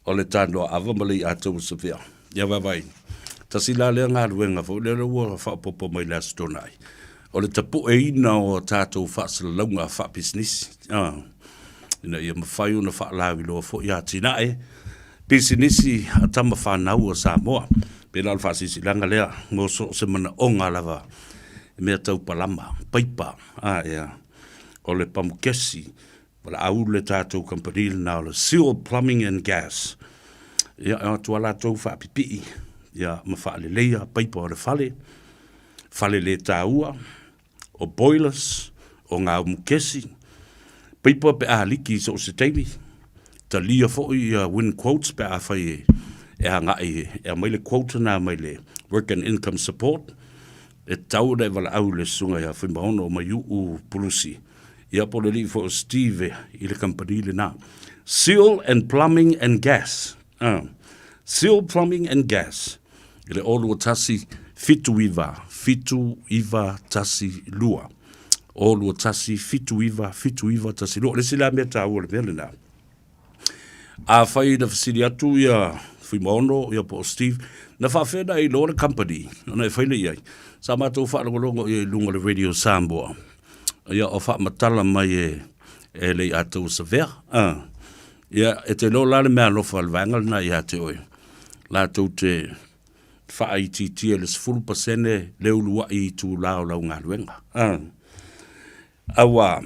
O le tano ava mali ato sefia. Ya vai. Tasila le nga luenga fo le wo fa popo mai la stonai. O le tapu e ina o tato fa salonga fa business. Ina ia mafai una fa lawi lo fo ia tina e. Businessi atama fa nau o Samoa. Pela alfa sisi langa lea mo so semana onga lava. Me tau palama, paipa. Ya. O le pamukesi. Wala au le tātou company na le Seal Plumbing and Gas. Ia tuala tau wha pipi. Ia mawha le leia paipa o le fale. Fale le tāua. O boilers. O ngā mukesi. Paipa pe a liki so se teimi. Ta lia fo i win quotes pe a whai e a ngai. E a maile quote na maile work and income support. E tau re wala au le sunga ia whimahono o mai u pulusi. Ia pole li for Steve i le company le na. Seal and Plumbing and Gas. Seal Plumbing and Gas. I le olu o tasi fitu iwa tasi lua. Olu o tasi fitu iwa tasi lua. Le sila mea ta ua le mea le na. A whai na fasiri atu ia whimaono ia po Steve. Na whawhena i lora company. Ona e whaile iai. Sa mātou whaalongolongo i lunga le Radio Samoa. Ia o wha matala mai e lei atou sa vea. Ia e te lo lale mea lofa alwangal na ia te oi. Lātou te wha aititia le 10% leulua i tū lao lau ngā luenga. Awa,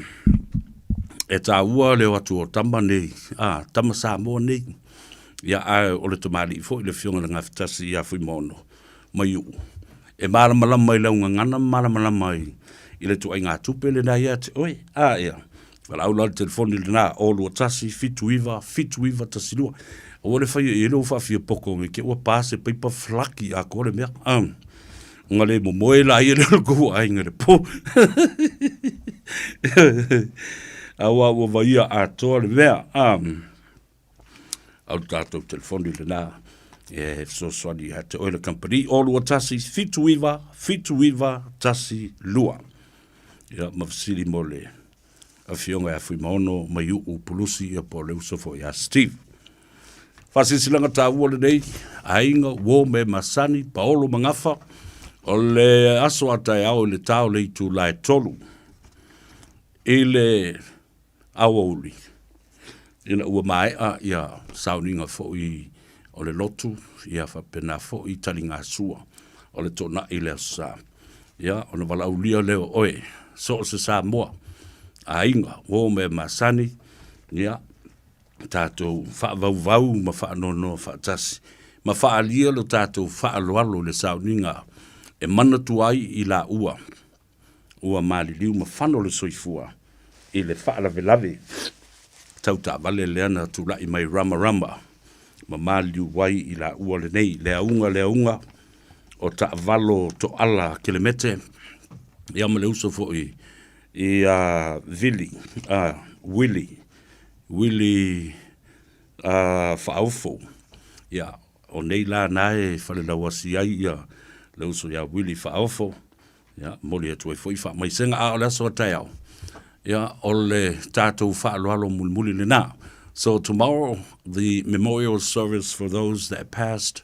e tā ua leo atu o tama nei, tama Samoa nei. Ia o le tamari i fo i le fionga na ngā fitasi ia fui mono. Mai u. e malamalama i launga ngana, malamalama i le tu ai ngā tupe le nai ate, oi, ia. Wala au la telefoni le nā, o lua tasi, fitu iwa tasilua. O le whai e lo whawhia poko, me ke ua pāse peipa flaki a kore mea. Nga le moe la ia le kua ai nga le po. Awa ua vaia a toa le mea. Au tātou telefoni le nā. E so swani ha te oila company. O lua tasi, fitu iwa tasi lua. Ia mawasiri mo le. A fionga e fui maono mai u pulusi ia po le usofo ia Steve. Whasisilanga tā ua le nei, ainga, wo me masani, paolo mangafa, o le aso atai au le tau le itu lai tolu. I le awauli. Ina ua mai a ia sauninga fo i o le lotu, ia whapena fo i talinga sua, o le tona i le asa. Ia, o na wala ulia leo oe, so se Samoa. Ainga, wo me masani, ia, tātou whaavau ma whaanono whaatasi, ma whaalia lo tātou whaaloalo le sauninga, e manatu ai i la ua maliliu ma whano le soifua, i le whaalavelave, tau tā vale leana tūlai mai rama, ma maliliu wai i la ua le nei, lea unga, o tā valo to ala kilemete, ia ma le uso fo i Willy Fa'aufo. Ia, o nei la nae whale la wasi ai ia le uso ia Willy Fa'aufo. Ia, moli atu e fwoi wha mai senga a o le aso atai au. Ia, o le tātou whaalualo muli le nā. So tomorrow, the memorial service for those that passed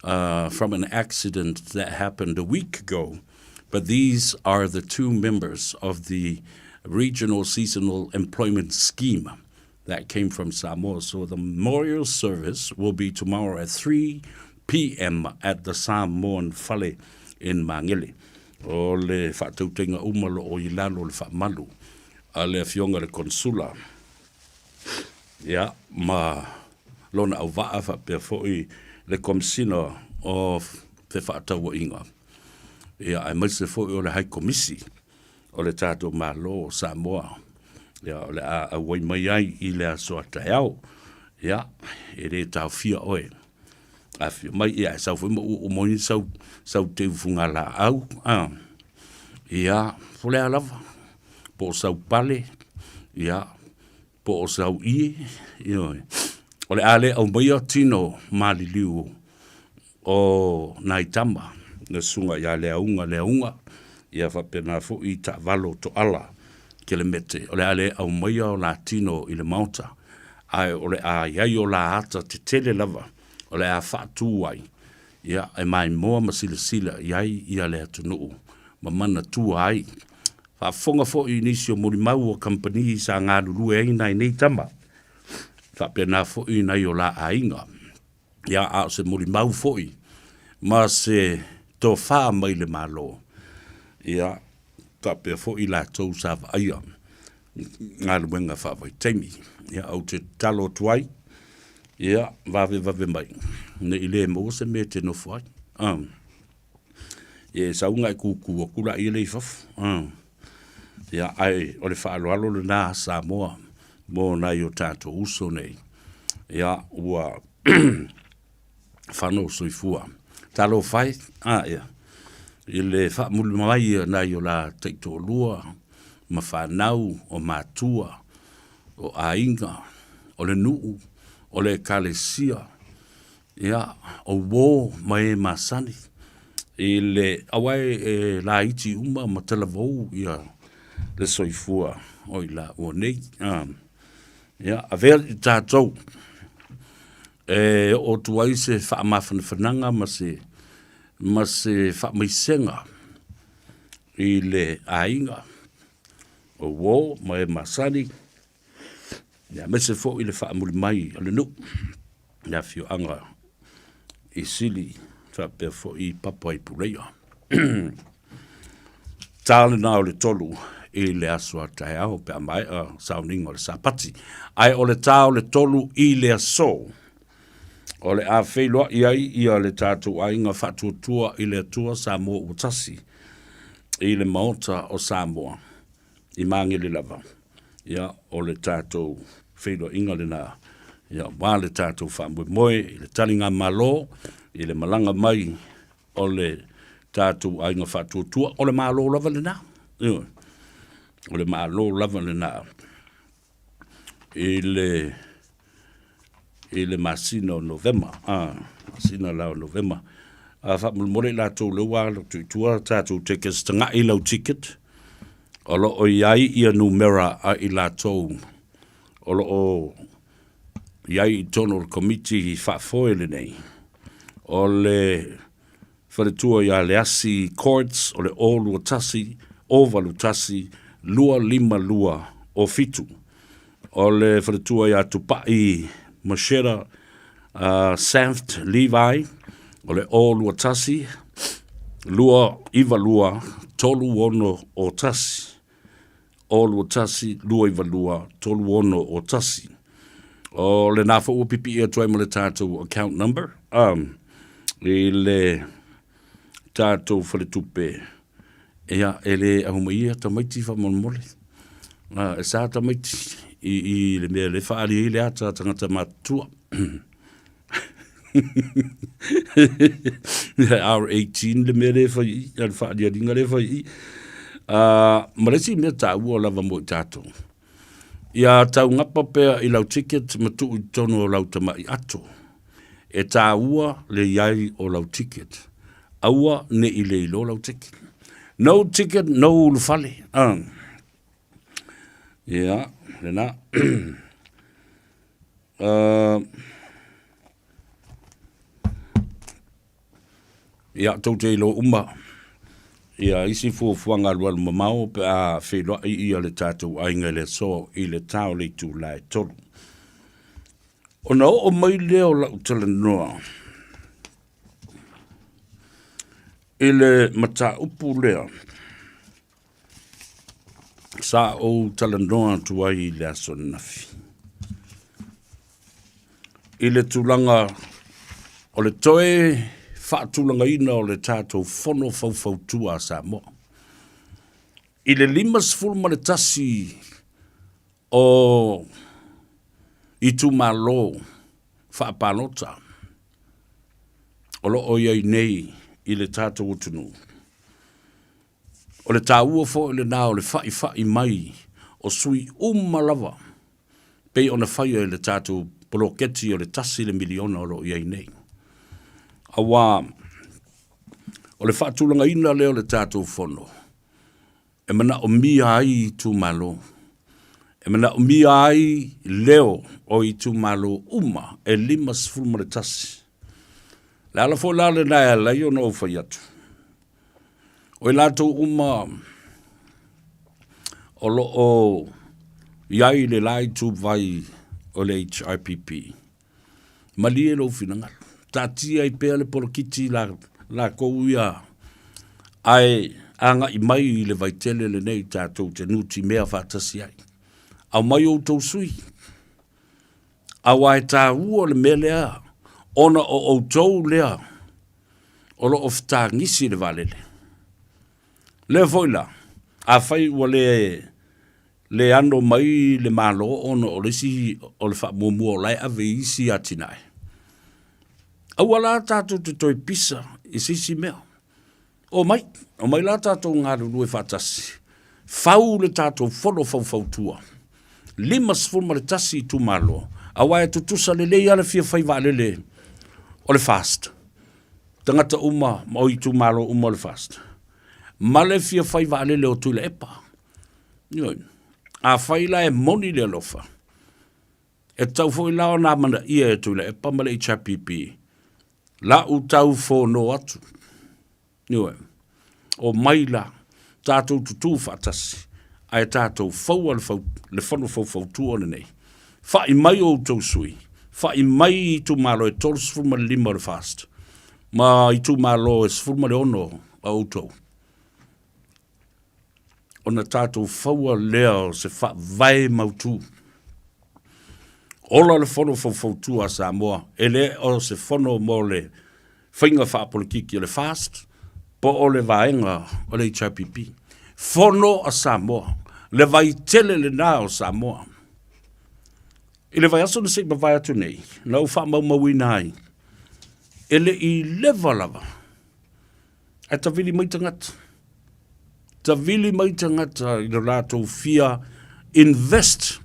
from an accident that happened a week ago. But these are the two members of the Regional Seasonal Employment Scheme that came from Samoa. So the memorial service will be tomorrow at 3 p.m. at the Samoan Fale in Mangele. O le whaatautenga umalo o ilalo le whaamalu. A le fionga le konsula. Ia, ma lona au waa whapea foi le komisina o te whaataua inga. Ia, ai maise foi o le hai komisi. O le tātou malo Samoa. Ia, o le a wai mai ai i le aso atai au. Ia, e re tau fia oe. A fia mai ia, sau fai o moini sau te ufunga la au. Ia, fole alava. Po sau pale. Ia, po sau ie. Ia, o le ale au mai o tino maliliu o naitama. Na sunga ia leaunga. Ia whapena fo i ta valo to ala ke le mete. O le ale au mai o latino i le mauta. Ai o le a iai o la ata te tele lava. O le a whaatu ai. Ia e mai moa masila iai ia le atunuu. Ma mana tua ai. Whafonga fo i nisi o muri mau o company sa ngā lulu e nai nei tama. Whapena fo i nai o la ainga. Ia a se muri mau fo i. Ma se to wha mai le malo. Ia, tape fo i la tau sa aia. Ngā luenga whawai teimi. Ia, au te talo tuai. Ia, vave mai. Ne i le mo se me te no fuai. Ia, sa unga i kuku o kura i le i fafu. Ia, ai, o le whaaloalo le nā Samoa. Mo nai o tātou uso nei. Ia, ua whano soifua. Talo whai, ia. I le whaamulu mai nai o la teito lua, ma whanau, o mātua, o ainga, o le nuu, o le kalesia, ia, o wō mai masani. I le awai e la iti uma ma talavou ia le soifua o i la o nei. Ia, a vea i tātou, o tuai se whaamawhanawhananga ma se whaamaisenga i le ainga o wō mai masani. Ia, me se fo i le whaamuli mai o le nu. Ia fio anga i sili whapea fo i papa i pureia. Tāle nā o le tolu i le aso a tae au pe mai a sauninga o le sapati. Ai o le tā o le tolu i le aso. O le a whailoa iai ia le tātou ainga whatuatua i le atua Samoa utasi. I le maota o Samoa. I mangi le lava. Ia o le tātou whailoa inga le nā. Ia wā le tātou whamui moe, i le talinga malo, i le malanga mai o le tātou ainga whatuatua, o le malo lava le nā. Ia. O le malo lava le nā. I le masina o November. Masina la o November. Whamulmore la tō lewa, tua tātou tickets, tanga i lau ticket. O lo o iai ia numera a i la tō. O lo o iai i tono le komiti i whaafoe le nei. O le wharetua ia le asi courts, o le olu o tasi, ovalu tasi, lua lima lua o fitu. O le wharetua ia tupai Mashera Sanft Levi, o le olu o tasi, lua iwa lua, tolu ono o tasi. Olu o tasi, lua iwa lua, tolu ono o tasi. O le nāwha ua pipi ia tuai mo le tātou account number. I le tātou wharetupe. Ea, ele ahuma ia tamaiti whamolmole. E sā tamaiti. I le mea le whaari i le ata tangata matua. R18 le mea le whai i, le whaari a ringa le whai i. Maresi mea tā ua lava mo i tātou. Ia tau ngapa pea i lau ticket matu i tono o lau tama i ato. E tā ua le iai o lau ticket. Aua ne i le ilo lau ticket. No ticket, no ulufale. Yeah. Lena ia tau te ilo umma ia isi fuafuanga lualu mamau pe a wheloa i ia le tātou ainga le so i le tau le tu lai tolu o na o mai leo la utala noa i le mata upu lea sa o talanoa tuai le aso nafi. I le tulanga o le toe whaatulanga ina o le tātou whono whauwhautua a Samoa. I le limas fulma le tasi o i tu malo whaapanota. O lo o iai nei i le tātou utunu. O le tāua fo le nā o le whai mai o sui umalava. Pei o na whai le tātou poloketi o le tasi le miliona o lo iai nei. Awa, o le whaatulanga ina leo le tātou whono. E mana o mia ai tu malo. E mana o mia ai leo o i tu malo uma e lima sfulma le tasi. Le ala fo la le nai ala i o no whai atu. O lato uma o lo o iai le lai tu vai o le HIPP. Mali e lo finanga. Tati ai pea le polokiti la kouia ai anga i mai le vaitele le nei tātou te nuti mea whātasi ai. Au mai o tau sui. Au ai tā ua le melea ona o tau lea o lo of tā ngisi le valele. Le foila, a fai ua le ano mai le malo ono o lesi o le wha mua lai ave isi atinai. Au ala tātou te toi pisa i sisi mea. O mai la tātou ngā rurue whatasi. Fau le tātou whono fau Limas fulma le tasi i tu malo. Awa e tutusa le lei ala fia fai wa le o le fast. Tangata uma ma i tu malo uma le fast. Male fia fai wa le o tu le epa. A fai la e moni le lofa. E tau fo i lao nā mana ia e tu le epa male i chapipi. La u tau fo no atu. O mai la tātou tutu whatasi. Ai tātou fau le whanu fau tua nei. Wha i mai o tau sui. Wha i mai i tu malo e tolu sfurma le lima le fast. Ma i tu malo e sfurma le ono a outou. O na tātou whaua leo se wha vai mautu. Ola le fono fautua Samoa, ele o se fono mo le whainga whaapolikiki le fast, po o le vaenga o le HIPP. Fono a Samoa, le vai tele le nā o Samoa. I le vai aso na seima vai atu nei, na u wha mau nai, ele I lewa lava, e ta vili mai tangata. Ta vili mai tangata I le rātou fia invest.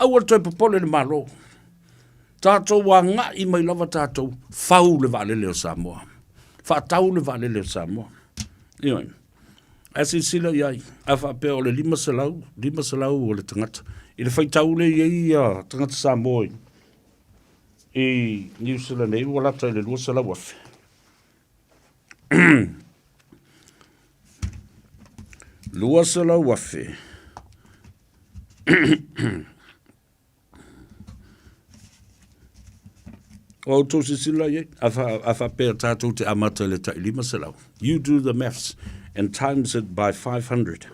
Aua toi popole le malo. Tātou wa ngā I mai lava tātou whau le vālele o Samoa. Whātau le vālele o Samoa. Ioi. Asi sila iai. A whapea o le 5 salau o le tangata. I le whaitau le iai tangata Samoa. I New Zealand nei wala tai le 2 salau afe. Lua salau afe. O to se sila ye afa pe tatou te amata le ta 5 salau. You do the maths and times it by 500.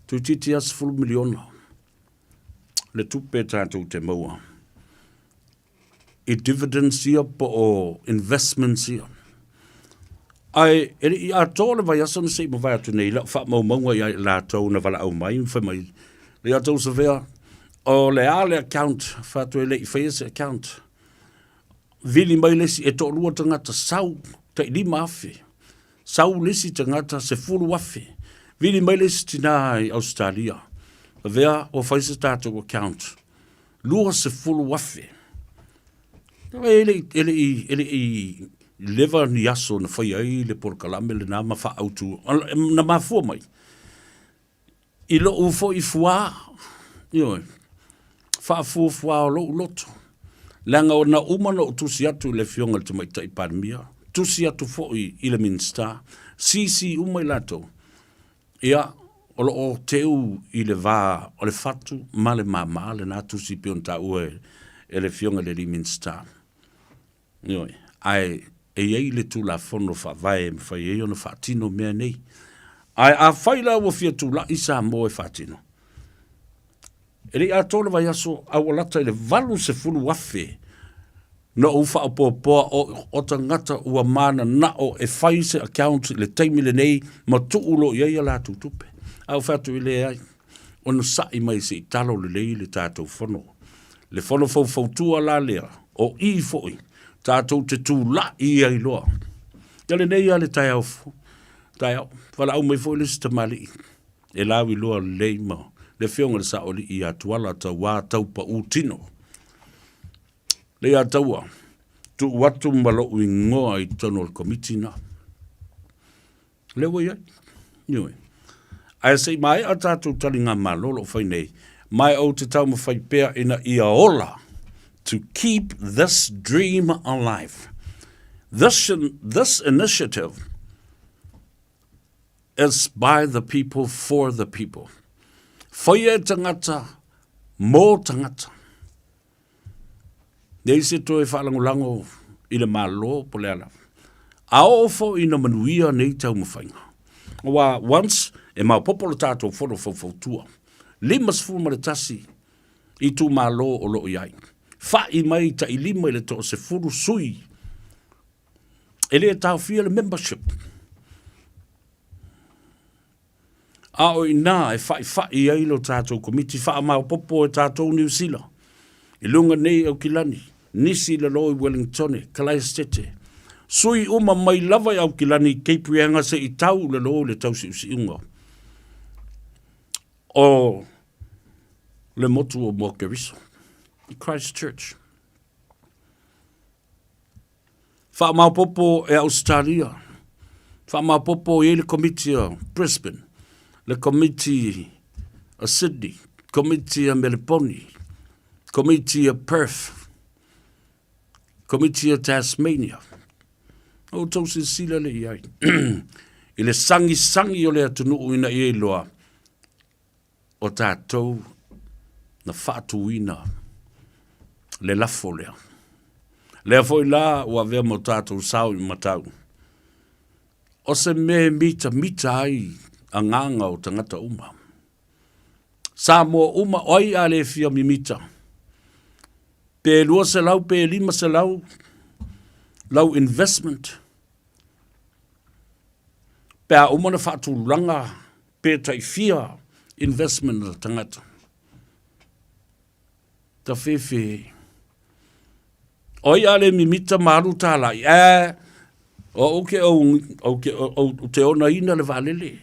Tu titias full million. Le tupe tatou te maua. I dividends ia po o investments ia. Ai I a tole vai aso se mo vai atu nei la fa mo mo ia la tau na vala au mai fa mai. Le atou se vea o le ale account fa tu le face account. Vili mai lesi e tō rua tangata sau te 5 afe. Sau lesi tangata se 4 afe. Vili mai lesi tina I Australia. Vea o faisa tātou account. Lua se 4 afe. Ele I lewa ni aso na whai ai le por kalame le nā mawha autu. Na mawhua mai. I lo ufo I fua. Ioi. Wha fua o lo loto. Langa o na umana o tusi atu le fionga te mai tai paramia. Tusi atu foi I le minsta. Sisi umai lato. Ia, o lo o teu I le vā, o le fatu, male mama, le nā tusi pion ta ue, e le fionga le minsta. Ioi, ai, e iei le tu la fono fa vai, fa iei ona fa tino mea nei. Ai, a whaila ua fia tu la isa mo e fa tino. Ele a tole vai aso a lata I le valu se fulu wafe. No ufa o o tangata ua mana na o e faise account le taimi le nei ma tuulo ia ia la tutupe. Au fatu I le ai. Ono sai mai se talo le lei le tātou fono. Le fono fau tua la lea o I foi. Tātou te tū la I ai loa. Tele nei a le tai au fu. Tai au. Wala au mai foi le stamali. E lawi loa lei ma. Le fionga le saoli I atuala ta wā taupa utino. Le ataua, tu watu malo I ngoa I tono le komitina. Le wai ai, niwe. Ai sei mai a tātou talinga malolo whai nei, mai au te tau mawhai pēr ina ia ola, to keep this dream alive. This initiative is by the people for the people. Whaia tangata, mō tangata. Nei se toi whalangolango I le malo po le ala. A ofo I na manuia nei tau mawhainga. Wa once, e mau popolo tātou whono whautua. Limas fuma le tasi I tu malo o loo iai. Whai mai ta I lima I le to se furu sui. Ele e tau fia le membership. A o ina e whai ai lo tātou komiti, wha mau popo e tātou New Zealand. I lunga nei au kilani, nisi le loi Wellingtone, Kalaistete. Sui uma mai lava au kilani, keipuanga se I tau le loi le tau si unga. O le motu o Mokeriso, Christchurch. Wha mau popo e Australia. Wha mau popo e le komiti o Brisbane. Le committee of Sydney, committee of Melbourne, committee of Perth, committee of Tasmania. O tau se sila le iai. I le sangi o le atunu ina I loa. O tātou na whātuina le lafo lea. Lea foi la ua vea mo tātou sau I matau. O se me mita ai a nganga o tangata uma. Samoa uma oi a le fia mimita. Pe lua se lau, pe lima se lau, lau investment. Pe a umana whaatu ranga, pe tai fia investment na tangata. Ta whewhe. Oi ale mi mita maru tālai, o te ona ina le valele.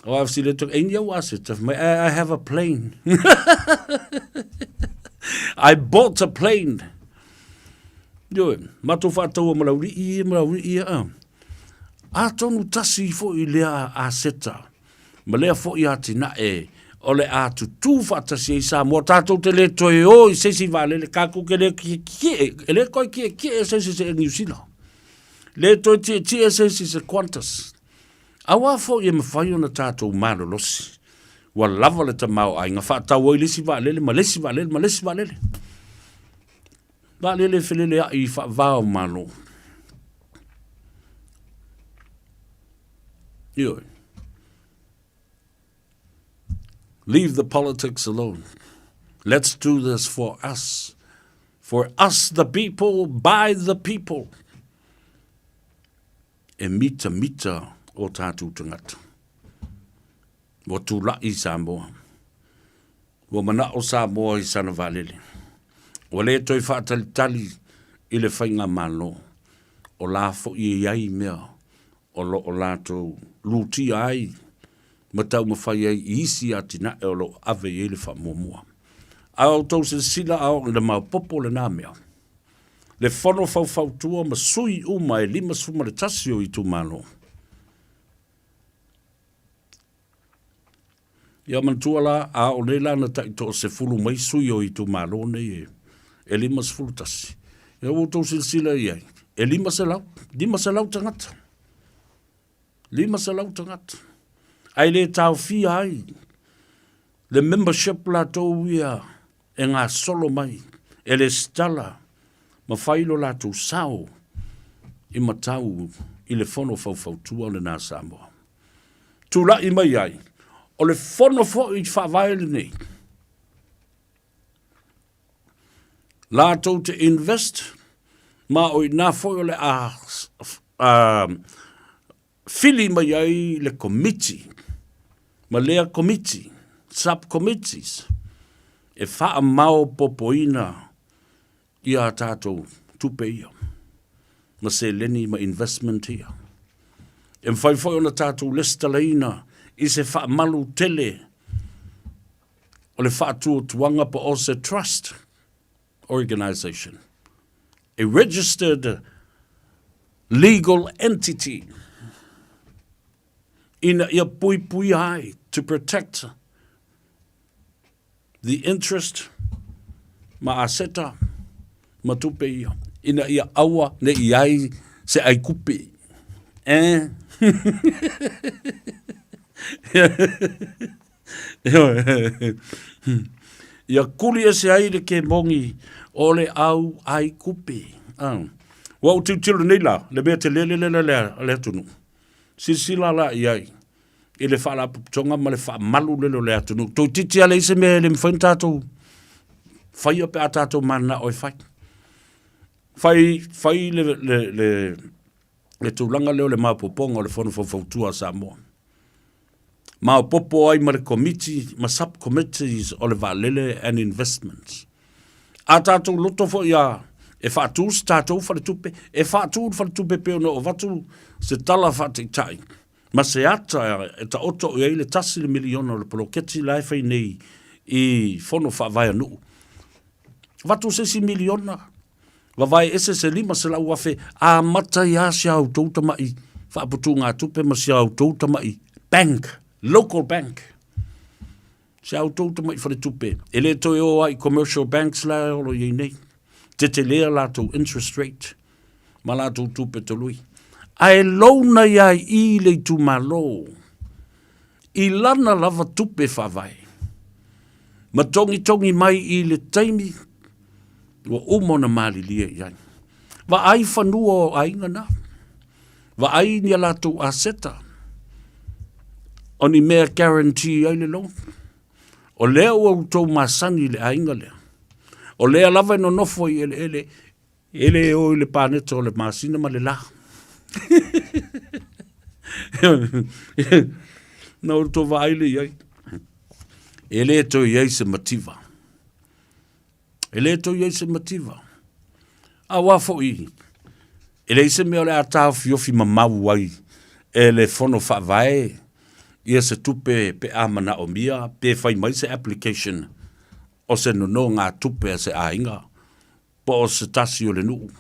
O I've seen it to India was it. I have a plane. I bought a plane. Yo, matu whātou malauri ia. A tonu tasi fo I lea a seta. Ma lea fo I ati na ole a tu whatasi I Samoa. Tātou te le toi o I sesi valele. Kako ke le kie. Ele koi kie sesi se New Zealand. Le toi tie sesi se Qantas. Awa fo I mawhai ona tātou maro losi. Wa lava le ta mau ai. Nga whaatau o I lesi valele. Ma lesi valele. Valele whilele a I whaavao mano. Yo. Leave the politics alone. Let's do this for us. For us, the people, by the people. E mita o tātou tangata. Wa tūla I Samoa. Wa mana o Samoa I sana valele. Wa le toi whaatalitali I le whainga malo. O la fo I ai mea. O lo o lātou luti ai. Matau mawhai ai isi ati na e o lo ave I le whamomua. Au tau se sila au le mau popo le nā mea. Le whono whau tua ma sui uma e lima suma le tasio I tu malo. Ia mantua la a o le lana taito se fulu mai sui o I tu malo ne e lima se fulu tasi. Ia o tau se sila I ai. E lima se lau tangata. Lima se lau tangata. Ai le tau fia ai. Le membership la tau ia e ngā solo mai. E le stala. Ma whailo la tau sao. I matau I le whono whautua le nā Samoa. Tula I mai ai. O le whono I whawaile nei. La tau te invest. Ma o I nā whoi le Fili mai ai le committee. Ma lea committee. Subcommittees. E wha mau popoina I a tātou tupe ia. Ma se leni ma investment ia. E mwhai ona tātou lesta leina I se wha malu tele. O le wha tuanga pa o se trust organization. A registered legal entity. Ina ia pui ai to protect the interest ma aseta ma tupe ia. Ina ia awa ne iai se ai kupe. Ia kuli se ai le ke mongi o le au ai kupe. Wa tu tilu nei la, le mea te le tunu. Sisila la iai. I le wha la tonga ma le wha malu lelo le atunu. Tau titi ale ise mea le mwhain tātou. Whai o pe a tātou mana oi whai. Whai le tūlanga leo le māpoponga o le whono whautua Samoa. Māpopo ai ma le committee, ma subcommittees o le valele and investments. A tātou loto fo ia e whaatūs tātou whare tupe, e whaatūn whare tupe peo no o watu se tala whate tai. Ma se ata e ta oto o le tasi le miliona o le poloketi lai whai nei I whono whaavai anu. Watu se si miliona. Wawai ese se lima se lau wafe a mata ia se au touta mai. Whaaputu ngā tupe ma se au touta mai. Bank, local bank. Se au touta mai whare tupe. E le toi o ai commercial banks la o lo iei nei. Te te lea lātou interest rate. Ma lātou tupe te lui. Ai launa iai I le tu malo. I lana lava tupe whawai. Ma tongi mai I le taimi. Wa umona mali lia iai. Wa ai whanua o ainga na. Wa ai nia lātou aseta. Oni mea guarantee ai le loan. O leo au tau masani le ainga lea. O lea lava no nofo i ele o le paneto o le masina ma le la. Na o to vaile iai. Ele to iai se mativa. Ele to iai se mativa. A wafo i. Ele se me ole a tau fiofi mamau wai. Ele fono fa vai. Ia se tupe pe amana o mia. Pe fai mai se application. O se no ngā tupe se a inga. Po o se tasi o le nuu.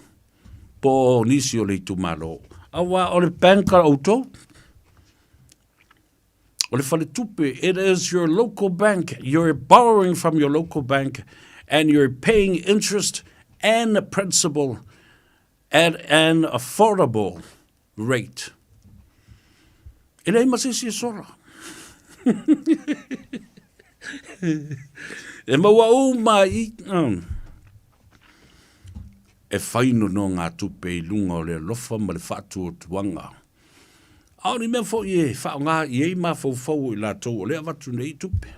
Po o nisi o le itu malo. Awa o le banka auto. O le fale tupe. It is your local bank. You're borrowing from your local bank. And you're paying interest and principal at an affordable rate. Ele é masisi sora. E maua o mai. E whaino no ngā tupe I lunga o le lofa ma le whātua tuanga. Aoni mea fo I e whao ngā I e ma fau fau I la tau o le avatu nei tupe.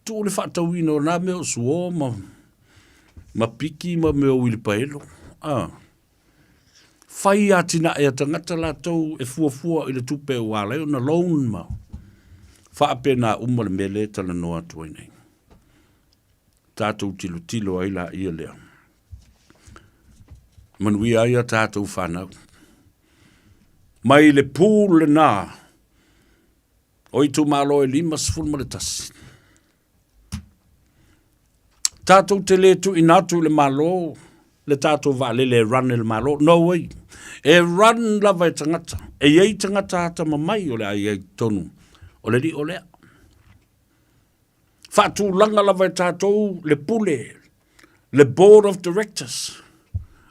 Tu o le whātau ino nā mea o suo ma piki ma mea o ilipaelo. Whai atina e tangata la tau e fuafua I le tupe o wāleo na loan ma. Whaape nā umma le mele tala noa tuai nei. Tātou tilo ai la ia lea. Manui aia tātou whanau. Mai le pūle nā. Oi tu malo e 5 ma le tasi. Tātou te le tu inatu le malo. Le tātou vale le run le malo. No way. E run lava e tangata. E iei tangata hata mamai o le ai tonu. O le li o lea. Whātū langa lava e tātou le pule. Le board of directors.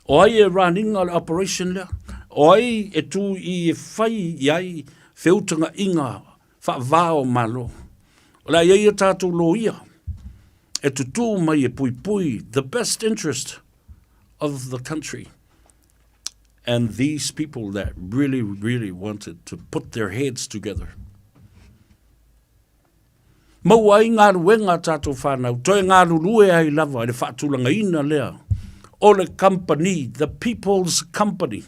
O ai e runninga le operation lea. O ai e tu I e whai iai whiutanga inga whaavao malo. O le ai e tātou lo ia. E tutu mai e pui pui. The best interest of the country. And these people that really, really wanted to put their heads together. Mau ai ngā ruenga tātou whānau. Toi ngā rurue ai lava. Le whaatulanga ina lea. O le company. The people's company.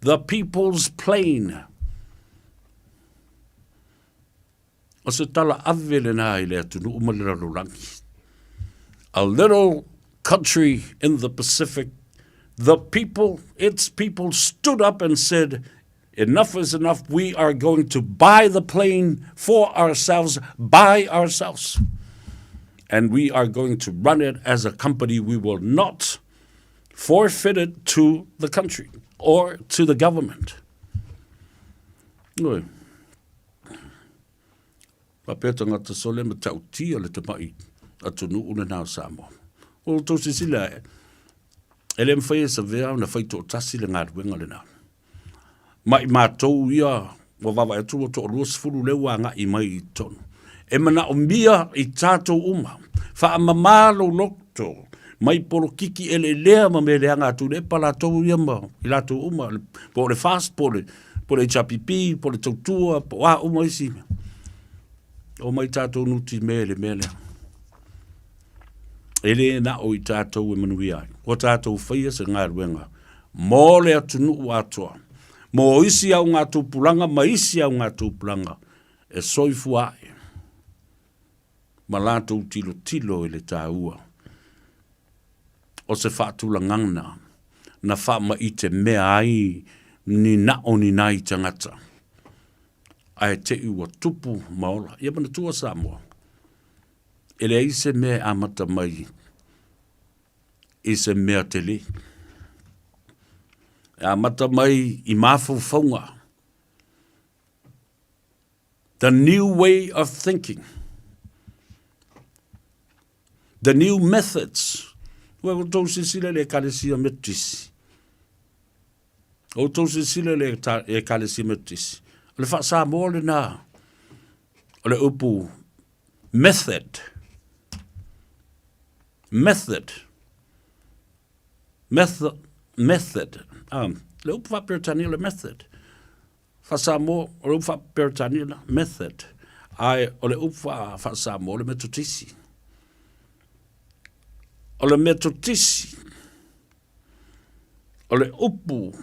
The people's plane. O se tala avele nā I lea tunu umalera rurangi. A little country in the Pacific. The people, its people stood up and said, enough is enough. We are going to buy the plane for ourselves, by ourselves. And we are going to run it as a company. We will not forfeit it to the country or to the government. Oi. Papeta ngata sole ma tautia le te mai atunu una nao Samoa. O tau sisila ele mwhai e sa vea na whai tō tasi le ngā ruenga le nā. Mai mātou ia wa wawa e tua tō ruas furu lewa ngā I mai I tonu. E mana o mia I tātou uma. Wha mamalo lokto. Mai polo kiki ele lea ma me lea ngā tū le pa lātou ia ma I lātou uma. Po le fast, po le HRPP, po le tautua, po a uma isi. O mai tātou nuti mele mele. Ele na o I tātou e manui ai. Ko tātou whaia se ngā ruenga. Mō le atunu u atoa. Mō isi au ngā tūpulanga, ma isi au ngā tūpulanga. E soifu ai. Ma lātou tilo ele tāua. O se whaatulanganga. Na whaama I te mea ai. Ni nao ni nai tangata. Ai te ua tupu maola. Ia mana tua Samoa. Ele ai se mea amata mai. I se mea te li. Amata mai I mafau faunga. The new way of thinking. The new methods. Ua o tau sisile le kalesia metisi. O tau sisile le kalesia metisi. O le wha Samoa le nā. O le upu method. Le upu wha peritania le method. Wha Samoa, o le upu wha peritania le method. Ai, o le upu wha Samoa le metotisi. o le mea totisi, o le upu,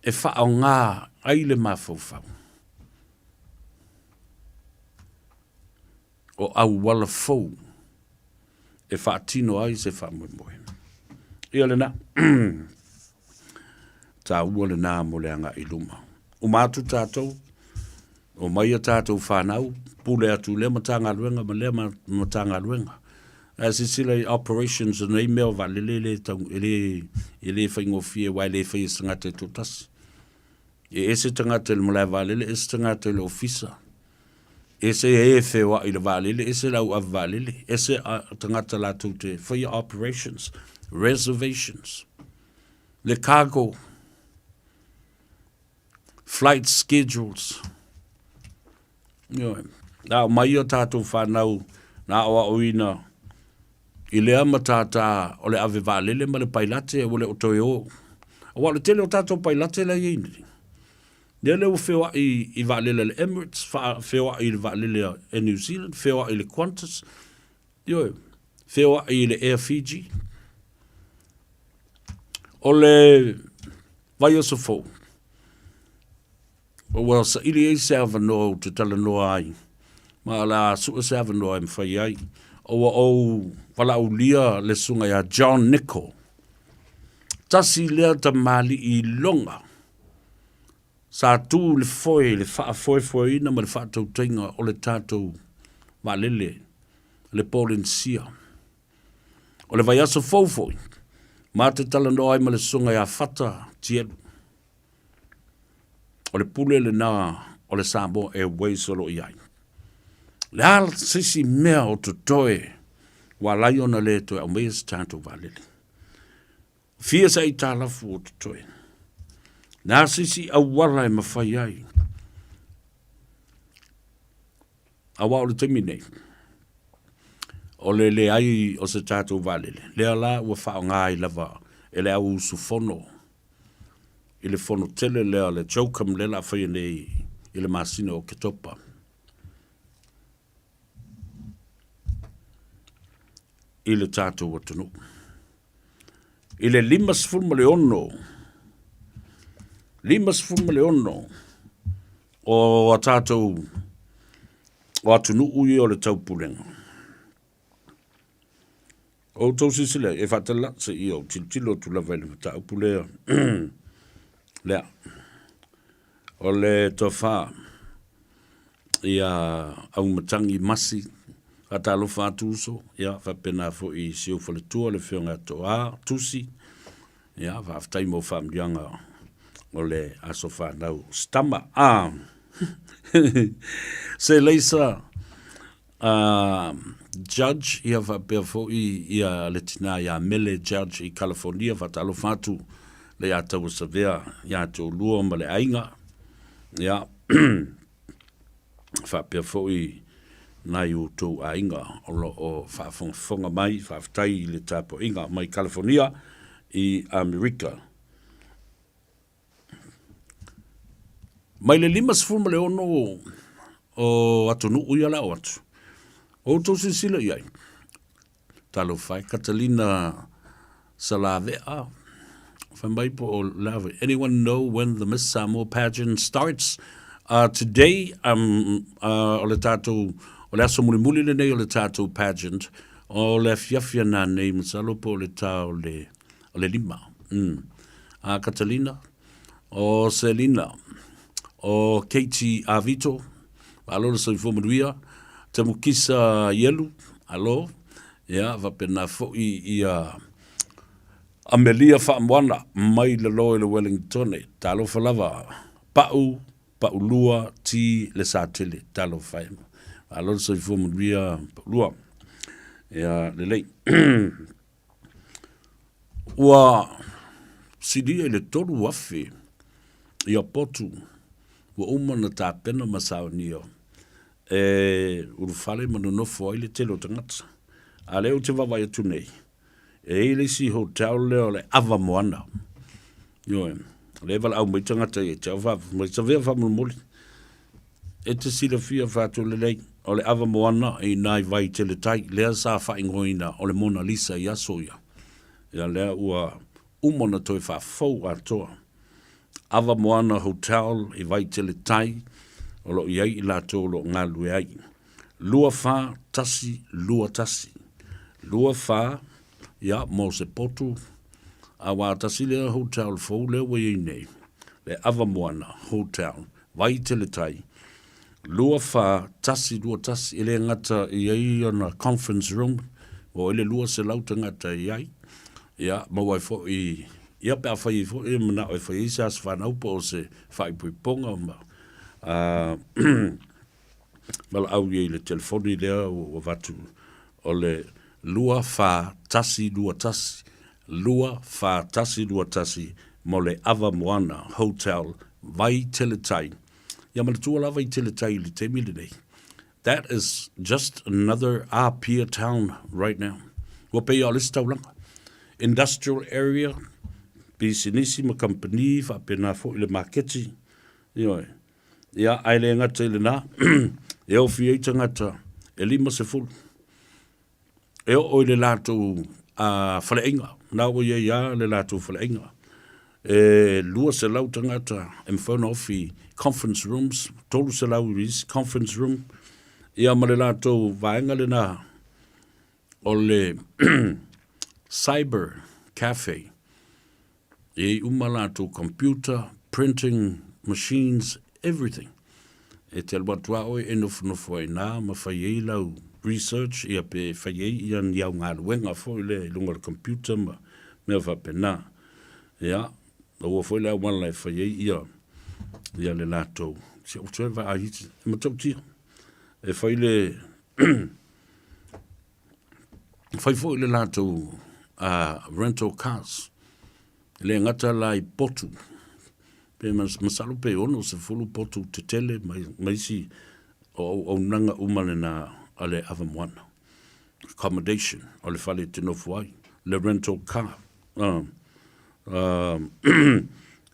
e whaau ngā ai le mawhauwhau. O au wala fau, e whaatino ai se whamoemoe. Ia le na, tā ua le nā mo le anga i luma. O mātu tātou, o mai a tātou whanau, pule atu le matanga luenga, ma le matanga luenga. As sila operations and email va le tau ele whaingo fie wai le whai tangata e totasi. E ese tangata le mulai valele, ese tangata le ofisa. Ese e whewa i le valele, ese lau av valele, ese tangata la tute for your operations, reservations, le cargo, flight schedules. Nā mai o tātou whanau, nā oa oina, i lea matata o le ave valele ma le pailate o le o toi o. Wa le tele o tātou pailate la ieni. Nea leo whewa i valele le Emirates, whewa i le valele e New Zealand, whewa i le Qantas, whewa i le Air Fiji. O le vai o sofo. O wa sa ili e se avanoa te tala noa ai. Ma la su se avanoa e mwhai ai. O wala o lia le sunga ya John Nichol. Tasi lea ta mali i longa. Sa tu le foe, le faa foe ina ma le faa tau tainga o le tātou malele, le Polensia. O le vai aso fofoi. Ma te tala noa ai ma le sunga ya fata tielu. O le pule le nā o le Samoa Airways o lo iai. Le ala sisi mea o tutoe wa lai ona le toe au mea se tātou valele. Fia sa i tālafu o tutoe. Nā sisi au wala e mawhai ai. Awa o le temine. O le ai o se tātou valele. Le ala ua whao ngā i lava e le au usufono. I le fono tele lea le chaukam le la whai nei i le masina o ke topa. I le tātou atunu. I le 5 leono o a tātou o atunu ui o le taupulenga. O tau sisile, e whatala se i o tilo tu la vele mata upulea. Lea. O le tofa ia au matangi masi a talo whātuso, ia, whapena fo i siu fo le tua le whionga toa, tusi, ia, whaftai mo whamrianga o le aso whanau stama. Se leisa, judge, ia whapea fo ia le tina ia mele judge i California, whatalo whātu le atau savea, ia tō lua ma le ainga, ia, whapea fo nai o tō ainga o whaafonga mai, whaaftai i le tāpo inga mai California i Amerika. Mai le 5 leono o atonu uia la o atu. O tō sisila iai. Talo whai, Catalina Salavea. Whamai po o lawe. Anyone know when the Miss Samoa pageant starts? Today, o le tātou o le aso muli le nei o le tātou pageant, o le fiafia nā nei masalo po o le tā o le 5. Catalina, o Selina, o Katie Avito, alo le soifomanuia, te mukisa Yelu, alo, ia, vapena fo i Amelia Whaamwana, mai le loe le Wellingtone, talo whalava, pau lua ti le sātele, talo whaima. Alor so fo mria lua ya le lei wa sidi ele tolu wafi ya potu wa umana ta pena masaunio urufale mano fo ile telo tangata ale o te va vai tu nei ele si hotel le ava moana yo le val au mai tangata e tava mai tava fa mo e te sila fia fatu le lei o le ava moana i nai vai tele tai, lea sa whaingoina o le Mona Lisa i asoia. Ia lea ua umona toi whafou atoa. Ava moana hotel i vai tele tai, o lo iai i lato lo ngā lue ai. Lua wha tasi, lua tasi. Lua wha, ia, mo se potu, a wā tasi lea hotel fau lea wai nei. Le ava moana hotel, vai tele tai. Lua wha tasi, lua tasi, ele ngata i ai ana conference room, o ele lua se lauta ngata i ai. Ia, mawai fo i, ia pia whai fo i mana oi whai isa as whanau po o se whai pui ponga ma. Mala au i le telefoni lea o watu o le lua wha tasi, lua tasi. Lua wha tasi, lua tasi, mo le ava moana hotel vai teletai. Ia mana tua lava i teletai li te mili nei. That is just another Apia town right now. Ua pei au lista ulanga. Industrial area, bisinisi ma company, wha pena fo i le marketi. Ia aile ngata i le nā. E o fi eita ngata, e lima se fulu. E o le lātou whaleinga. Nā o ia le lātou whaleinga. E lua se lau tangata, e mwhauna ofi conference rooms, tolu se lau is conference room. Ia ma le lātou vaenga le nā. O le cyber cafe. E uma lātou computer, printing machines, everything. E te alwatua oe e nofu ai nā, ma whai ei lau research, ia pe whai ei ian iau ngā ruenga fo i le lunga le computer, ma mea whape nā. Ia, ua fo i lau wana lai whai ei ia le lātou. Si au tue wa ahiti, e matau tia. E whai le, whai fo i le lātou rental cars. Le ngata lai potu. Pe masalo pe ono se fulu potu te tele mai si o nanga umane na ale ava moana. Accommodation, o le whale te nofu ai. Le rental car.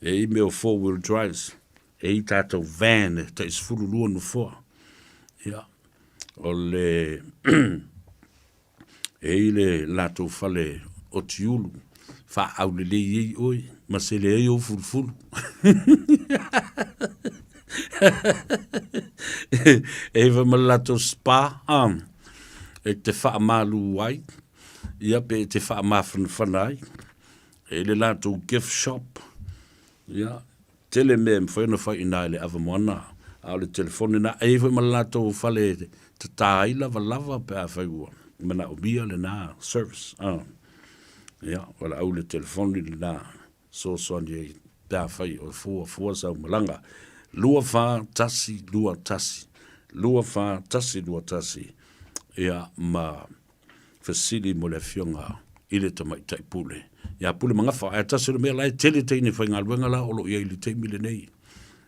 E i meo four-wheel drives. E i tātou van ta is fulu lua no fua. Ia. O le e i le lato whale o tiulu. Wha au le lei oi. Ma se le ei o fulfulu. Eva malato spa. E te wha malu ai. Ia pe te wha mafan whanai. E le lato gift shop. Ia. Tele me mwhaina whai ina le ava moana. A le telefone na eva malato whale te tāi lava pe a whai ua. Mana o bia le na service. Ia. Wala au le telefone le na. So ni da fai o fua sa malanga lua fa tasi lua tasi ia ma fasili mo le fionga ile tamai tai pule ia pule manga fa e tasi le mela tele tene fa nga luenga la o lo ia ile te mile nei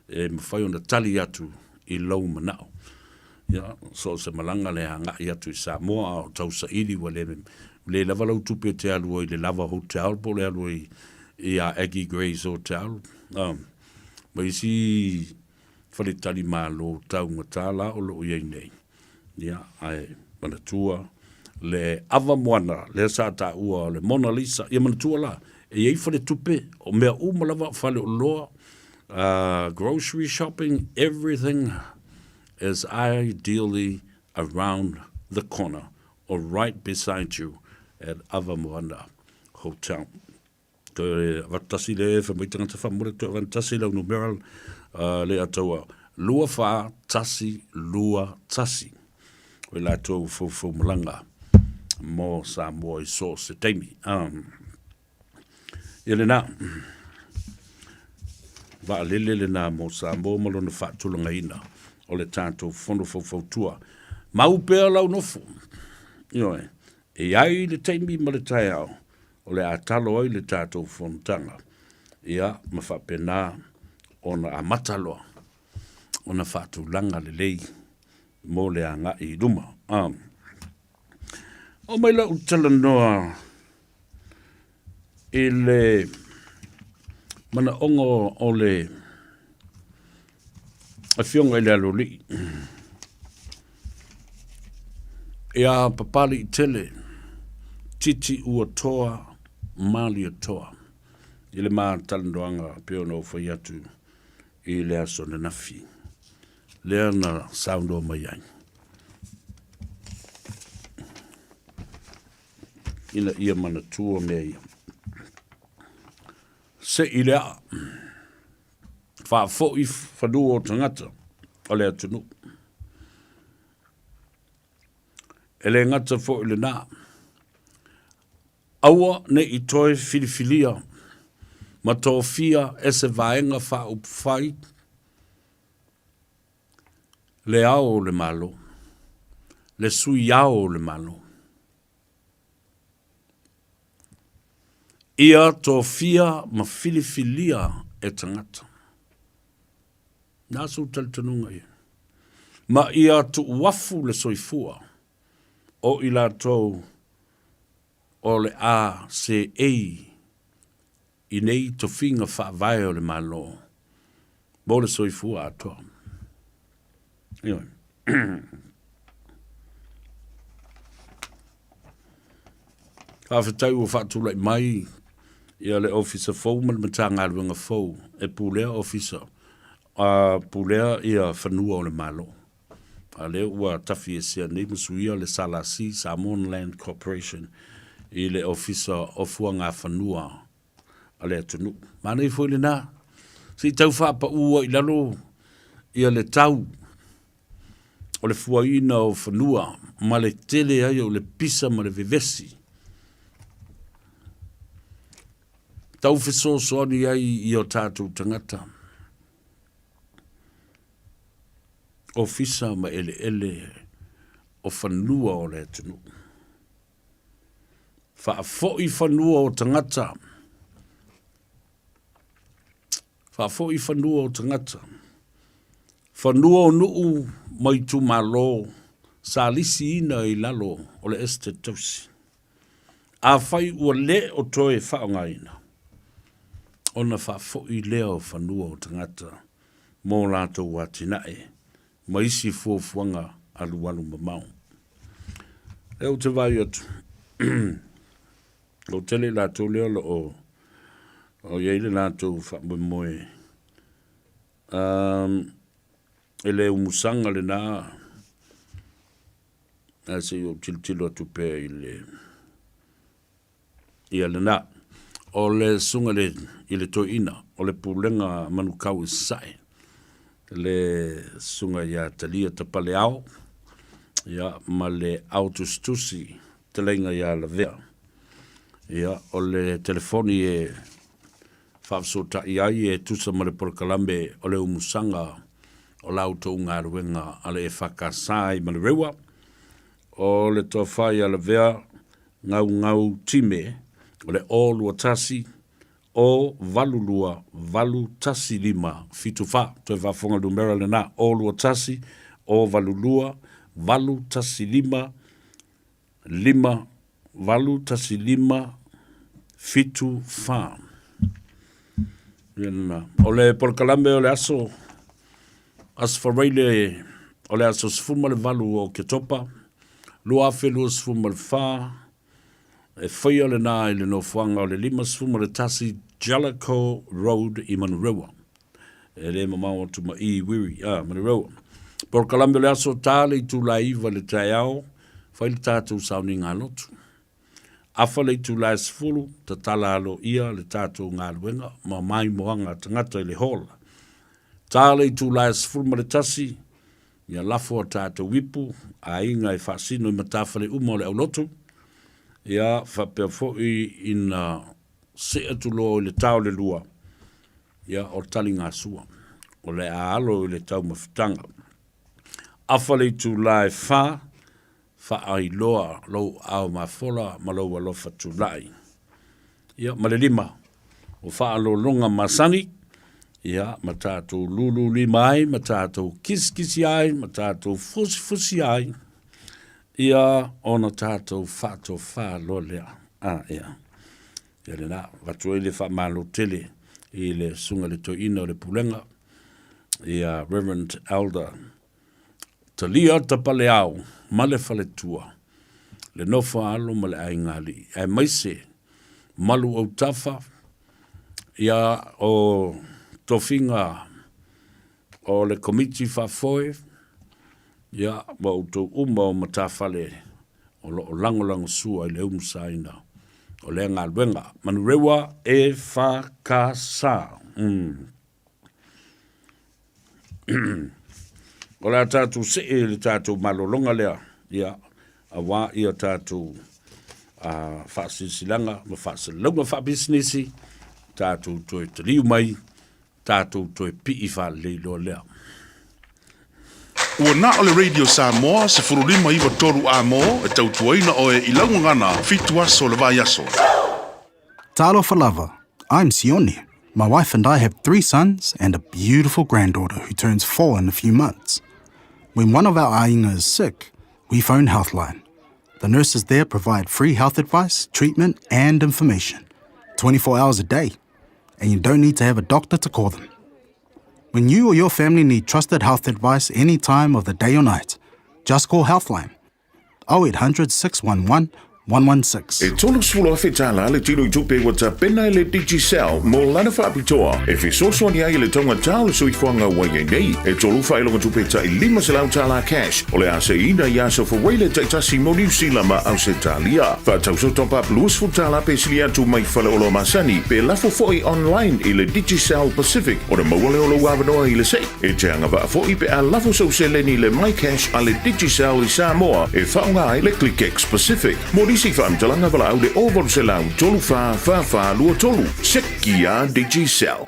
e ma fai ona tali atu I lau manao ia so se malanga le hanga ia tu Samoa o tau sa ili wale le lava lau tupe te alu I le lava hotel po le alu ia Aggie Gray's Hotel. Ma isi whaletari malo tau ngatala o lo iei nei. Ia, ai manatua le ava moana, le sa ta ua le Mona Lisa, ia manatua la, e iei whaletupe, o mea umalawa whale o loa, grocery shopping, everything is ideally around the corner or right beside you at Ava Moana Hotel. Vatasi le fa mai tanga fa mo to vatasi la numeral le atoa lua fa tasi lua tasi o la to fo malanga mo Samoa so se temi ele na va le na mo Samoa mo no fa tulanga ina o le tanto fondo fo tua mau pe la no fo e ai le temi mo le taiao o le atalo ai le tātou fontanga. Ia, ma whapena ona a mataloa. Ona whātu langa le lei mō le anga I ruma. O mai la utala noa I le mana ongo o le a fionga I le aloli. Ia papali I tele, titi ua toa, mali a toa. I le maa talandoanga peo no whai atu I le aso na nafi. Lea na sound o mai ai. Ina ia mana tua mea ia. Se I lea, wha fo I whanua o tangata, o lea tunu. Ele ngata fo I le nā. Aua ne I toi filifilia, ma tō fia e se vaenga wha upwhai, le ao o le malo, le sui ao o le malo. Ia tō fia ma filifilia e tangata. Nā su talitanunga ia. Ma ia tu wafu le soifua, o I la tō o le a se ei I nei to finga wha vai o le malo. Mo le soifua atoa. Ioi. Whawhetau o whaatulai mai ia le officer fau ma le matanga aluanga fau e pulea officer pulea ia whanua o le malo. A le ua tafi e sea nei masuia le Salasi Samoan Land Corporation I le officer o fua ngā whanua a le atunu. Mana I fwoi le nā. Si tau whaapa ua I lalo ia le tau o le fuaina o whanua ma le tele ai o le pisa ma le vivesi. Tau whiso soani ai I o tātou tangata. O fisa ma ele ele o whanua o le atunu. Whaafoi whanua o tangata. Whaafoi whanua o tangata. Whanua o nuu mai tu malo. Sa lisi ina I lalo o le este tausi. A whai ua le o toe whaonga ina. Ona whaafoi leo whanua o tangata. Mō lato watinae. Maisi fuafuanga alualu mamau. Eo te vai atu. O tele lato leo o yeile lato whamoe. Ele umusanga le nā. Ase o tiltilo atu pe ia le nā. O le sunga le ile to ina. O le pulenga manukau sae. Le sunga ia talia tapale au. Ia ma le autostusi te lenga ia la vea. Ia o le telefoni e whafsota iai e tusa ma le porkalambe o le umusanga o lauto unga ruenga ale e whakasai ma le rewa. O le tofai ala vea ngau time o le olua tasi o valulua valu tasi lima fitu fa to vafonga numera le na olua tasi o valulua valu tasi lima valu tasi lima fitu fa. O le porkalambe o le aso asfareile o le aso sfuma le valu o ketopa lua felu sfuma le fa e whaia le nā i le no whanga o le lima sfuma le tasi Jellicoe Road I Manurewa. E le mamau atu ma I wiri, Manurewa. Por kalambe le aso tāle I tū la iwa le tai au, whai le tātou sauni ngā lotu. Awha le tū la sfulu, ta tala alo ia le tātou ngā luenga, ma mai moanga tangata I le hola. Tāle I tū la sfulu ma le tasi, ia lafo a tātou wipu, a inga I whasino I matawhale uma o le au lotu, ia whapea fōi ina se atulo I le tau le lua, ia o tali ngā sua, o le aalo I le tau mawhitanga. Awhale tu lai wha ai loa lau au mawhola ma lau alofa tu lai. Ia ma le lima, o wha alo longa masangi, ia ma tātou lulu lima ai, ma tātou kiskisi ai, ma tātou fusi ai, ia ona tātou whato wha lo lea. Ia. Ia le nā, watu e le wha malo tele, I le sunga le to ina o le pulenga, ia Reverend Elder Talia tapale au, male fale tua, le nofa alo ma le aingali. Ai maise, malu au tafa, ia o tofinga o le komiti whafoe, ia ma uto uma o matawhale o lango sua i le umsaina o le ngā luenga. Manu rewa e whakasa. O le tātou se e le tātou malolonga lea, ia a wā ia tātou whaasilanga, ma whaasilanga whaabisnesi, tātou toi te liu mai, tātou toi pi I wha leilo lea. Ua na o le Radio Samoa se furulima iwa toru a mo e tautuaina o e ilaungangana fitu aso le vai aso. Talofa lava, I'm Sione. My wife and I have 3 sons and a beautiful granddaughter who turns 4 in a few months. When one of our ainga is sick, we phone Healthline. The nurses there provide free health advice, treatment and information, 24 hours a day, and you don't need to have a doctor to call them. When you or your family need trusted health advice any time of the day or night, just call Healthline. 0800 611 116. E tolu sfula fe tala le tino I tupe wa tapena le Digicel mo lana fa apitoa. E fi soso ni ai le tonga tala so I fuanga wai nei. E tolu fa ilonga tupe ta ilima se lau tala cash. O le ase ina I aso fa wele ta itasi mo New Zealand ma au se talia. Fa tau so top up luas fu tala pe silia tu mai fale olo masani. Pe lafo foi online I le Digicel Pacific. O le mawale olo wavanoa I le se. E te anga va foi pe a lafo so se leni le my cash a le Digicel I Samoa. E faunga ai le ClickX Pacific. Morisi fa amtalanga vala au le over se lau tolu fa lua tolu. Sekia Digicel.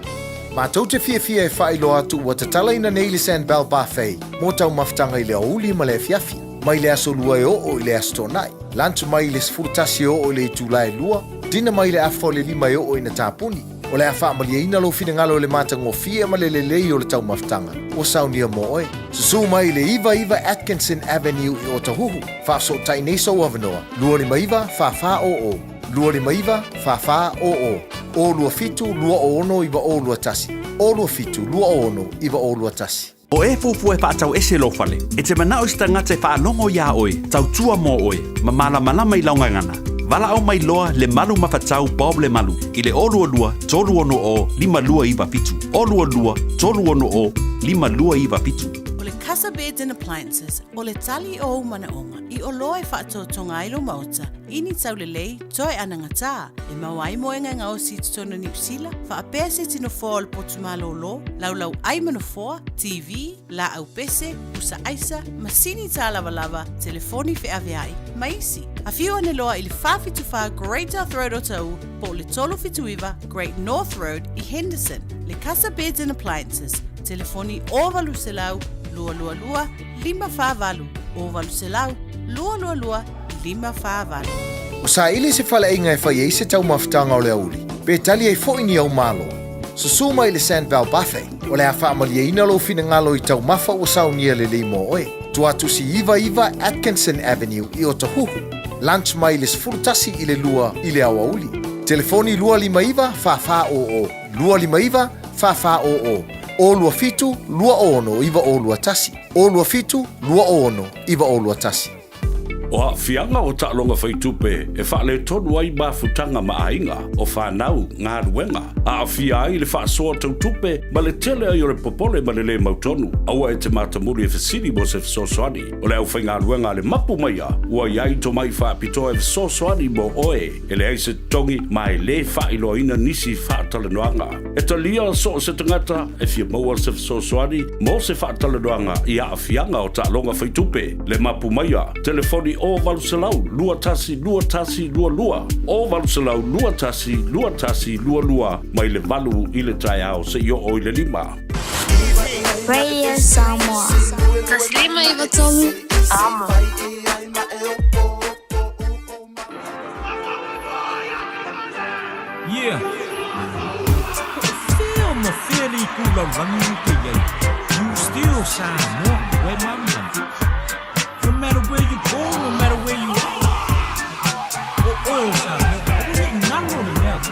Ma tau te fia e whailo atu wa te tala ina nei le Sandbell Buffet. Mo tau maftanga I le auli ma le fiafi. Mai le aso lua e o le asto nai. Lantu mai le sfurtasi o le tūlai lua. Dina mai le afo le lima e o ina tāpuni. O le awha amalia ina lo fina ngalo le mata ngofia ma le lei o le tau maftanga. O saunia mo oe. Susu mai le Iva Atkinson Avenue I Otahuhu. Whaaso tai neso avanoa. Lua ni maiva wha o. Lua ni maiva wha o. O lua fitu lua o ono iwa o lua tasi. O lua fitu lua o ono iwa o lua tasi. O e fufu e whaatau ese lo fale. E te manao sta ngate whaanongo ia oe, tau tua mo oe, ma malama I laungangana. Vala au mai loa le malu mawhatau Bob le malu. I le olua lua, tolu ono o, 5 lua iwa pitu. Olua lua, tolu ono o, 5 lua iwa pitu. O le Casa Beds and Appliances, o le tali o manaonga, I o loa e whaatotonga ailo mauta, ini tau le lei, toe anangata, e mawai moenga ngao si tutono ni usila, whaapea se tino fōa o le potumalo lo, lau ai manofoa, TV, la au pese, usa aisa, masini tā lava, telefoni fe aveai, maisi. A whio ane loa I le whawhituwha Great North Road o tau, po le tolo fituiva Great North Road I Henderson, le Casa Beds and Appliances, telefoni o valu se lau, lua 5 valu, o valu se lau, lua 5 valu. O sa ili se fala inga e whai eise tau maftanga o le auli. Pe tali e fo ini au malo. Susu mai le Sandbell Buffet, o le awha amalia ina lo fina ngalo I tau mafa o saunia le limo oe. Tuatu si Iva Atkinson Avenue I Otahuhu. Lunch mai le sfurtasi I le lua I le awauli. Telefoni lua 5 o. Lua 5 o. O lua fitu lua ono iwa o lua tasi. O lua fitu lua ono iwa o lua tasi. O a fianga o ta'longa whaitupe e whaale tonu ai mafutanga maainga o whanau ngā ruenga. A fia ai le whaasoa tautupe ma le tele ai o le popole ma le mautonu. Aua e te matamuri e whasiri mo se whasosoani. O le au whai ngā ruenga le mapu maia. Ua iai to mai whaapitoa e whasosoani mo oe. E le aise tongi ma e le whailo ina nisi whaatale noanga. E ta lia so se tangata e fia maua se whasosoani mo se whaatale noanga I a fianga o ta'longa whaitupe. Le mapu maia. Telefoni o valuselau, lua tasi, lua. O valuselau, lua tasi, lua. Mai le valu I le tai au se io o I le 5. Radio Samoa. Taslima iwa tolu. Ama. Yeah. Feel my feeling kula rangi ke ye. You still Samoa, where mama. No matter where you go, no matter where you are. Oh, Samoa. I didn't know that.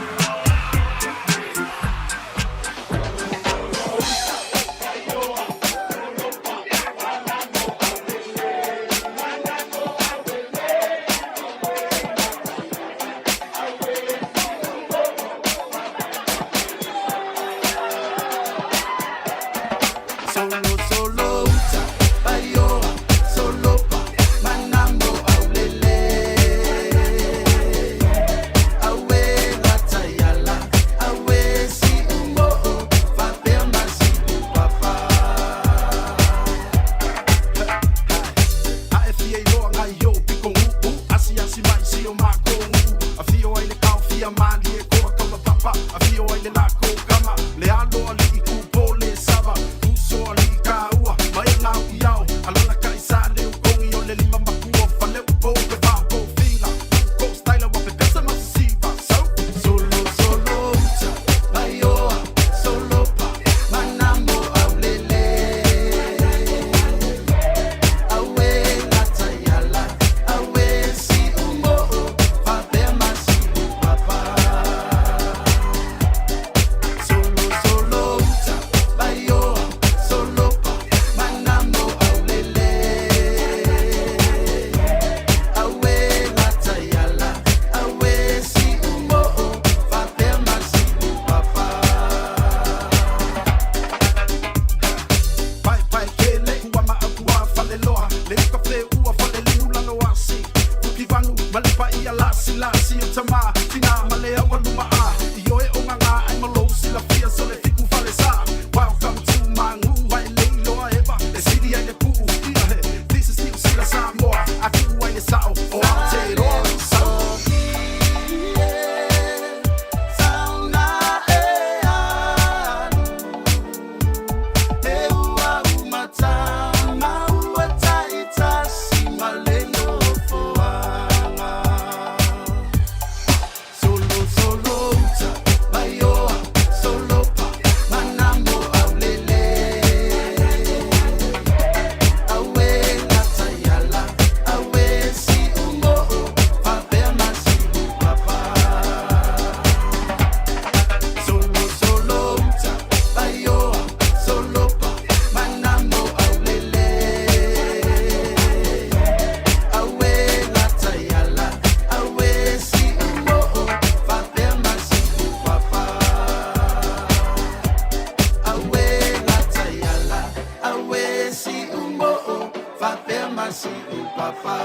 masi upapa.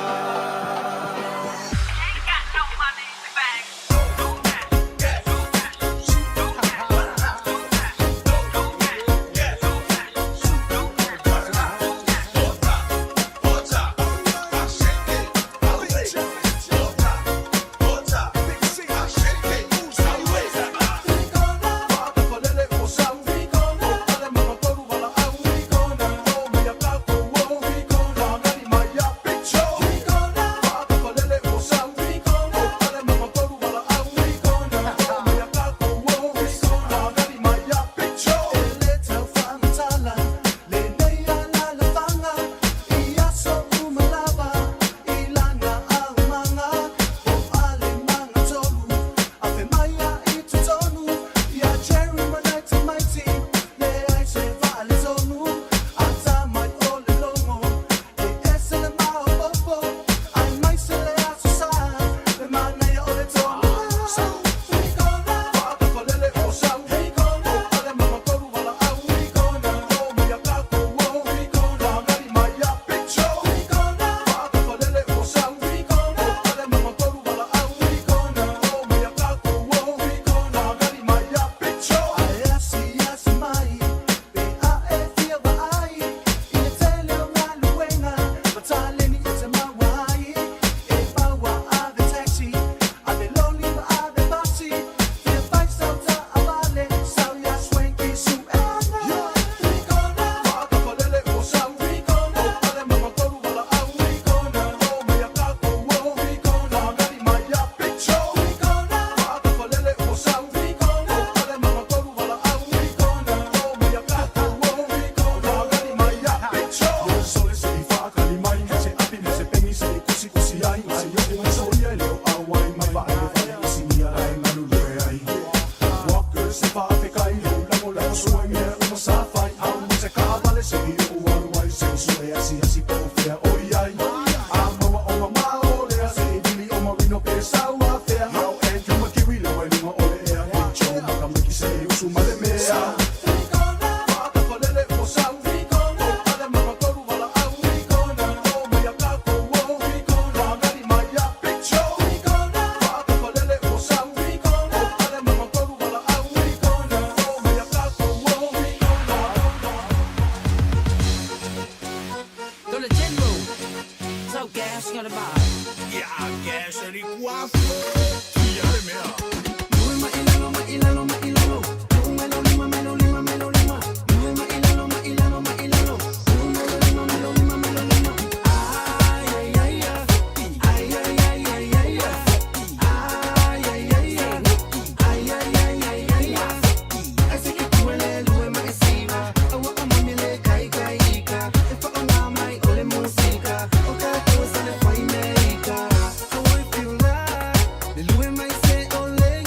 Olé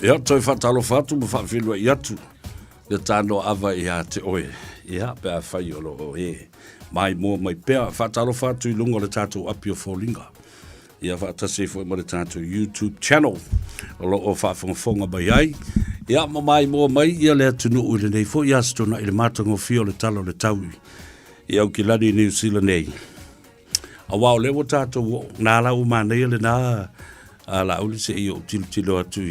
Ia, toi whatalo whatu, ma whawhilua i atu. Ia tāno awa i a te oe. Ia, pēr whai o lo e. Mai mua mai pēr, whatalo whatu i lunga le tātou api o Fōlinga. Ia whatase fo mo le tātou YouTube channel. O lo o whawhonga mai ai. Ia, ma mai mua mai, ia le atunu ui le nei fo, ia stona i le mātango fio le talo le taui. Ia au ki lani New Zealand nei. A wao lewa tātou nā lau mānei le nā a la uli se i o tilo atu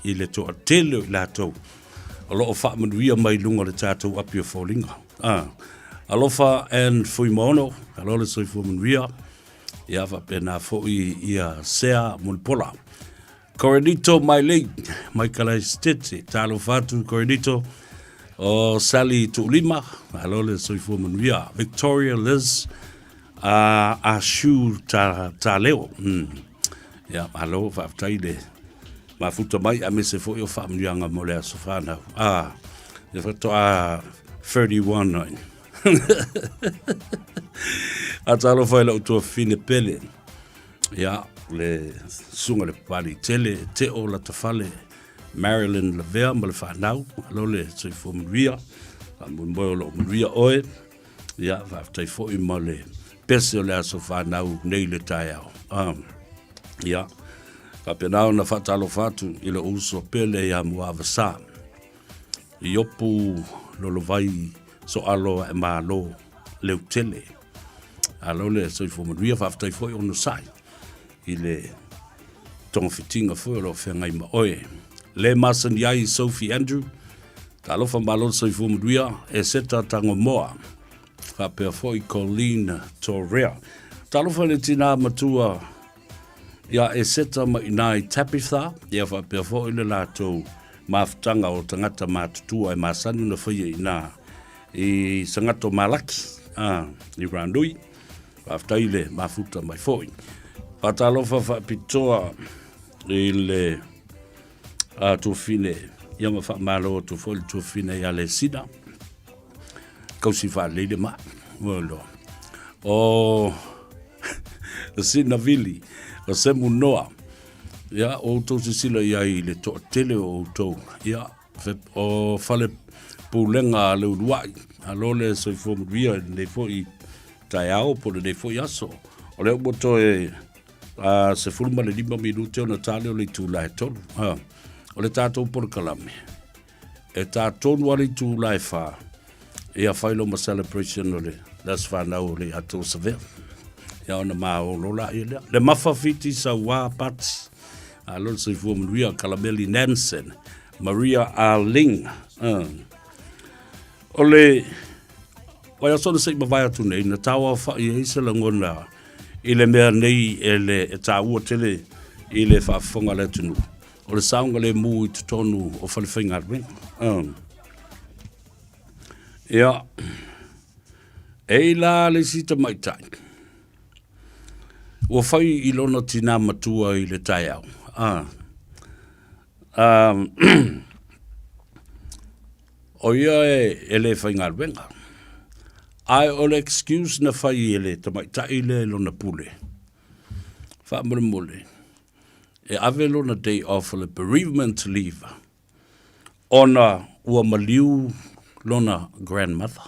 i le toa tele i lātou. A lo o whaamanuia mai lunga le tātou api o Fōlinga. Alofa and fui mono, alola soi fumanuia. Ia wa pena fo i a sea mulpola. Coronito mai lei, mai kalai stete, talo fatu Coronito. O Sally Tulima, alola soi fumanuia. Victoria Liz, a shu ta leo. Ia, alo, whaaftaile. Ma futa mai, a me se fo i o whaamanuianga mo lea sofana. Ia whato a 31. A talo fai la utua fine pele. Ia, le sunga le pari tele, te o la tafale, Marilyn Lavea, ma le whanau, alo le tui fo muria, a mboio lo muria oe, ia, whaftai fo i ma le pese o le aso whanau, nei le tai au. Ia, ka penao na whatalo whatu, i le uso pele ia muava sa. I opu lolo vai, so alo e malo leu tele. Alo le so i fo manuia whaftai fo i ono sai. I le tonga fitinga fo i lo whengai ma oe. Le masan iai Sophie Andrew. Ta alofa malo so i fo manuia e seta tango moa. Whapea fo i Colleen Torrea. Ta alofa le tina matua ia e seta ma inai Tapitha. Ia whapea fo i le lato maftanga o tangata matutua e masani na whaia ina i sangato malaki i Randui whaftaile mafuta mai foi patalofa whapitoa i le tuafine ia ma whamalo tuafoli tuafine ia le sida kausi whaleile ma walo o sina vili o semu noa ia o tau sisila ia i le toa tele o tau ia o whale pulenga le uruai. Alole soi fo muria ne fo i tai au po le fo yaso. O le boto e se fulma le 5 minuti ona tale o le tula e tolu. O le tatou por kalame. E tatou wali tula e fa. E a failo ma celebration o le las fa na o le ato save. Ya ona ma o lola i le. Le mafafiti sa wa pati. Alole soi fo muria Kalameli Nansen. Maria Arling. Ole wai aso se mavai atu nei na tawa fa i se langona i le mea nei e taua tele i le whaafonga le tunu. O le saunga le mu i tutonu o whalewhainga ring. Ia, e la le sita mai tai. Ua whai i lona tina matua i le tai au. O ia e le whainga wenga. Ai o le excuse na whai e le tamai tai le lona pule. Wha mure mule. E ave lona day off le bereavement leave. Ona ua maliu lona grandmother.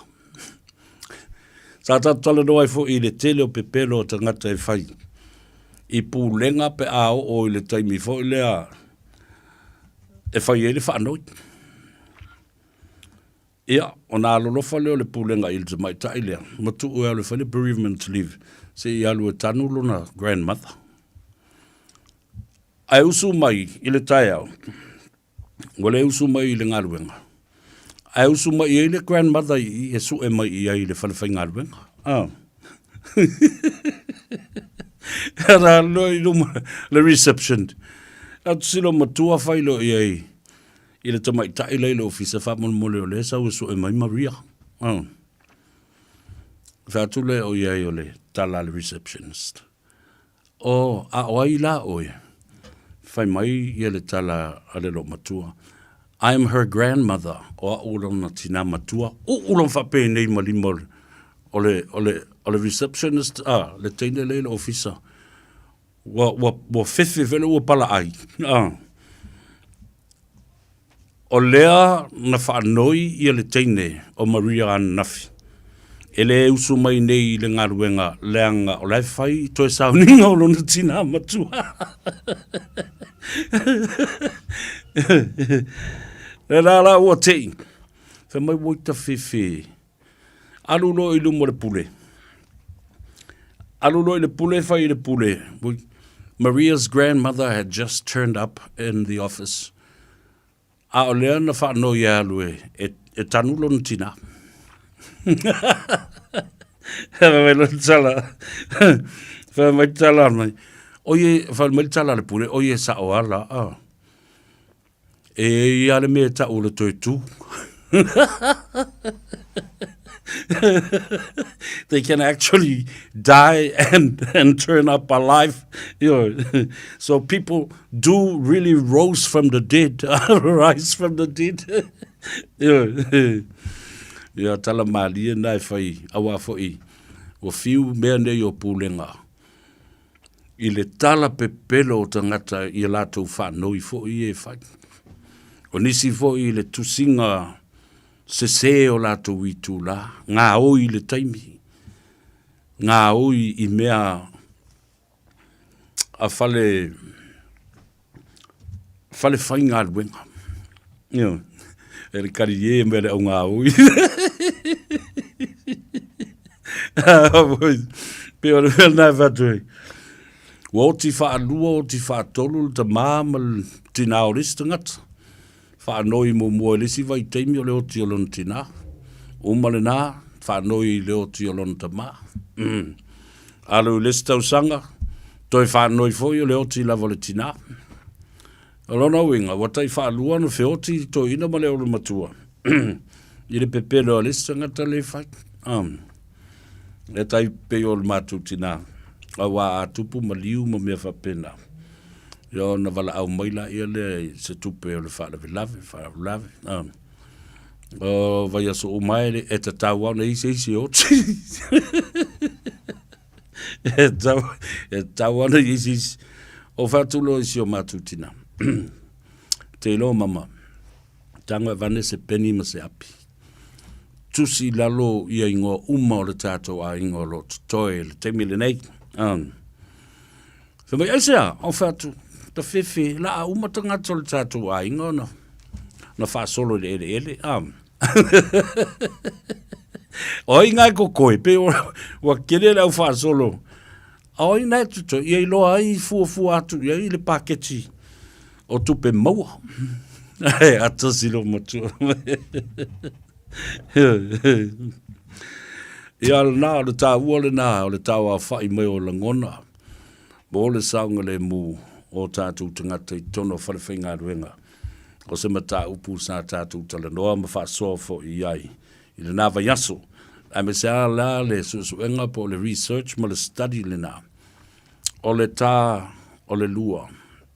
Sa tatala doa fo i le tele o pepelo o tangata e whai. I pūlenga pe ao o i le taimi fo i lea. E whai e le whanoi. Ia, ona alolofa leo le pulenga i le mai tai lea. Matu ue alu whale bereavement leave. Se i alu e tanu lona grandmother. Ai usu mai i le tai au. Wale usu mai i le ngaruenga. Ai usu mai i le grandmother i e su e mai i le whale whai ngaruenga. Era loi luma le reception. Atu silo matua whailo i ai. I le tamai tai leile ofisa whamon mole o le sa usu e mai Maria. Whatule o iai o le tala le receptionist. O a oai la oe. Whai mai i le tala ale lo matua. I'm her grandmother. O a ulona tina matua. O ulon whape nei malima o le receptionist. Le teine leile ofisa. Wa fefe vele ua pala ai. O lea na whaanoi ia le teine o Maria Anafi. E le usu mai nei le ngaruenga leanga o lai whai toi sauninga o lona tina matua. Le rara ua tei. Wha mai woita whiwhi. Alulo i lumo le pule. Alulo i le pule whai le pule. Maria's grandmother had just turned up in the office. A o lea na whaano ia alue e tanulo na tina. Wha mai tala. Wha mai tala mai. Oye, wha mai tala le pule. Oye sa o ala. E ia le mea ta ula toi tu. They can actually die and turn up alive. So people do really rise from the dead. Rise from the dead. Tala malia nai whai awa whai. O fiu mea nei o pūlenga. I le tala pepelo o tangata i latou whanoi whai e whai. O nisi whai le tusinga se o latou i tū la. Ngā oi le taimi. Ngā oi i mea a whale whai ngā ruenga. E re kari e mea o ngā oi. Peo re whel nai whatui. Wa o ti whaanua o ti whaatolu ta māmal tina o ristangata. Whaanoi mo mua lesi vai teimi o leo ti o lona tina. Umale nā, whaanoi leo ti o lona ta mā. Alu lesi tau sanga, toi whaanoi foi o leo ti lava le tina. O lona winga, watai whaanua no whioti toi ina ma leo le matua. I le pepelo a lesi ngata le whai. E tai pe o le matu tina. A wā atupu ma liu ma mea whapena. Yo na vala au maila ia le se tupe o le whaalave. O vai aso o mai le e ta tau au na isi oti. E tau au na isi o whatulo isi o matutina. Te ilo mama. Tango e vane se peni ma se api. Tusi lalo ia ingoa uma o le tātou a ingoa lo toi le temi le nei. Whamai aisea, au whatu. Ta fefe la a uma tanga tole tātou a ingo na whaasolo le ele. O ingai ko koe, pe wa kere le au whaasolo. O ingai tuto, ia i loa ai fua atu, ia i le paketi o tupe maua. Atasi lo matua. Ia na o le tā ua le nā, o le tā wa whai mai o la ngona. Mo le saunga le mu. O tātou tangata i tono whalewhai ngā ruenga. O se mata upu sa tātou tala noa ma whaasoa fo i ai. I le nā vai aso. A me se a la le suenga po le research ma le study le nā. O le tā, o le lua.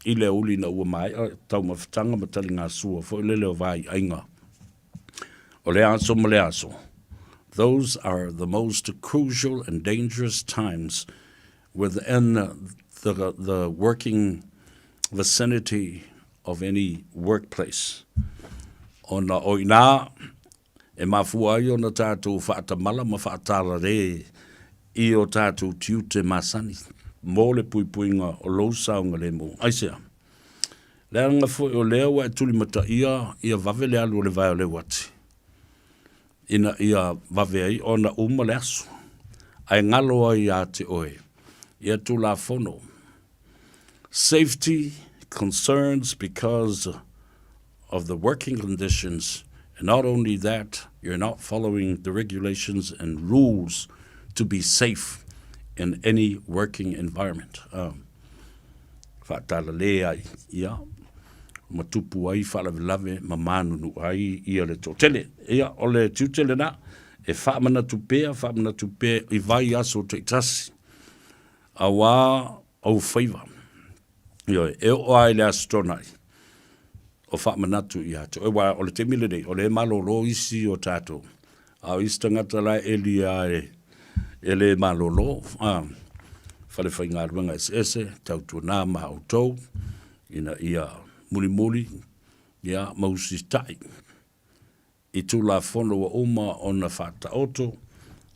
I le uli na ua mai. Tau ma whatanga ma tali ngā sua. Fo i le leo vai ainga. O le aso ma le aso. Those are the most crucial and dangerous times within the working vicinity of any workplace. Ona oina e mafua ai ona tātou whaatamala ma whaatala re i o tātou tiute masani. Mō le puipuinga o lou saunga le mō. Aisea. Lea nga fo o lea wa e tuli mata ia vave le alu o le vai o le wati. Ina ia vave ai ona uma le asu. Ai ngalo ai a te oe. Ia tu la fono. Safety concerns because of the working conditions, and not only that, you're not following the regulations and rules to be safe in any working environment. Whaatala le ai, ia, matupu ai, whalavelave, mamanunu ai, ia le tōtele, ia, o le tūtele na, e whaamana tupea, I vai aso te itasi. Awa au whaiva. E o ai le astronai. O whaamanatu I ato. E wa o le te mile nei. O le malolo isi o tātou. Au istangata lai eli ai. E le malolo. Whale whai ngā ruanga ese. Tautua nā maha o tau. Ina ia muli. ia mausistai. I tu la fono wa uma o na whata oto,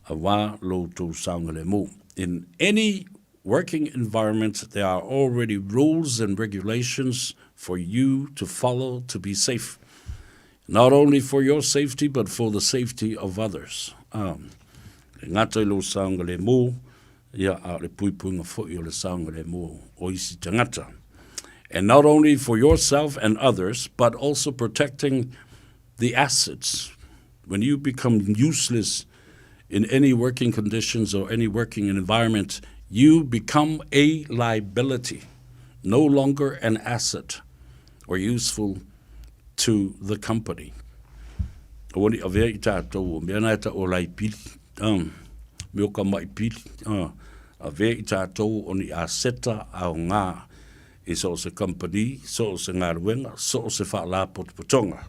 a wā lo tō saunga le mō. In any working environment, there are already rules and regulations for you to follow to be safe. Not only for your safety, but for the safety of others. Ngata lo saunga le mō, ia a le puipunga fōi o le saunga le mō o isi tangata. And not only for yourself and others, but also protecting the assets. When you become useless in any working conditions or any working environment, you become a liability, no longer an asset or useful to the company. Oni avea I tātou, mea nai ta o lai pili, meo ka mai pili, avea I tātou oni a seta au ngā, I so se company, so se ngā ruenga, so se wha la potopotonga.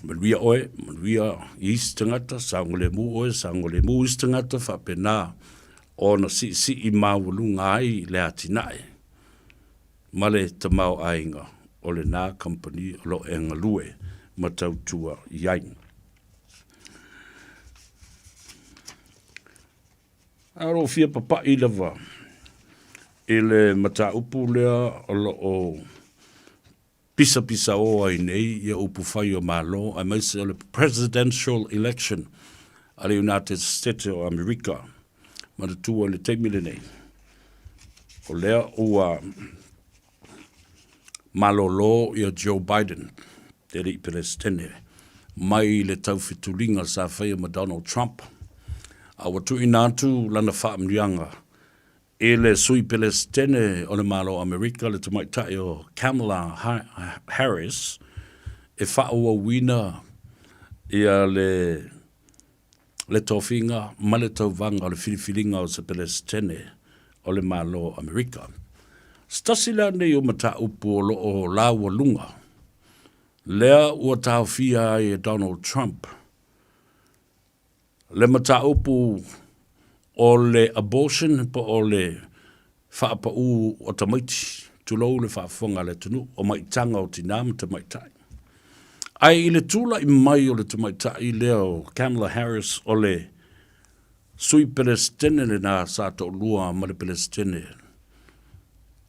Manuia oe, manuia is tangata, saungole mu oe, saungole mu is tangata, wha pena o na si I mawalunga ai le atinae. Male te mau ainga o le nā company o lo e ngalue ma tautua iai. Aro fia papa I lava. Ele mata upu lea o lo o pisa o ai nei ia upu whai o malo ai mai se o le presidential election a le United States o Amerika ma le tua le teimile nei. O lea ua malolo ia Joe Biden te ri presidente mai le taufitulinga sa whai ma Donald Trump. A watu inatu lana whaamrianga e le sui pelestene o le malo Amerika le tamaitai o Kamala Harris e whaua wina ia le tofinga ma le tauvanga o le filifilinga o se pelestene o le malo Amerika. Stasila nei o mata upu o lo o laua lunga. Lea ua tau fia e Donald Trump. Le mata upu o le abortion po o le whaapa o tamaiti, tulou le whaafonga le tunu, o maitanga o tinam tamaitai. Ai I le tula I mai o le tamaitai leo Kamala Harris o le sui pelestene le nā sato lua ma le pelestene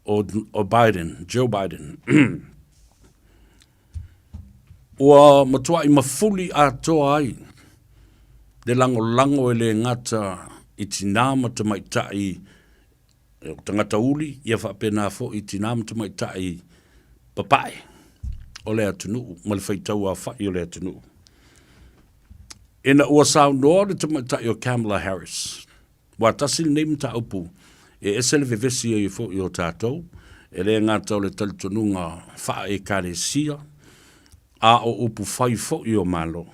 o Biden, Joe Biden. Ua matua I mafuli a toa ai, le lango le ngata I tinama tamaitai o tangata uli, ia whapena fo I tinama tamaitai papai o le atunu, ma le whaitau a whai o le atunu. Ina ua saunoa le tamaitai o Kamala Harris. Wa tasil neim ta upu, e esele vevesi e fo I o tātou, e le ngata o le talitonunga wha e kāresia, a o upu whai fo I o malo.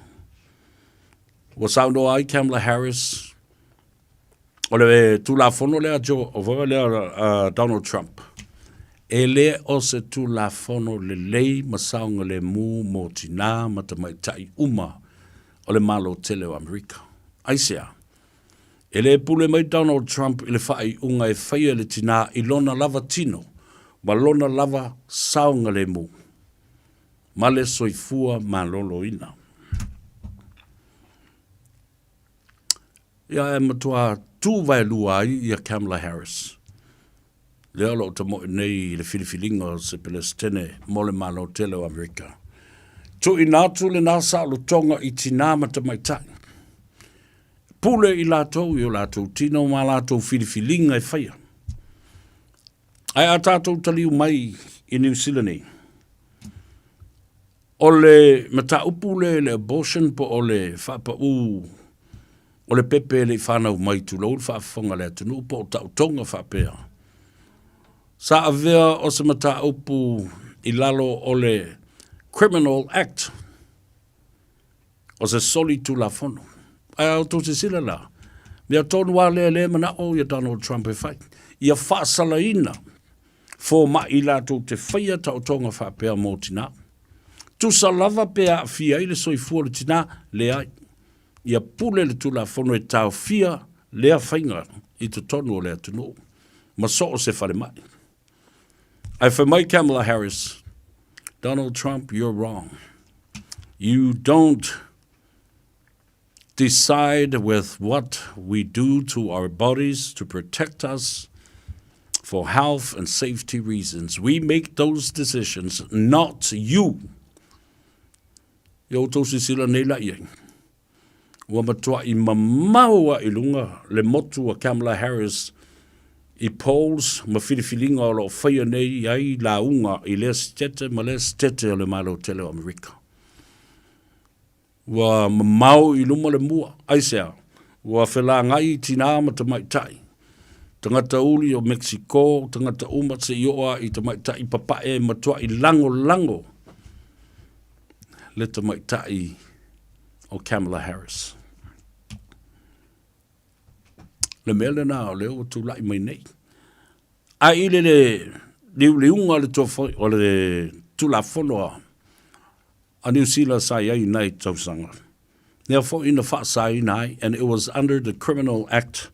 Wa saunoa ai Kamala Harris, o le tulafono lea Donald Trump. E le o se tulafono le lei masaunga le mu mo tina matamaitai uma o le malo tele o Amerika. Aisea. E le pule mai Donald Trump I le whai unga e whaia le tina I lona lava tino, ma lona lava saunga le mu. Ma le soifua ma lolo ina. Ia e matua tu vai luai ia Kamala Harris. Lea lo tamo nei le filifilinga o se pelestene mole malo tele o Amerika. Tu inatu le nasa lo tonga I tinama tamaitai. Pule I latou I o latou tino ma latou filifilinga e whaia. Ai a tātou taliu mai I New Zealand. O le mata upu le abortion po o le whapa o le pepe le whanau mai tu lau whaafonga le atunu po o tau tonga whapea. Sa avea o se mata upu I lalo o le Criminal Act o se soli tu la fono. Ai au tu se sila la. Mea tonu wa le mana o ia Donald Trump e whai. Ia whaasala ina. Fo mai la tu te whaia tau tonga whapea mō tina. Tu sa lava pea fia I le soifua le tina le ai. Ia pule le tula fono e tau fia lea whainga I tu tonu o lea tunu. Ma so o se whare mai. Ai whai mai Kamala Harris, Donald Trump, you're wrong. You don't decide with what we do to our bodies to protect us for health and safety reasons. We make those decisions, not you. Yo tosi sila nei la iei. Ua matua I mamaua I lunga le motu a Kamala Harris I polls ma filifilinga o lo whaia nei ai la unga I le stete ma le stete o le malo tele o Amerika. Ua mamau I luma le mua, aisea. Ua whela ngai tina ma te maitai. Tangata uli o Mexico, tangata uma se ioa I te maitai papae matua I lango. Le te maitai o Kamala Harris. Le mele na o leo tu lai mai nei. A ile le unga le tofoi o le tu la fonoa. A New Zealand sai ai nei tausanga. Therefore in the fa sai nai, and it was under the Criminal Act.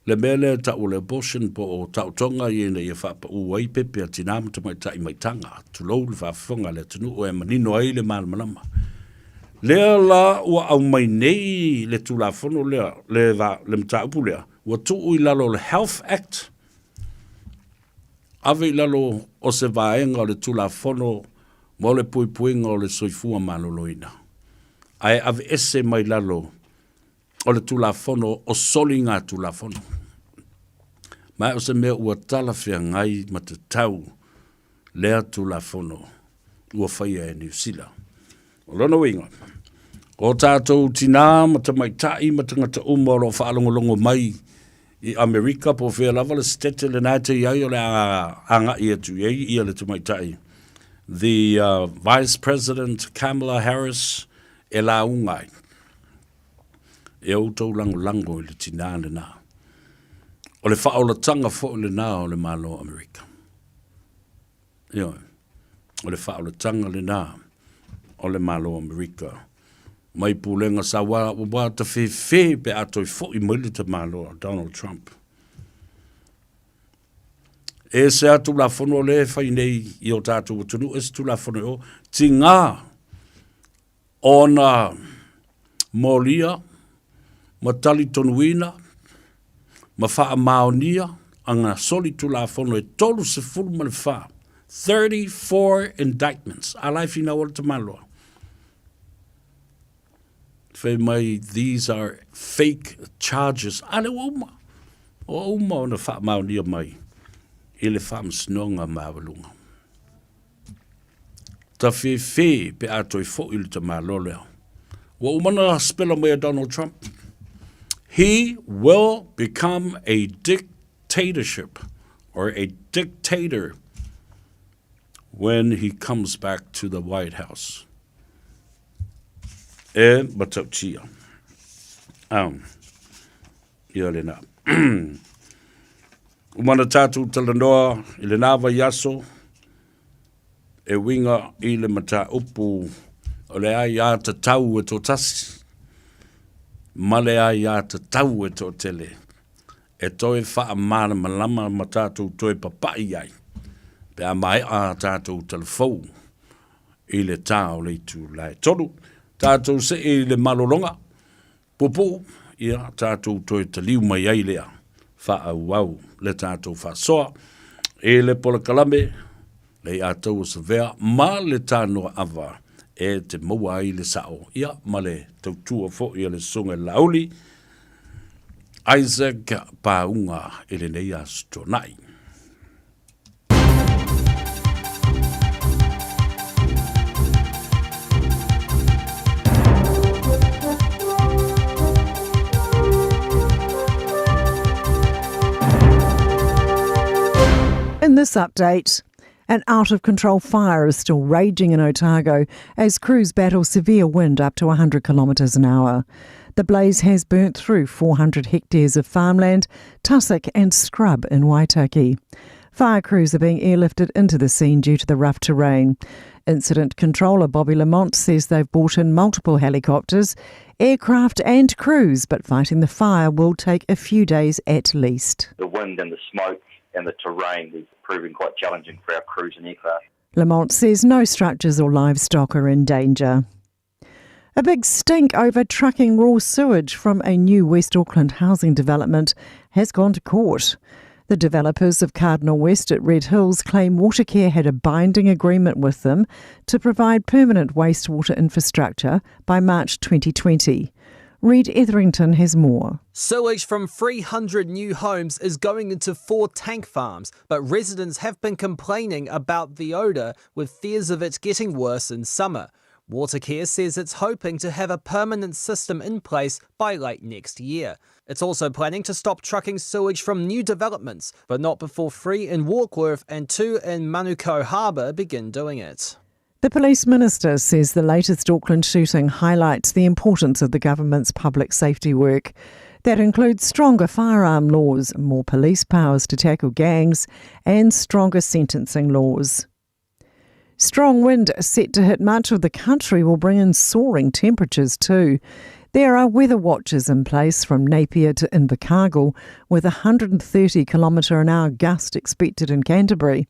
Le mele ta o le abortion po o tautonga I nei e fa pa uai pepe a tinam te mai tanga. Tu lou le fa fonga le tunu o e manino ai le malama. Lea la ua au mai nei le tulafono le mtaupu lea. Ua tuu I lalo le Health Act. Ave I lalo o se vaenga o le tulafono mo le puipuinga o le soifua maloloina. Ai ave ese mai lalo o le tulafono o soli ngā tulafono. Mai o se mea ua talawhia ngai ma te tau lea tulafono ua whaia e New Zealand. O lono winga. O tātou tina ma te maitai ma te ngata uma o whaalongolongo mai I Amerika po whea lava le stete le nai te iai o le anga ia tu iai ia le te maitai. The Vice President Kamala Harris e la ungai. E o tau lango I le tina le nā. O le whaolatanga fo le nā o le malo Amerika. Io, o le whaolatanga le nā o le malo Amerika. Mai pulenga sa wa ta fe pe ato fo I mele te malo Donald Trump. E se atu la fono le fai nei I o tatu tunu es tu la fono o tinga ona molia matali tonuina ma fa maonia anga soli tu la fono e tolu se fulma le fa 34 indictments a life ina o te malo. These are fake charges. Ale uma. O uma ona wha maunia mai. Ele wha msnonga mawalunga. Ta fe pe ato I fo ili te malolea. Wa umana spela mai a Donald Trump. He will become a dictatorship or a dictator when he comes back to the White House. E matautia. Ia le nā. Umana tātou talanoa I le nāwa yaso e winga I le mata upu o le ai a ta tau e tō tasi. Ma le ai a ta tau e tō tele. E toi wha mana malama ma tātou toi papai ai. Pe a mai a tātou talafou I le tāo le tu lai tolu. Tātou se e le malolonga, pupu, ia tātou toi taliu mai ai lea, wha au le tātou wha soa, e le pola kalame, le atou sa vea, ma le tānoa awa, e te maua ai le sao, ia ma le tautua fo ia le sunga lauli, Isaac Paunga e le nei astonai. In this update, an out-of-control fire is still raging in Otago as crews battle severe wind up to 100 kilometres an hour. The blaze has burnt through 400 hectares of farmland, tussock and scrub in Waitaki. Fire crews are being airlifted into the scene due to the rough terrain. Incident controller Bobby Lamont says they've brought in multiple helicopters, aircraft and crews, but fighting the fire will take a few days at least. The wind and the smoke and the terrain is proving quite challenging for our crews and aircraft. Lamont says no structures or livestock are in danger. A big stink over trucking raw sewage from a new West Auckland housing development has gone to court. The developers of Cardinal West at Red Hills claim Watercare had a binding agreement with them to provide permanent wastewater infrastructure by March 2020. Reid Etherington has more. Sewage from 300 new homes is going into 4 tank farms, but residents have been complaining about the odour, with fears of it getting worse in summer. Watercare says it's hoping to have a permanent system in place by late next year. It's also planning to stop trucking sewage from new developments, but not before 3 in Warkworth and 2 in Manukau Harbour begin doing it. The police minister says the latest Auckland shooting highlights the importance of the government's public safety work. That includes stronger firearm laws, more police powers to tackle gangs, and stronger sentencing laws. Strong wind set to hit much of the country will bring in soaring temperatures too. There are weather watches in place from Napier to Invercargill, with 130 km/h gust expected in Canterbury.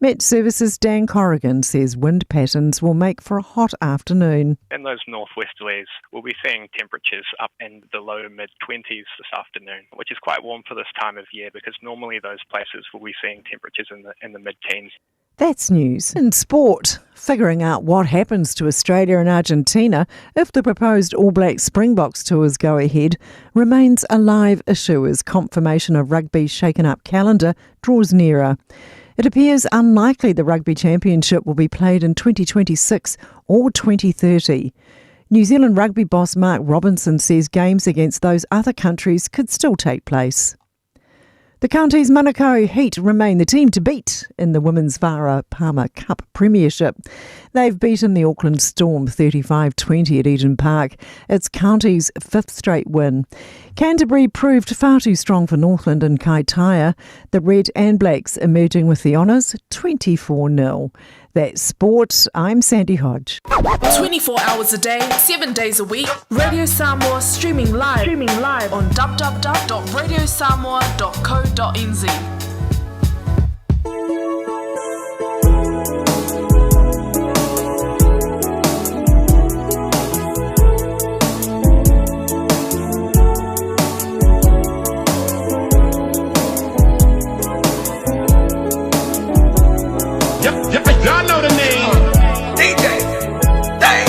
Met Services Dan Corrigan says wind patterns will make for a hot afternoon. In those northwesterlies, we'll be seeing temperatures up in the low mid-20s this afternoon, which is quite warm for this time of year because normally those places will be seeing temperatures in the mid-teens. That's news. In sport, figuring out what happens to Australia and Argentina if the proposed All Blacks Springboks tours go ahead remains a live issue as confirmation of rugby's shaken-up calendar draws nearer. It appears unlikely the Rugby Championship will be played in 2026 or 2030. New Zealand rugby boss Mark Robinson says games against those other countries could still take place. The county's Manukau Heat remain the team to beat in the Women's Vara Palmer Cup Premiership. They've beaten the Auckland Storm 35-20 at Eden Park. It's county's 5th straight win. Canterbury proved far too strong for Northland and Kaitaia. The Red and Blacks emerging with the honours 24-0. That's sport. I'm Sandy Hodge. 24 hours a day, 7 days a week. Radio Samoa streaming live on www.radiosamoa.co.nz. Y'all know the name. DJ. Dang.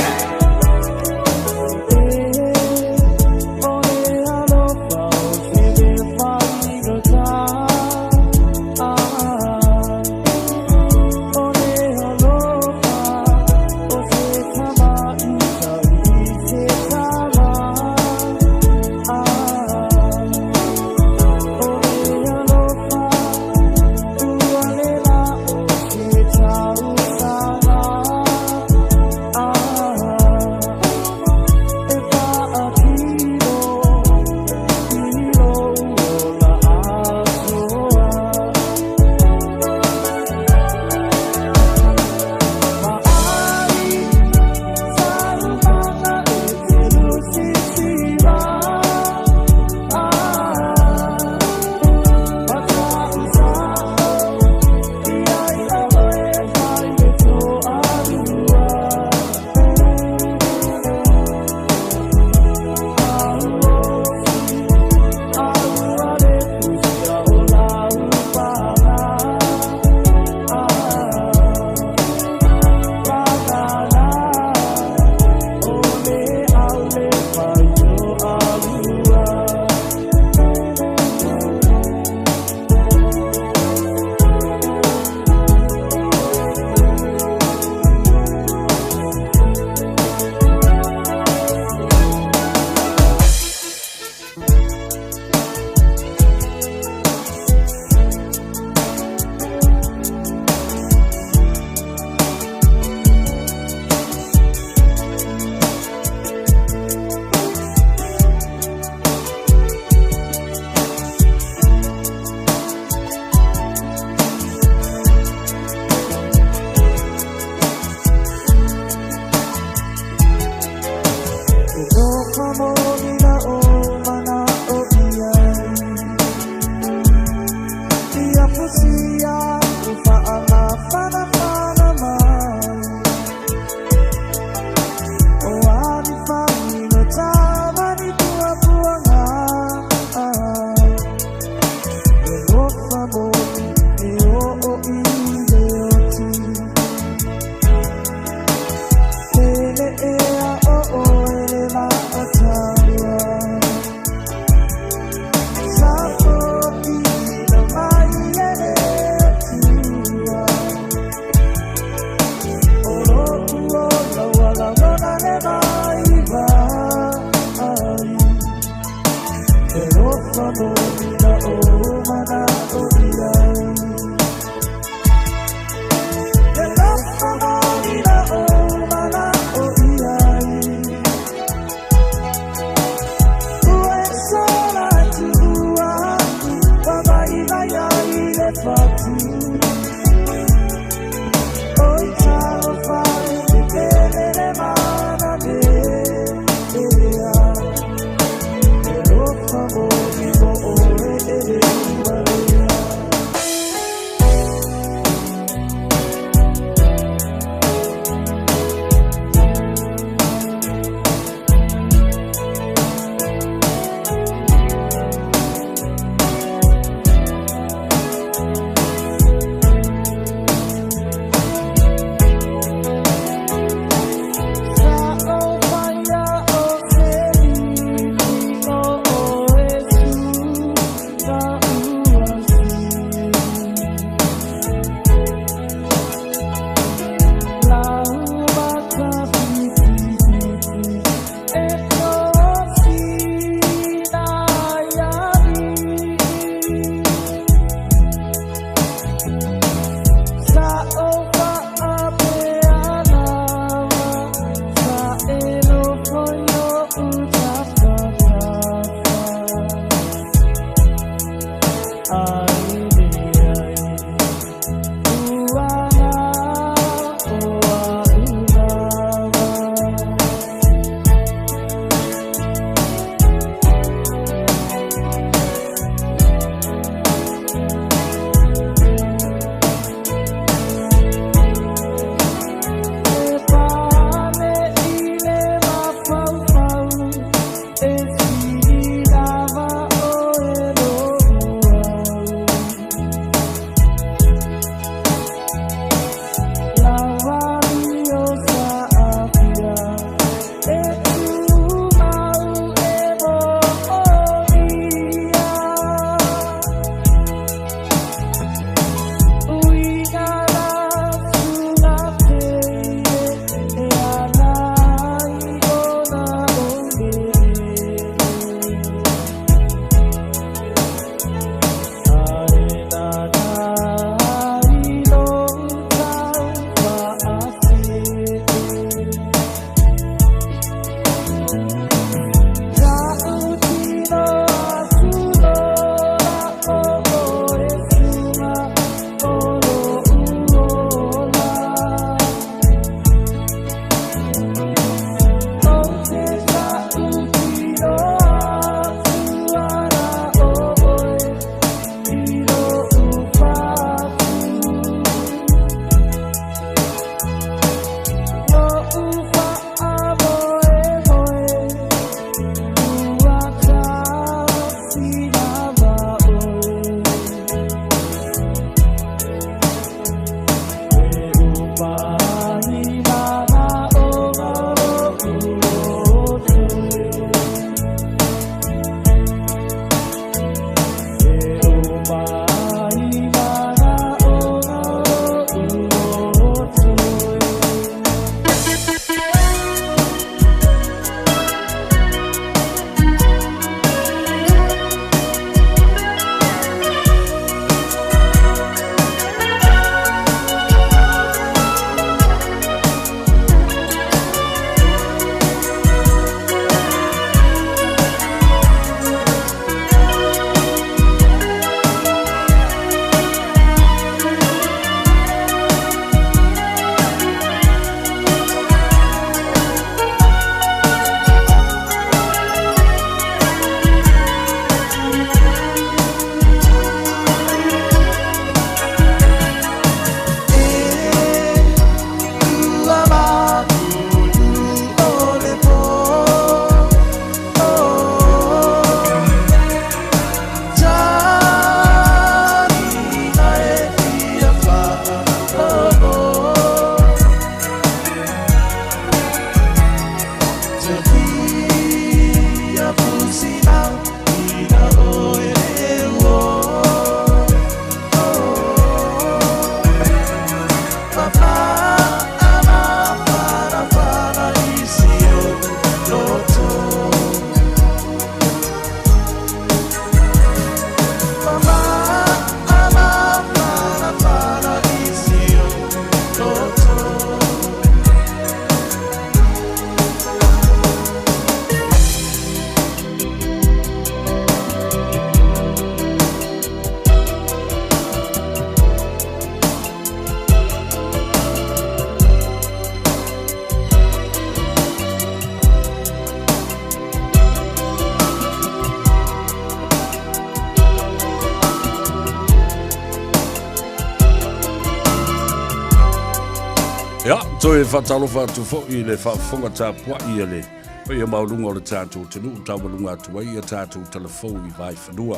So e whatalofa atu fo I le whafonga tā pua I le. Pea maulunga o le tātou tenu, tau malunga atu wai a tātou telefou I vai whanua.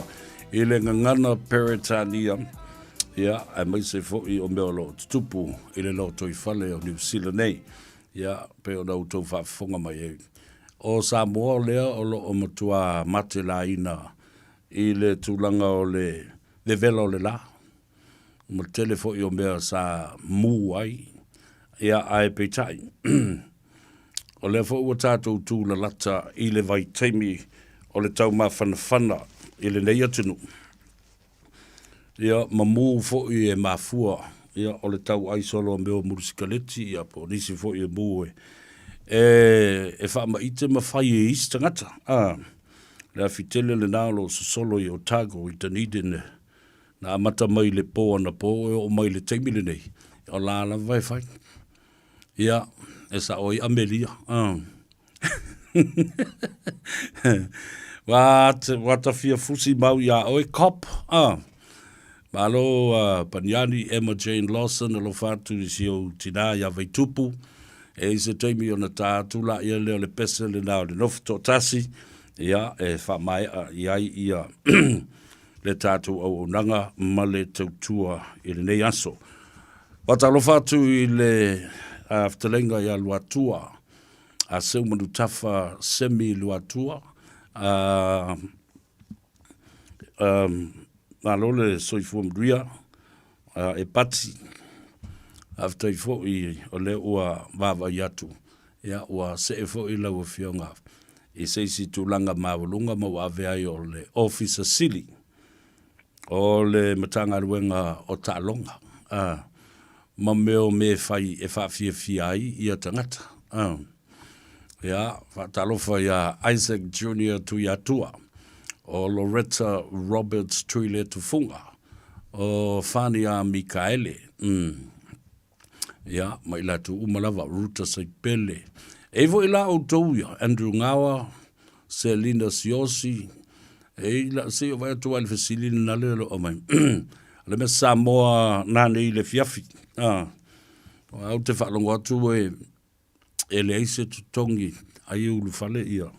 I le ngangana Peretania, ia, a mai se fo I o mea lo tupu, I le lo toi whale o New Zealand nei. Ia, pea o nau tau whafonga mai e. O Samoa lea o lo o matua mate la ina, I le tūlanga o le vela o le la. Ma telefo I o mea sa mū ai, ia ai peitai. O le fo ua tātou tū la lata I le vai teimi o le tau mawhanawhana I le nei atinu. Ia ma mū fo I e mafua, ia o le tau aisolo meo murisikaleti, ia po nisi fo I e mū e whaama ite mawhai e isi tangata. Le awhitele le nālo solo I Otago I Dunedin na amata mai le pō ana pō o mai le teimi le nei. O lāla vai whai. Ia, e sa oi Amelia. Wata fia fusi mau ia oi cop. Malo Panyani, Emma Jane Lawson, alo fatu I sio tina ia vai tupu. E se teimi o na tātula ia leo le pese le nao le nofu tōtasi. Ia, e whamai iai ia le tātou au onanga ma le tautua I le nei aso. Wata alo fatu I le aftalenga ia luatua. A seu manu tafa semi luatua. Malole soifua mduia. E pati. Aftai fo I o le ua vava iatu. Ia ua se e fo I lau o fionga. I seisi tūlanga mawalunga ma wave ai o le officer sili. O le matanga ruenga o tālonga. Ma meo me fai e whawhiawhia ai ia tangata. Ia, whatalofa ia Isaac Jr. Tuiatua. O Loretta Roberts Tuile Tufunga. O Fania Mikaele. Ia, mai latu umalawa Ruta Saipele. Evo ila o touia, Andrew Ngawa, Selina Siosi. E ila se o vai atua le fesilina na lelo o mai. Le me Samoa nane I le fiafi. Au te whaalongo atu e le eise tutongi ai ulu fale ia.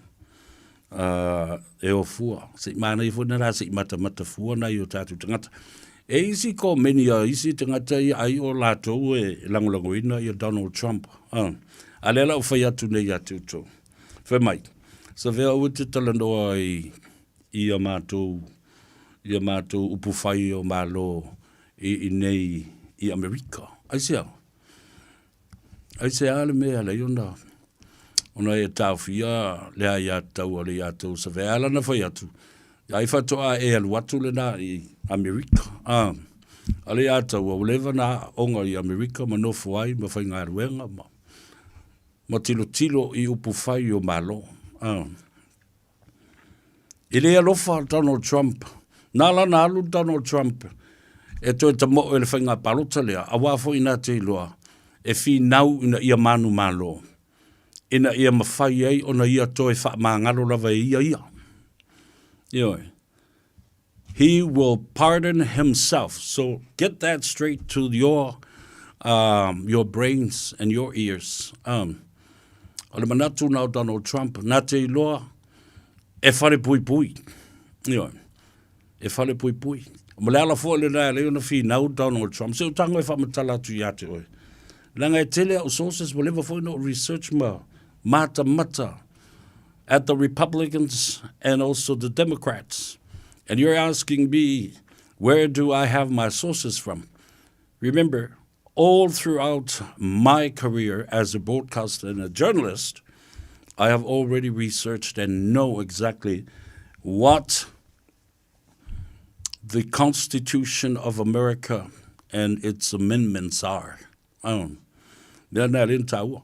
E o fua. Se mana I funa ra se mata fua na I o tātu tangata. E isi ko meni a isi tangata I ai o lato e langolango ina I Donald Trump. Alela o whai atu nei atu tō. Whai mai. Sa vea ua te talandoa I a mātou upu whai o mālo I nei I Amerika. Aisea. Aisea le mea le iona. Ona e tau fia lea I atau ale I atau sa vea ala na whai atu. Ai whatoa e alu atu le na I Amerika. Ale atau au lewa na onga I Amerika ma nofo ai ma whai ngā ruenga ma tilo I upu whai o malo. I lea lofa Donald Trump. Nala na alu Donald Trump. E toi ta mo ele whainga palota lea. A wafo ina te iloa. E fi nau ina ia manu malo. Ina ia mawhai ei ona ia toi wha maangalo lava ia. Ioi. He will pardon himself. So get that straight to your brains and your ears. Ole manatu nau Donald Trump, nā te iloa, e whare pui. Ioi, e whare pui. Ma le ala fua le nai leo na whi nau Donald Trump, se o tango e whamatala atu I ate oi. Langa e tele au sources, whatever for no research mata at the Republicans and also the Democrats. And you're asking me, where do I have my sources from? Remember, all throughout my career as a broadcaster and a journalist, I have already researched and know exactly what the Constitution of America and its amendments are. They're not in Taiwan.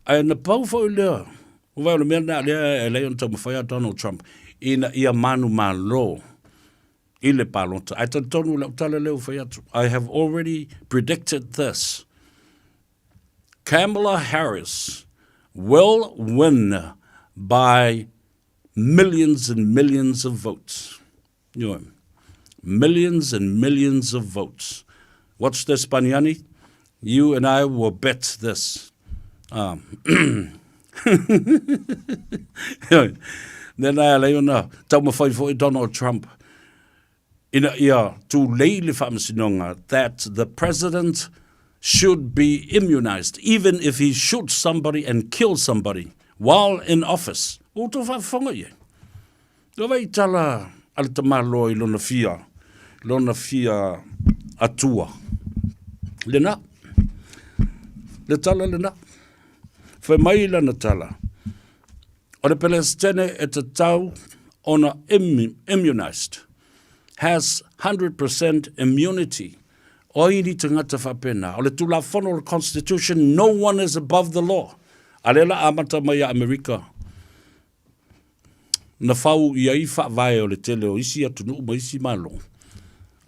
And the powerful there, well, the men that there, Donald Trump, in a manu malo. I have already predicted this. Kamala Harris will win by millions and millions of votes. Millions and millions of votes. Watch this, Panyani. You and I will bet this. Nena leona tau mawhai fo Donald Trump ina ia tu leile whamasinonga that the president should be immunized even if he shoots somebody and kills somebody while in office. O to whawhonga ye. Lo vai tala al tamalo I lona fia atua. Lena. Le tala lena. Whai mai lana tala. O le Palestine e te tau ona immunized, has 100% immunity. O ini te ngata whapena. O le tula whono le Constitution, no one is above the law. Alela amata mai a Amerika. Na whau ia I whaavai o le tele o isi atu nuu ma isi malo.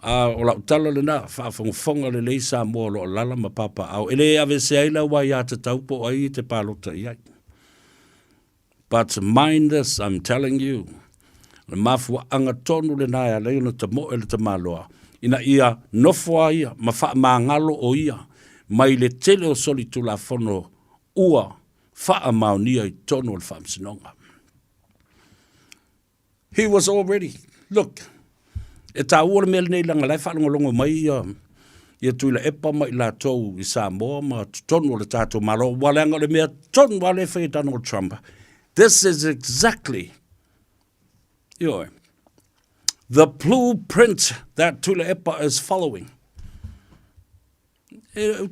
O la utala le na whaafonga le leisa mo lo lala ma papa au. Ele ave se aila wa ia te taupo ai te palota iai. But mind this, I'm telling you. Le mafua anga tonu le naya le ino te mo ele te maloa. Ina ia nofua ia, ma wha ngalo o ia. Mai le tele o soli tu la whono ua wha maunia I tonu le whamsinonga. He was already, look, e ta ua mele nei langa lai whanonga mai ia tui la epa mai la tau I Samoa ma tonu le tato malo. Walanga le mea tonu wale whai Donald Trump. This is exactly the blueprint that Tula Epa is following. The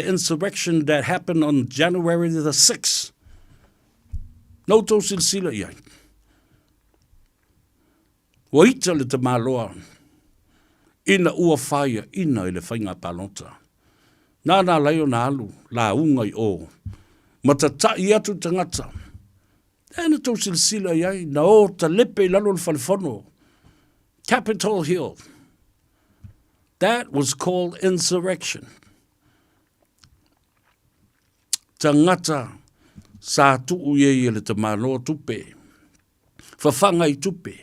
insurrection that happened on January the 6th. No to silsila yai. Waita le te maloa. Ina ua whaia, ina ele whainga palota. Nana laio na alu, la unga I o. Matatai atu tangata. Ena tau silsila iai, na o ta lepe lalo le whalifono. Capitol Hill. That was called insurrection. Tangata sa tuu ye le te malo tupe. Whawhanga I tupe.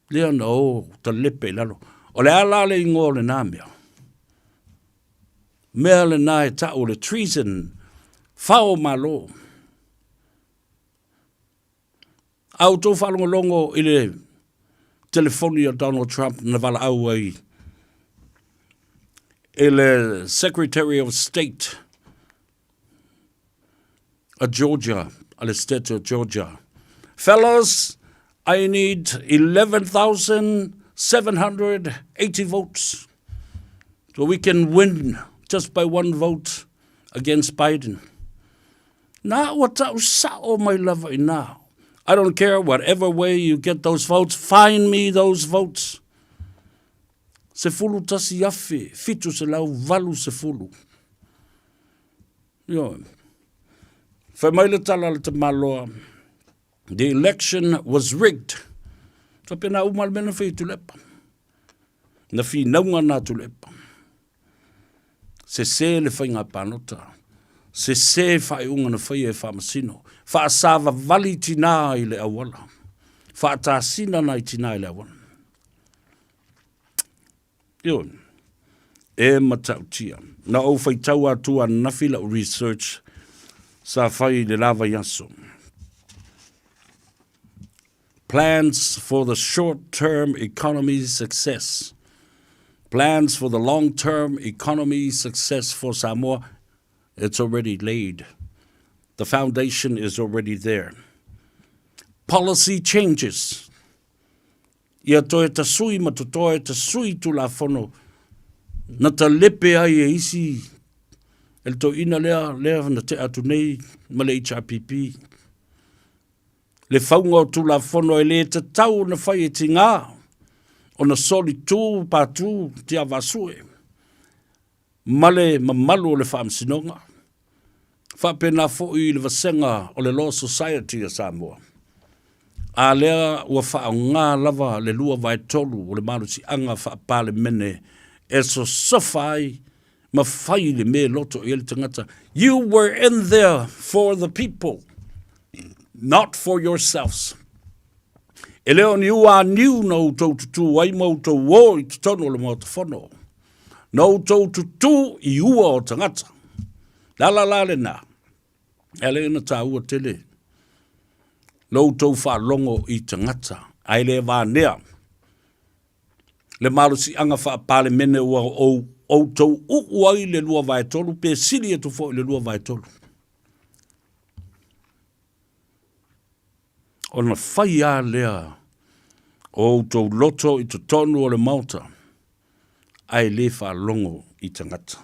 Lea na o ta lepe lalo. O le ala le ingo le nāmea. Mea le nai tau le treason, whao malo. Au tō whalongolongo I le telefoni o Donald Trump na wala au ai. I le Secretary of State of Georgia, a le state of Georgia. Fellows, I need 11,780 votes so we can win just by one vote against Biden. Na wata sao my love now. I don't care whatever way you get those votes, find me those votes. Se fulu tasi afe, fitu se lau valu se fulu. Yo. Fa maile tala le te maloa. The election was rigged. Fa pena umal mena fe tulepa. Na fi naunga na tulepa. Se le whainga panota. Se whai unga na whai e whamasino. Wha asava vali tina I le awala. Wha atasina na I tina I le awala. Ion. E matautia. Na o whai tau atua nawhila research sa whai le lava yaso. Plans for the short-term economy success. Plans for the long-term economy success for Samoa, it's already laid. The foundation is already there. Policy changes. Ia toe ta sui ma toe ta sui tu la fono. Na ta lepe ai e isi. El to ina lea na te atu nei ma le HRPP. Le whaunga o tu la fono e le te tau na whai e ti ngā. O na soli tū pātū te awasue. Male mamalu o le whaamsinonga. Whapena fōi le vasenga o le Law Society a Samoa. A lea ua wha ngā lava le lua vai tolu o le marusi anga whaapale mene e so sofai ma whai le me loto i le tangata. You were in there for the people, not for yourselves. E leo ni ua niu na utou tutu wai ma utou wo I tutono le mauta whono. Na utou tutu I ua o tangata. La le na. Ele na tā ua tele. Na utou whaalongo I tangata. Ai le wānea. Le marusi anga wha pale mene ua o tau uai le lua vai tolu. Pe siri e tu fo le lua vai tolu. O na whai a lea. O tau loto I tu tonu o le mauta. Ai le whaalongo I tangata.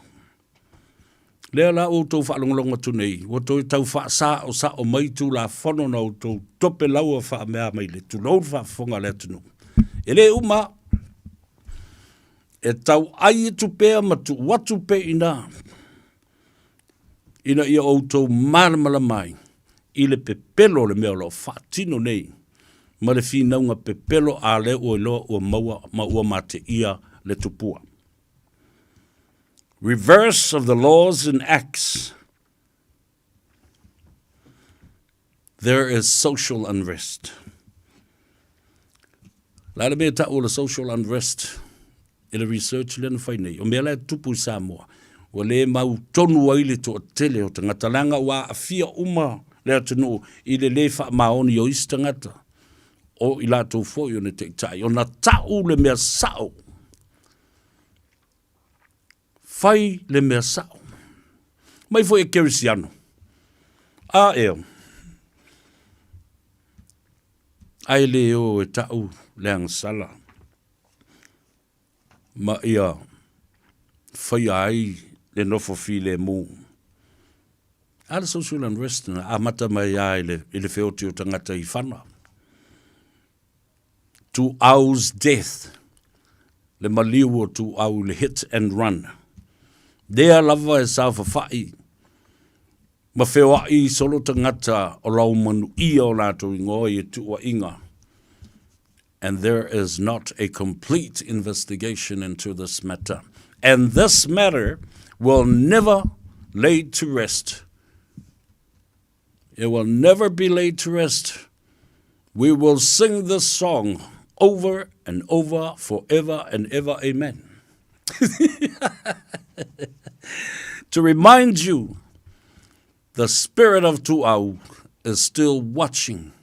Lea la o tau whaalongo tu nei. O tau tau wha sa o mai tu la whono na o tau tope laua wha mea mai le. Tu lau wha whonga lea tunu. E le uma. E tau ai tu pea ma tu watu pe ina. Ina ia o tau maramala mai. I le pepelo le mea lo whaatino nei. Ma le whinaunga pepelo a le o loa o maua ma ua mate ia le tupua. Reverse of the laws in Acts. There is social unrest. La le mea ta o le social unrest. I le research le na whai nei. O mea le tupu I Samoa. O le mau tonu aile to o tele o tangatalanga wa a fia uma le atunu I le wha maoni o istangata. O I la tau fo I o ne te tai. O na tau le mea sao. Fai le mea sao. Mai fo e kerisiano. A eo. Ai le o e tau le angsala. Ma ia fai ai le nofo fi le mu. Ala social unrest na amata mai ai le feoti o tangata I whana. 2 hours death. Le maliu o 2 hours le hit and run. Dea lava e sa whawhai. Ma whewa I solo tangata o lau manu I o lato I ngoi e tua inga. And there is not a complete investigation into this matter. And this matter will never laid to rest. It will never be laid to rest. We will sing this song over and over, forever and ever. Amen. To remind you, the spirit of Tu'au is still watching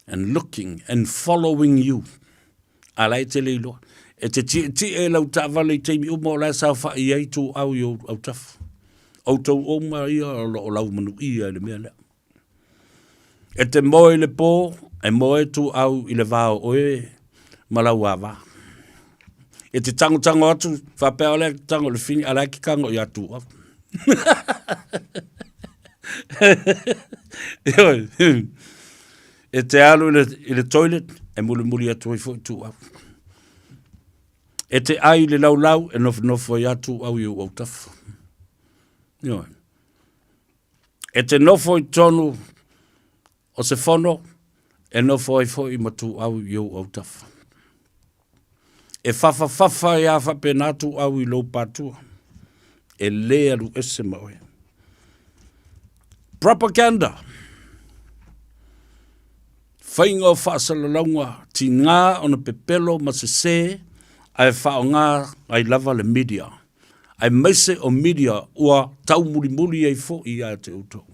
and looking and following you. Alai te leilo. E te ti e lau ta'wale te mi umo la sa wha I ei tu au yo au taf. Au tau oma ia o lau manu ia le mea lea. E te moe le pō, e moe tu au I le vāo oe, malau awa. E te tango atu, whapea ole tango le fini, alai ki kango I atu au. E te alu I le toilet, e muli atu I fo tu au. E te ai le lau, e nofo I atu au I au tafu. E te nofo I tonu, o se fono, e nofo I fo I matu au I au tafu. E fafa I a whapenatu au I lo patua. E lea lu ese maue. Propaganda. Whainga o whaasalaunga, ti ngā o na pepelo ma se ai whao ngā ai lava le media. Ai meise o media ua tau muri ai fo I a te utou.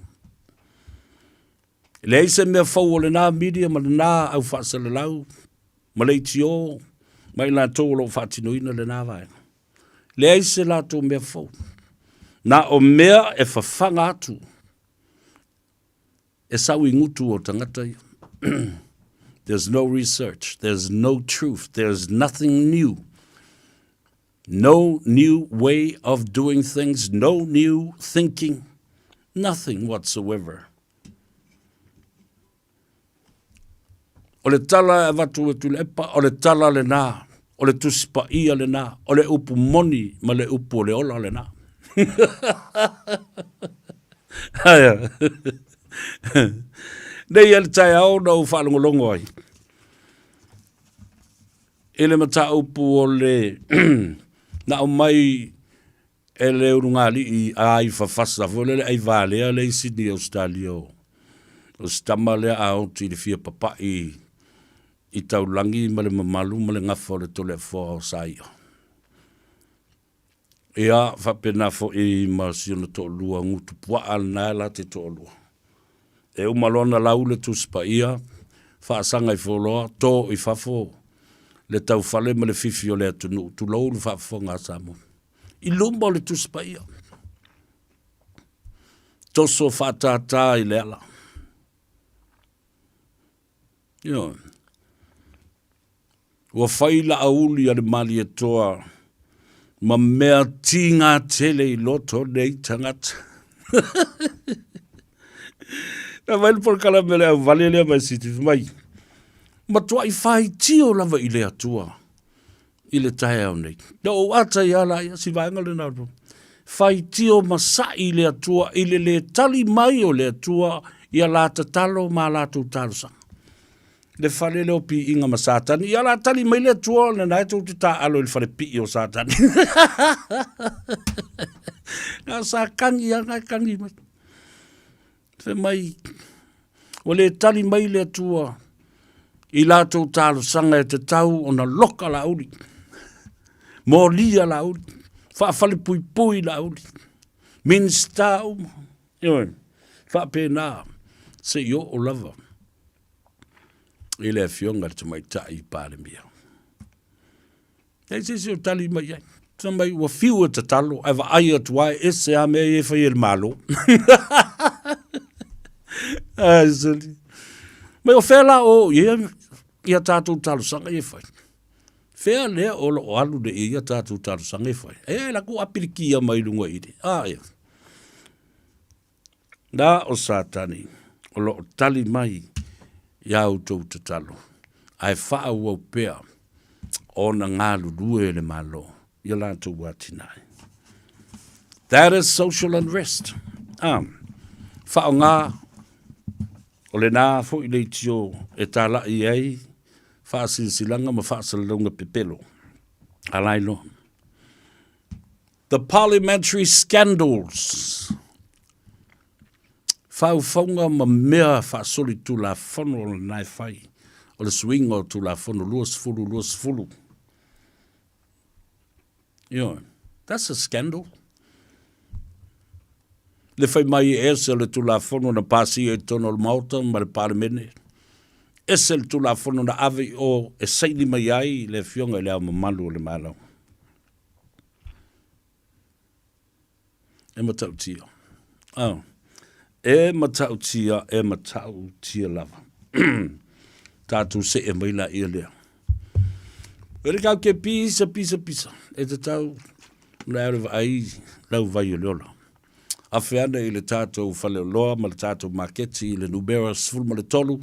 Le eise mea whau o le nā media ma le nā au whaasalalau, ma le itio, mai la tōlo whaatinoina le nā vai. Le eise la tō mea whau. Nā o mea e whawhanga atu. E sau I ngutu o tangata I. There's no research. There's no truth. There's nothing new. No new way of doing things. No new thinking. Nothing whatsoever. O le tala e watu e tu le epa, o le tala le nā, o le tusipa ia le nā, o le upu moni ma le upu o le ola le nā. Haya. Nei ele tai au na u whalongolongo ai. Ele mata upu o le na o mai ele urungali I ai whawhasa vole le ai vale le Sydney Australia o stama le au ti le fia papa I I taulangi ma le mamalu ma le ngafo le tole fo o sai. Ia whapena fo I ma siona to lua ngutu pua al nala te to lua. E umalona lau le tuspa ia, whaasanga I foloa, to I fafo, le tau fale ma le fifi o le atunu, tu lau le whafo ngā Samoa. I lumba le tuspa ia. Toso whatata I le ala. Ia. Ua whaila auli ale mali e toa, ma mea tinga tele I loto nei tangata. Na vai por kala mele au vale le mai siti mai. Ma tua I fai tio lava I le atua. I le tae au nei. Na o ata I ala ia si vanga le naro. Fai tio masa I le atua, I le tali mai o le atua, I ala talo ma ala tu talo le fale le opi inga ma satani, I ala tali mai le atua, le nai tu ta alo le fale pi o satani. Nga sa kangi ya, nga kangi mai. Fe mai, o le tali mai le atua, I la tu talo sanga e te tau o na loka la uri. Mo lia la uri. Fa fale pui pui la uri. Minsta uma. Ioi, fa pena, se yo o lava. I le fionga te mai tai pare mia. E se o tali mai ai. Tamai ua fiu te talo, ava ai atuai, ese a me e fai el malo. Ai, sali. Mai o fela o, ia tātou talo sanga e fai. Fea lea o lo alu de ia tātou talo sanga e fai. E la ku apirikia mai lunga ide. Ia. Da o satani, o lo tali mai, ia o tau te talo. Ai faa ua pea, o na ngalu due le malo. Ia lantou watinai. That is social unrest. Faa ngā, o le nā fo I le tio e tala I ei, faa silsilanga ma faa salalunga pepelo. Alailo. The parliamentary scandals. Fau faunga ma mea faa soli tu la fono o le nai fai. O le swingo tu la fono luas fulu. Yeah, that's a scandal. Le fai mai ese le tu la fono na pasi e tono le mauta ma le parlemene. Ese le tu la fono na ave o e seili mai ai le fionga le au mamalu o le malau. E matau tia. E matau tia lava. Tātou se e maila ia lea. Ere kau ke pisa. E te tau, lau ai, lau vai o leola. A whiana I le tātou whale loa, ma le tātou maketi I le Nubera sful ma le tolu,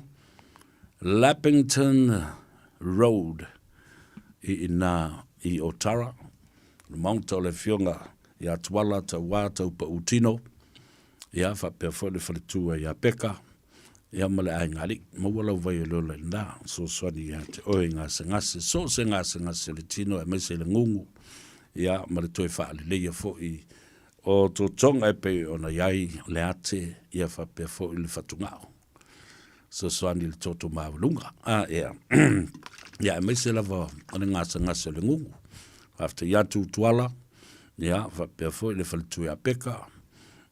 Lappington Road, I Otara, le maunta o le fionga, I atuala, ta wā, tau pa utino, I a whapea whale tua I a peka, I a male ai ngari, mawala vai o leola I nā, so swani I a te oe ngase, so se ngase le tino, e meise le ngungu, I a male toi wha le leia fo I o to tonga e pe o na iai le ate I a whapea fo I le whatungao. So swani le toto mawalunga. Ia. Ia, e meise lava ane ngase le ngungu. After yatu tuala, ia, whapea fo I le whalitu a peka,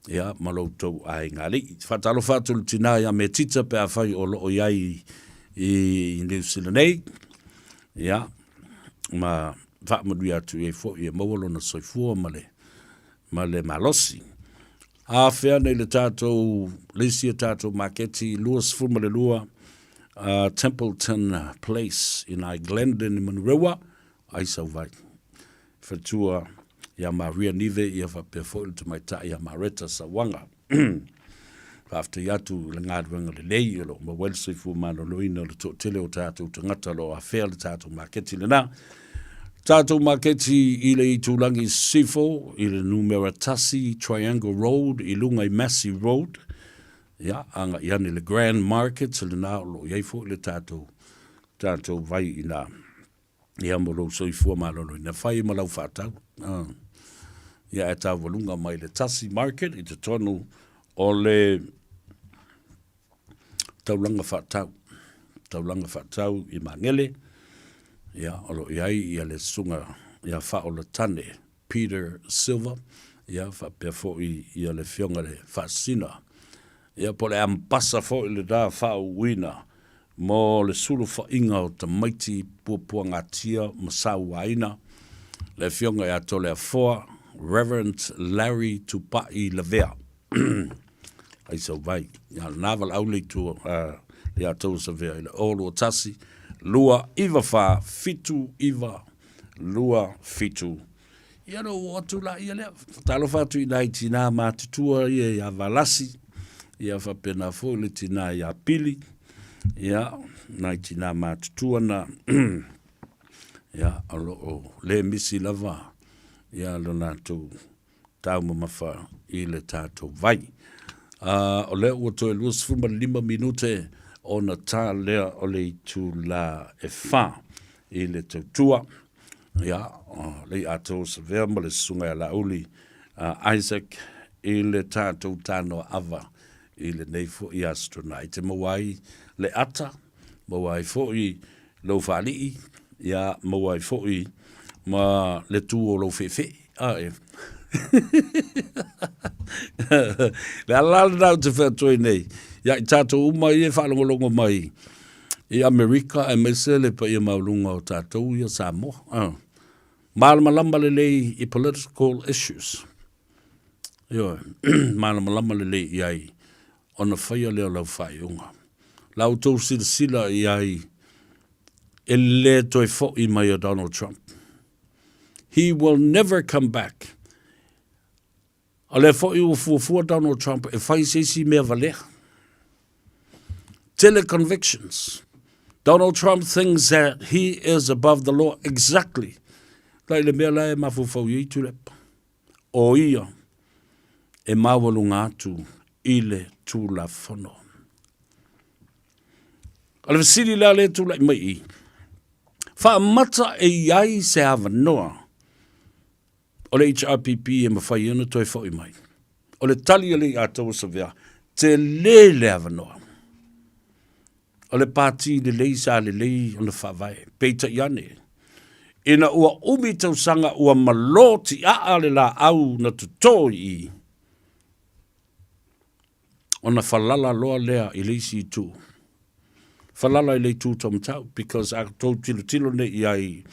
ia, maloutou ai ngari. Whatalo whatu le tina ia me tita pe a whai o loo iai I New Zealand. Ia, ma whaamadu atu e fo I e mawalo na soifua ma le malosi. A whea nei le tātou, leisia tātou maketi, luas fuma le lua, Templeton Place in Glendon I Manurewa, ai sau vai. Whatua ia Maria Nive ia whapea fōi tu mai ta ia Mareta Sawanga. After yatu le ngāruanga le lei lo, ma welsi fu mano loina le tō tele o tātou tangata lo a whea le tātou maketi le nā. Tātou maketi I le I tūlangi Sifo, I le Numeratasi Triangle Road, I lunga I Massey Road, ia, anga I ane le Grand Market, le nā lo iei fo le tātou vai I nā. Ia mo lo so I fua malo lo ina whai ma lau whātau. Ia e tā walunga mai le Tasi Market, I te tonu o le taulanga whātau. taulanga whaatau I mangele, ia olo iai ia le sunga ia whao le tane Peter Silver, ia whapea fōi ia le fionga le whaasina, ia po le ambasa fōi le dā whao wina, mo le sulu whainga o ta maiti puapua ngatia masau waina, le fionga ia tole a foa, Reverend Larry Tupai Lavea. Ai sau vai, ia naval aule tu ia tau sa vea ile olo tasi, lua iwa wha, fitu iwa, lua fitu. Ia no watu la ia lea, talo whatu I nai tina mātutua ia valasi, ia whapena fo le tina ia pili, ia nai tina mātutua na, ia alo o le misi lava, ia lo nātou tau mamafa I le tātou vai. O lea ua toe luas fuma 5 minute o na tā lea o le tu la e wha I le tautua. Ia, le atou sa vea ma le sunga la uli Isaac I le tātou Tanoa ava I le neifo I astrona. I te mawai le ata, mawai fo I lau whalii, ia mawai fo I ma le tū o lau whewhe. Le alala nau te whetoi nei. Ia I tātou umai e whalongolongo mai. I Amerika e meisele pa ia maulunga o tātou ia Samoa. Mālamalama le lei I political issues. Ia, mālamalama le lei iai ona whaia leo lau whaiunga. Lau tau sila iai e le toi fo I mai o Donald Trump. He will never come back. A le fo I ufua Donald Trump e whai seisi mea valea. Teleconvictions. Donald Trump thinks that he is above the law. Exactly. Lai le mea lai mafufau I tulepa. O ia e mawalunga atu I le tula whono. A le visiri la le tula I mai I. Wha mata e iai se hawa noa. O le HRPP e mawhai ana toi fo I mai. O le tali le atou sa vea. Te le hawa noa. O le pāti le lei sa le lei o na whawai. Peita iane. Ina ua umi tausanga ua maloti a le la au na tutoi I. O na whalala loa lea I leisi tu. Whalala I le tu tomtau. Because a tau tilo ne iai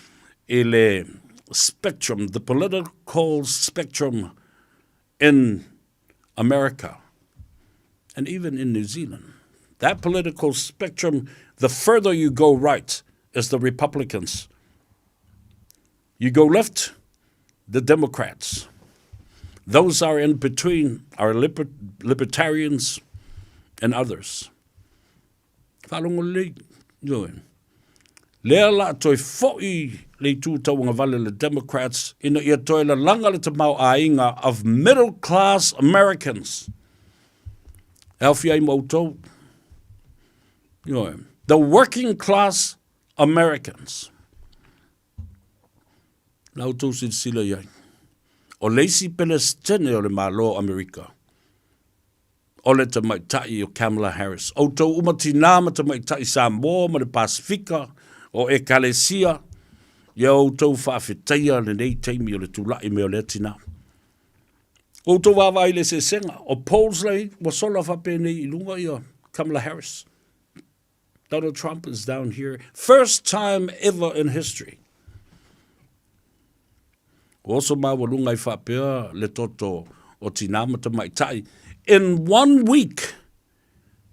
e le spectrum, the political spectrum in America and even in New Zealand. That political spectrum, the further you go right, is the Republicans. You go left, the Democrats. Those are in between are libertarians and others. Lea la toi fo'i le tūtau vale le Democrats ina ia toi la langa le tamau ainga of middle-class Americans. Elfia I mautou. The working-class Americans. Lau tau sila iai. O leisi Palestine o le malo Amerika. O le tamaitai o Kamala Harris. O tau umatina ma tamaitai Samoa ma le Pasifika o e Kalesia. Ia o tau whaafetaia le nei teimi o le tūlai me o le tina. O tau wawai le se senga. O polls lei wa sola whape nei I lunga ia Kamala Harris. Donald Trump is down here. First time ever in history. Also mawalunga I whapea le toto o tinama tamaitai. In 1 week,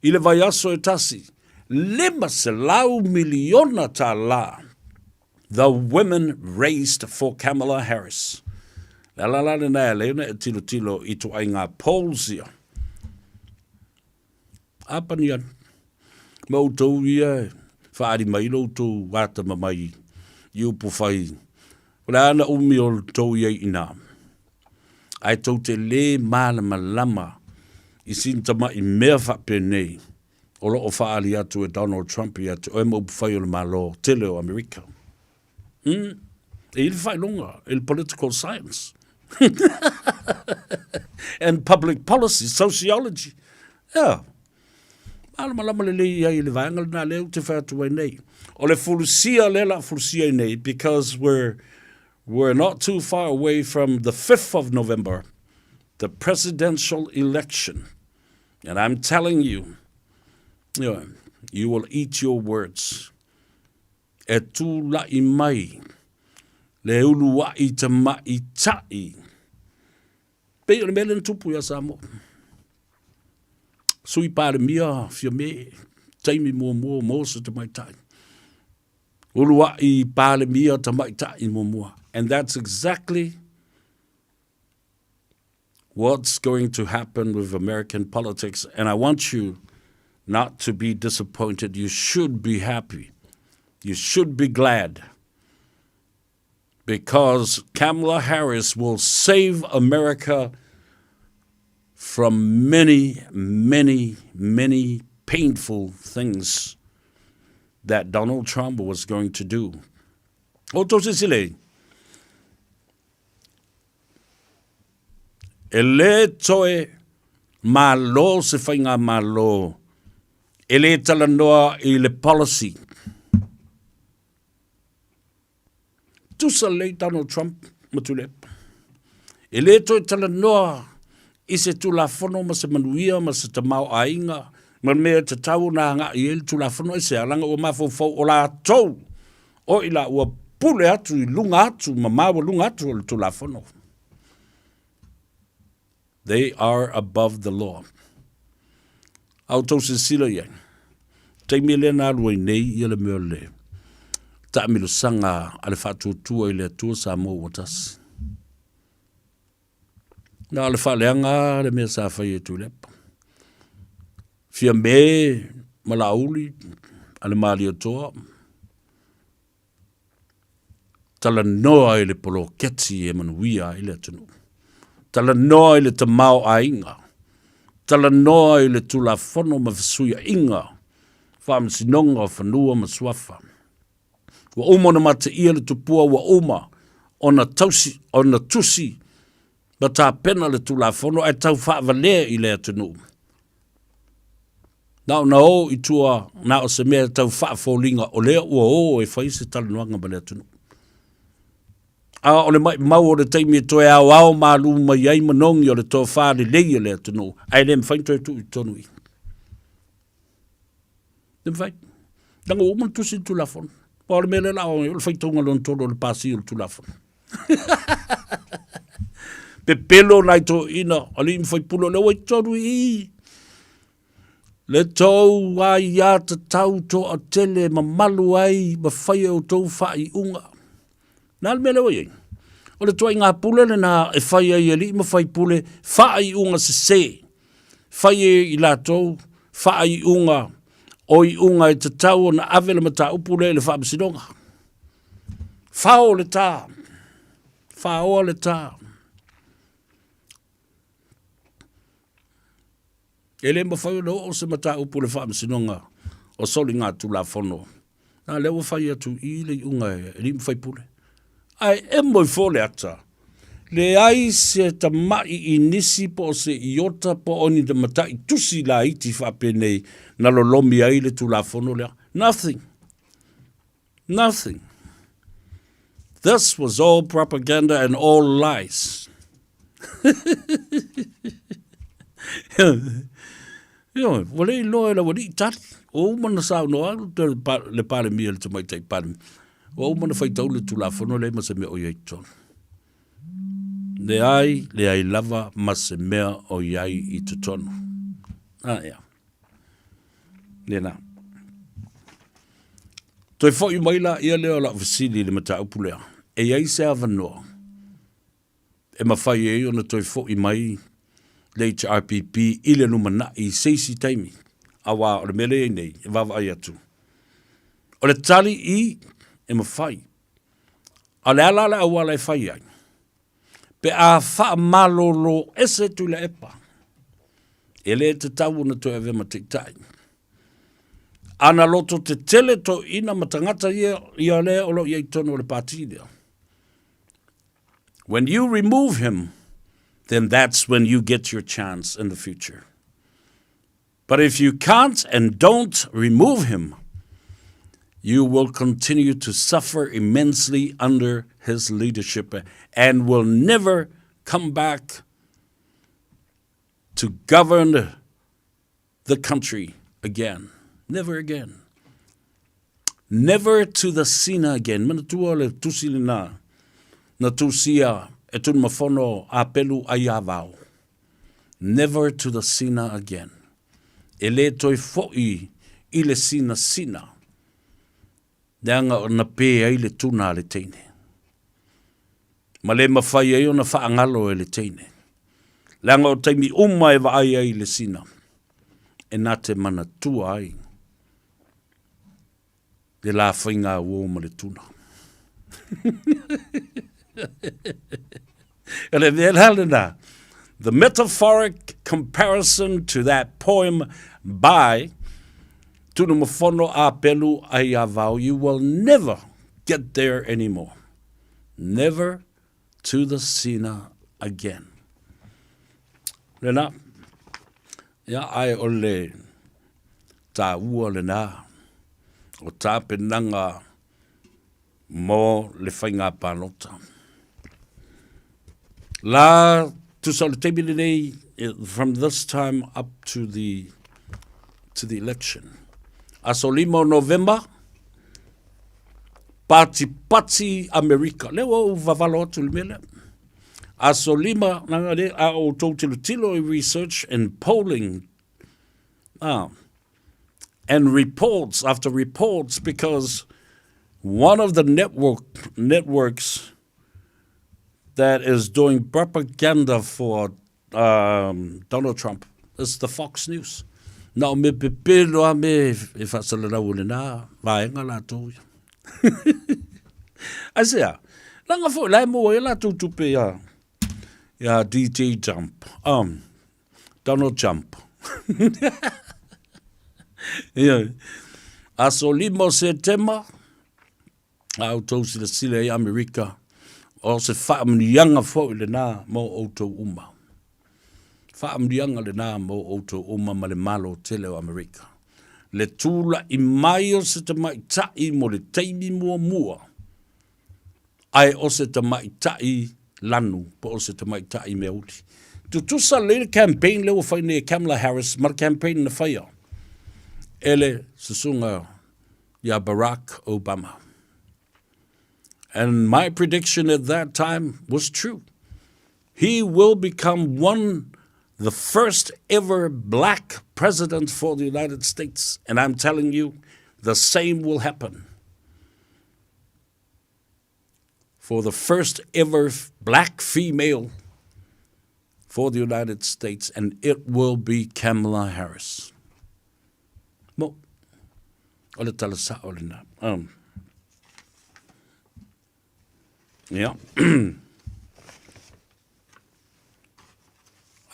I le vaiaso e tasi, 5 miliona tā la, the women raised for Kamala Harris. La le nea leona e tilo I tu ai ngā polls ia. Apanian. Mautou ia, whaari mai loutou wata mamai, iu pufai. Wala ana umi o tou ia ina. Ai tau te le malama I sintama I mea whape nei. O lo o whaali atu e Donald Trump I atu, o e mau pufai o le malo tele o Amerika. E ili whai longa, il political science. And public policy, sociology. Yeah. Ala malama le lei ai le vaenga na leo te whātua nei. O le fulusia lela fulusia nei, because we're not too far away from the 5th of November, the presidential election. And I'm telling you, you will eat your words. E tū lai mai, le ulua I te mai tai. Pe o le mele tupu ya Samoa. Sui pare mia, fia me, taimi mua se te mai tai. Ulua I pare mia te mai tai mua. And that's exactly what's going to happen with American politics. And I want you not to be disappointed. You should be happy. You should be glad. Because Kamala Harris will save America from many, many, many painful things that Donald Trump was going to do. O tose sile. E le toe malo se whainga malo. E le talanoa I le policy. Tusa le Donald Trump matule. E le toi talanoa I se tulafono ma se manuia ma se tamau ainga. Ma mea te tau na nga I el tulafono I se alanga o mafofo o la tau. O ila ua pule atu I lunga atu ma mawa lunga atu o le tulafono. They are above the law. Au tau se sila yang. Teimi le na alua nei I le mea le. Ta milo sanga ale fatu tua I le tua Samoa watas. Na ale fa leanga le mea sa fai tu lepa. Fia me malauli ale mali toa. Tala noa I le polo keti e manuia I le tunu. Tala noa I le tamau a inga. Tala noa I le tula fono ma fasuia inga. Whaam sinonga o whanua ma swafa. Wa uma na mata ia le tupua wa uma ona tausi, ona tusi. Ma tā pena le tula fono ai tau whaavalea I le atunu. Nao na o I tua na o se mea tau whaafolinga o lea ua o e whaise tala nuanga ma le atunu. A o le mai mau o le teimi e toe au malu mai ai manongi o le tō whaare leia le atunu. Ai le mwhainto e tu I tonu I. Le mwhai. Nanga o man tusi tu la fon. Pa o le mele la o le whaitonga lon tolo le pasi o le tu la fon. Pe pelo nai tō ina. A li mwhai pulo le wai tonu I. Le tau ai a te tau tō a tele ma malu ai ma whai o tō whai unga. Nā le mele wai. O le toi ngā pule le nā e whai ai ali ma whai pule whai unga se se. Whai I la tau whai unga o I unga I te tau na avele ma tā upule le wha masinonga. Whao le tā. Whao le tā. E le ma whai o se ma tā upule wha masinonga o soli ngā tu la fono. Nā lewa whai atu I le unga e li ma whai pule. Ai e moi fole ata. Le ai se ta mai I nisi po se iota po oni de matai tusi la iti whapenei na lo lomi ai le tu la fono lea. Nothing. Nothing. This was all propaganda and all lies. Wale loe la wadi tari. O mana sao noa le pare mia le tamai tai pare. O mana fai tau le tu la fono le mase mea o iai ton. Le ai lava mase mea o iai I te tono. Ia. Le na. Toi fo I maila ia leo la vasili le mata upulea. E iai se avanoa. E mawhai e ona toi fo I mai le HRPP I le numana I seisi taimi. Awa o le mele e nei, e wawa ai atu. O le tali I e mawhai. A le alala a wala e whai ai. Pe a wha malolo ese tu le epa. E le te tau na to e vema te tai. Ana loto te tele to ina matangata ia le olo iei tono le pati lea. When you remove him, then that's when you get your chance in the future. But if you can't and don't remove him, you will continue to suffer immensely under his leadership and will never come back to govern the country again. Never again. Never to the sina again. Mana tua le tusili na tusia e tun mafono a pelu ayavao. Never to the sina again. Ele toi foi I le sina sina. Deanga o na pe ai le tuna le teine. Ma le mawhai ai o na whaangalo e le teine. Leanga o taimi uma e wa ai le sina. E nā te mana tua ai. Le la whainga ua ma le tuna. And the metaphoric comparison to that poem by Tunu Mafono a Pelu Ayavao, you will never get there anymore. Never to the Sina again. Lena, ya ai ole ta ua lena, o ta penanga mo le whainga panota. La to solidarity from this time up to the election. Asolimo November, Pati America. Lewa vavalo tu mele. Asolima nangade a o tilo research and polling. And reports after reports, because one of the networks that is doing propaganda for Donald Trump is the Fox News. Now me pepelo a me e fasalana ulena vaenga la tu. Asia, langa fo lai mo e la tu pe ya DJ Jump. Donald Jump. Yeah. Asolimo se tema au tosi le sile America. O se whaamnianga fo le nā mo auto uma. Whaamnianga le nā mo auto uma ma le malo tele o Amerika. Le tūla I mai o se te mai tai mo le teimi mua. Ai o se te mai tai lanu, po o se te mai tai me uti. Tutusa le campaign leo whaine Kamala Harris, mar campaign na whaia. Ele se sunga ya Barack Obama. And my prediction at that time was true. He will become the first ever black president for the United States. And I'm telling you, the same will happen. For the first ever black female for the United States, and it will be Kamala Harris. Mo, ole talasa ole na. Yeah.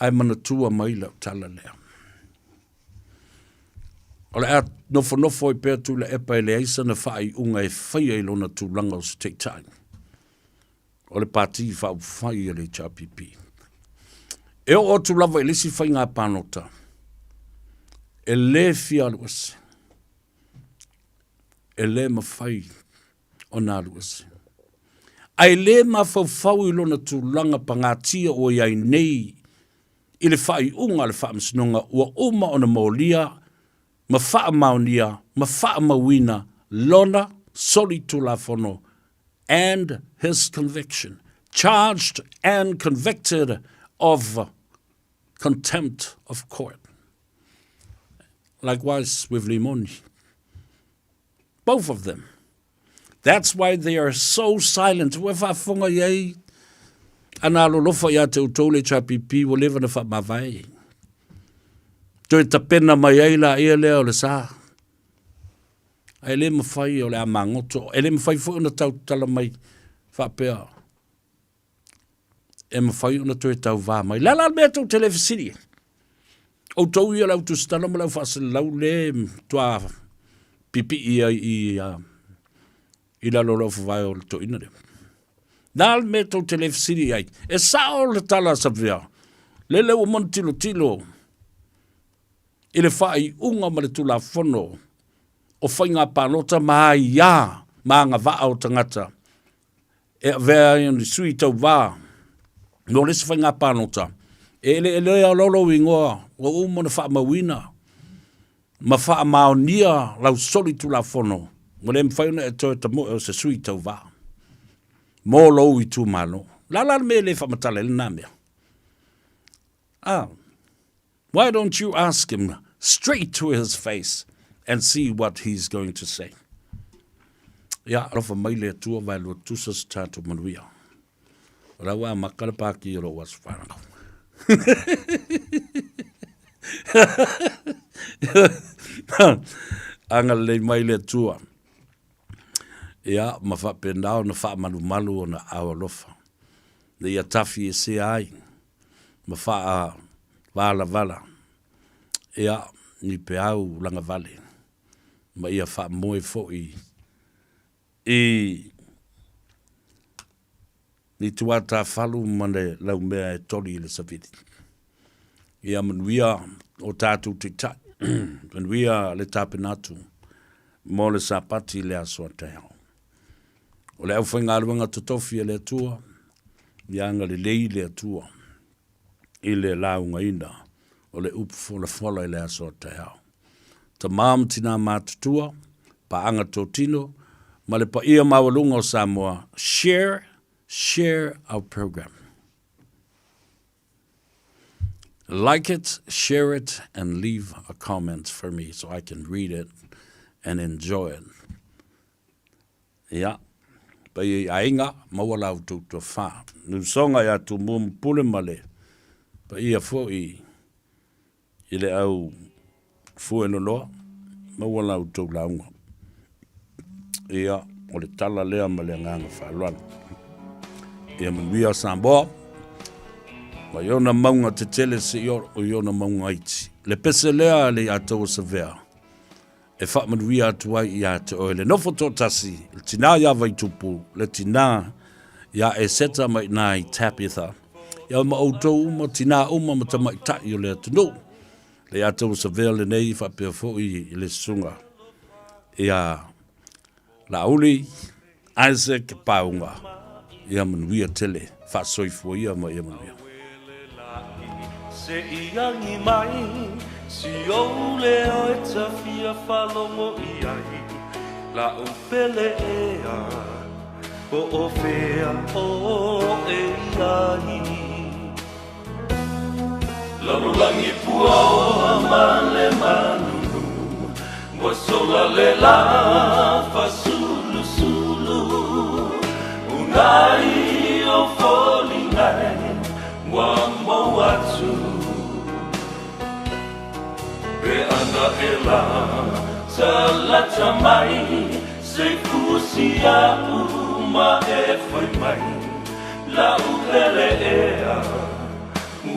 Ai mana tua mai lau tala lea. O le ea nofo I pēr tu le epa I le eisa na whai unga e whai e lona tu langa o se te tai. O le pāti whau whai e le HRPP. E o tu lava e lisi whai ngā pānota. E le fia luase. E le mawhai o nā luase. Ai le mawhau I lona tu langa pa ngā tia o iai nei I le whai unga le wha msinonga ua uma o na maulia, ma wha maunia, ma wha mawina, lona soli tu la whono, and his conviction, charged and convicted of contempt of court. Likewise with Limoni. Both of them. That's why they are so silent. Wefa fonga yei, ana lolofa ya te utole cha pipi, wo leva na wha mawai. Toi ta pena mai ei la ia lea o le sa. Ai le mawhai o le a mangoto. E le mawhai fo una tau tala mai wha pea. E mawhai una toi tau wā mai. Lala mea tau telefisiri. O tau ia lau tu stala ma lau wha lau le tua pipi I la lolo vai o to ina. Dal meto telefisiri ai. E sao le tala sa via. Lele o mon tilo. I le whai unga ma le tula whono o whainga pānota mai ia ma ngā vaa o tangata. E vea ni sui tau vā. No lesi whainga pānota. E le a lolo ingoa o umo na wha mawina. Ma wha maonia lau soli tula whono. Mo le mwhaina e toi tamo e o se sui tau vā. Mō lou I tū malo. Lala me le wha matale le nāmea. Why don't you ask him straight to his face and see what he's going to say? Ia, rofa mai le tua vai lua tusa sa tātou manuia. Rawa makala pāki ro was whanau. Anga le mai le tua. Ia, ma wha pendao na wha malu o na awa lofa. Le ia tafi e se ai. Ma wha a vala. Ia, ni pe au langa vale. Ma ia wha moe fo ni tuata falu mane lau mea e tori le saviti. Ia manuia o tātou te tai. Manuia le tāpenatu. Mo le sapati le asoa te hao. O le au whaingaruanga totofi le atua. Ianga le lei le atua. I le launga ina. O le upu fola le asoa te hao. Ta maam tina mātutua. Pa anga tōtino. Ma le pa ia mawalunga o Samoa. Share our program. Like it, share it, and leave a comment for me so I can read it and enjoy it. Yeah. Pa i ainga, mawala au tu wha. Nusonga ya tu mum pule male. Pa ia fo I le au fu eno loa. Mawala au tu launga. Ia, o le tala lea male nganga whaluana. Ia manuia Samoa. Ma iona maunga te tele se o iona maunga iti. Le pese lea le atou sa vea. E wha manuia atuai I a te oe. Le nofo tō tasi. Le tina ia vai tupu. Le tina ia e seta mai nai tapitha. Ia ma outou uma tina uma ma tamai tai o le atunu. Le atou sa vea le nei wha pia fōi I le sunga. Ia la uli Isaac Paunga. Ia manuia tele. Wha soifua ia ma ia manuia. Se iangi mai, si o le o e tawhia whalongo I ai, la upele ea, po o whea o e ai. Lalulangi pua o amale manunu, wa sola le la fa sulu sulu, unai o folingai, wa mo atu. Be ana ela salata mai se kusia uma e foi mai la upele ea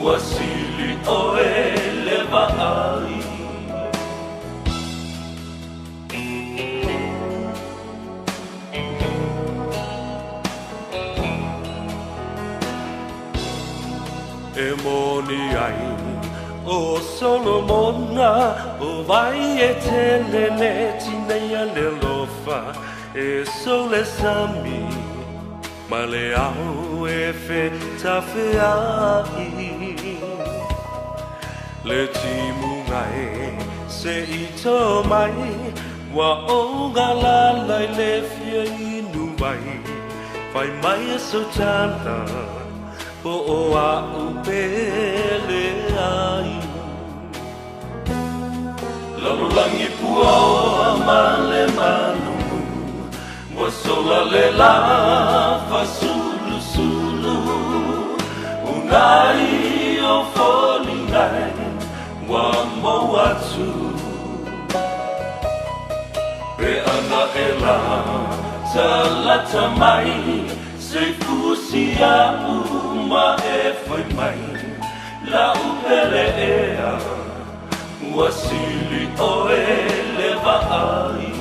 wasili o eleva ai e moni ai o Solomona, o vai e telele tineia le lofa, e sole sami, ma le au e fe tafeai. Le timungai se ito mai, wa o galala le fia inu mai, fai mai e sotala, po o a upele ai. Lalulangi pua o amale manu, wa sola le la fa sulu sulu, unai o folingai, wa mo atu. Be ana ela talata mai, se fusia uma e foi mai, la upele ea, wasili o eleva ai.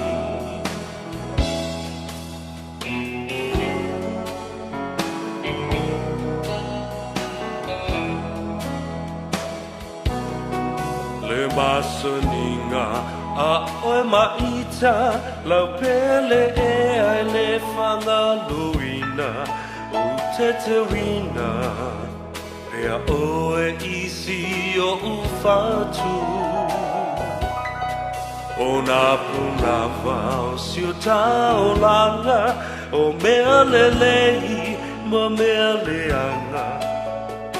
Le masoninga a oe maita lau pele e ai le whanga luina o te wina ea oe isi o ufatu o nā puna wao si o tau langa o mea lelei ma mea leanga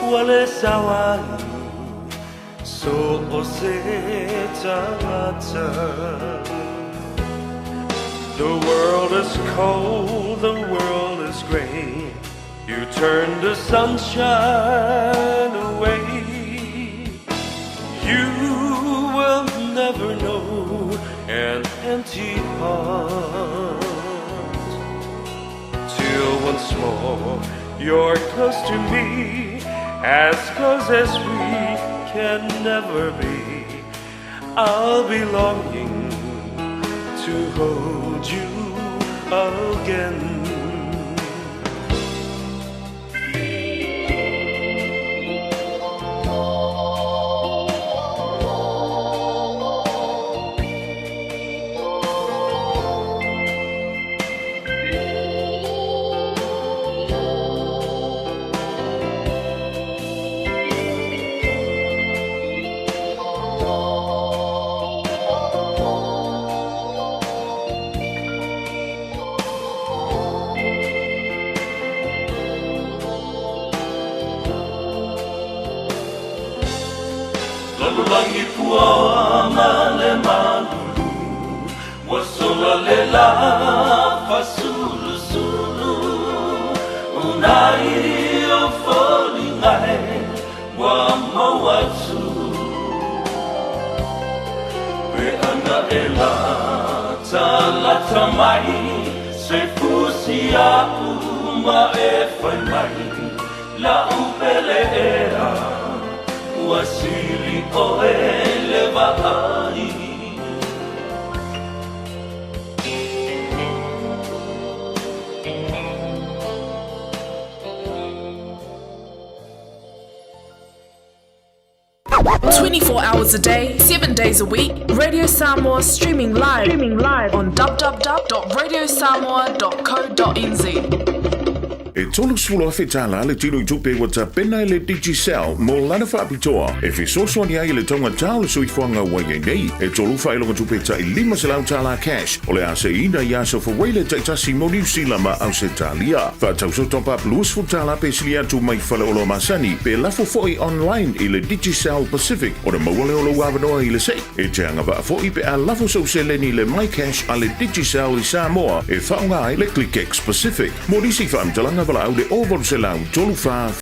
ua le sawai so o se tangata. The world is cold, the world is gray. You turn the sunshine away. You will never know an empty heart till once more you're close to me, as close as we can never be. I'll be longing to hold you again. Langi pua ma le malulu wasola le la fasulu sulu unai o foli ngai wa mawatu we ana ela tala tamai se fusia uma e fai mai la upele era wasili o ele vai. Hours a day, 7 days a week. Radio Samoa streaming live on www.radiosamoa.co.nz. E tolu sfula fetala le tino i tupe wata pena le Digicel mo lana whaapitoa. E fisoso ni ai le tonga tau sui fuanga wai nei. E tolu whaelonga tupe ta i 5 selau tala cash. O le ase ina i aso whaweile taitasi mo New Zealand ma au se talia. Whaatau so topa luas futala pe sili atu mai whale olo masani. Pe lafo foi online i le Digicel Pacific. O le mawale olo wawanoa i le sei. E te anga wa foi pe a lafo so se leni le My Cash a le Digicel i Samoa. E whaunga ai le ClickX Pacific. Mo nisi whaamtalanga wala au le over se lau tolu wha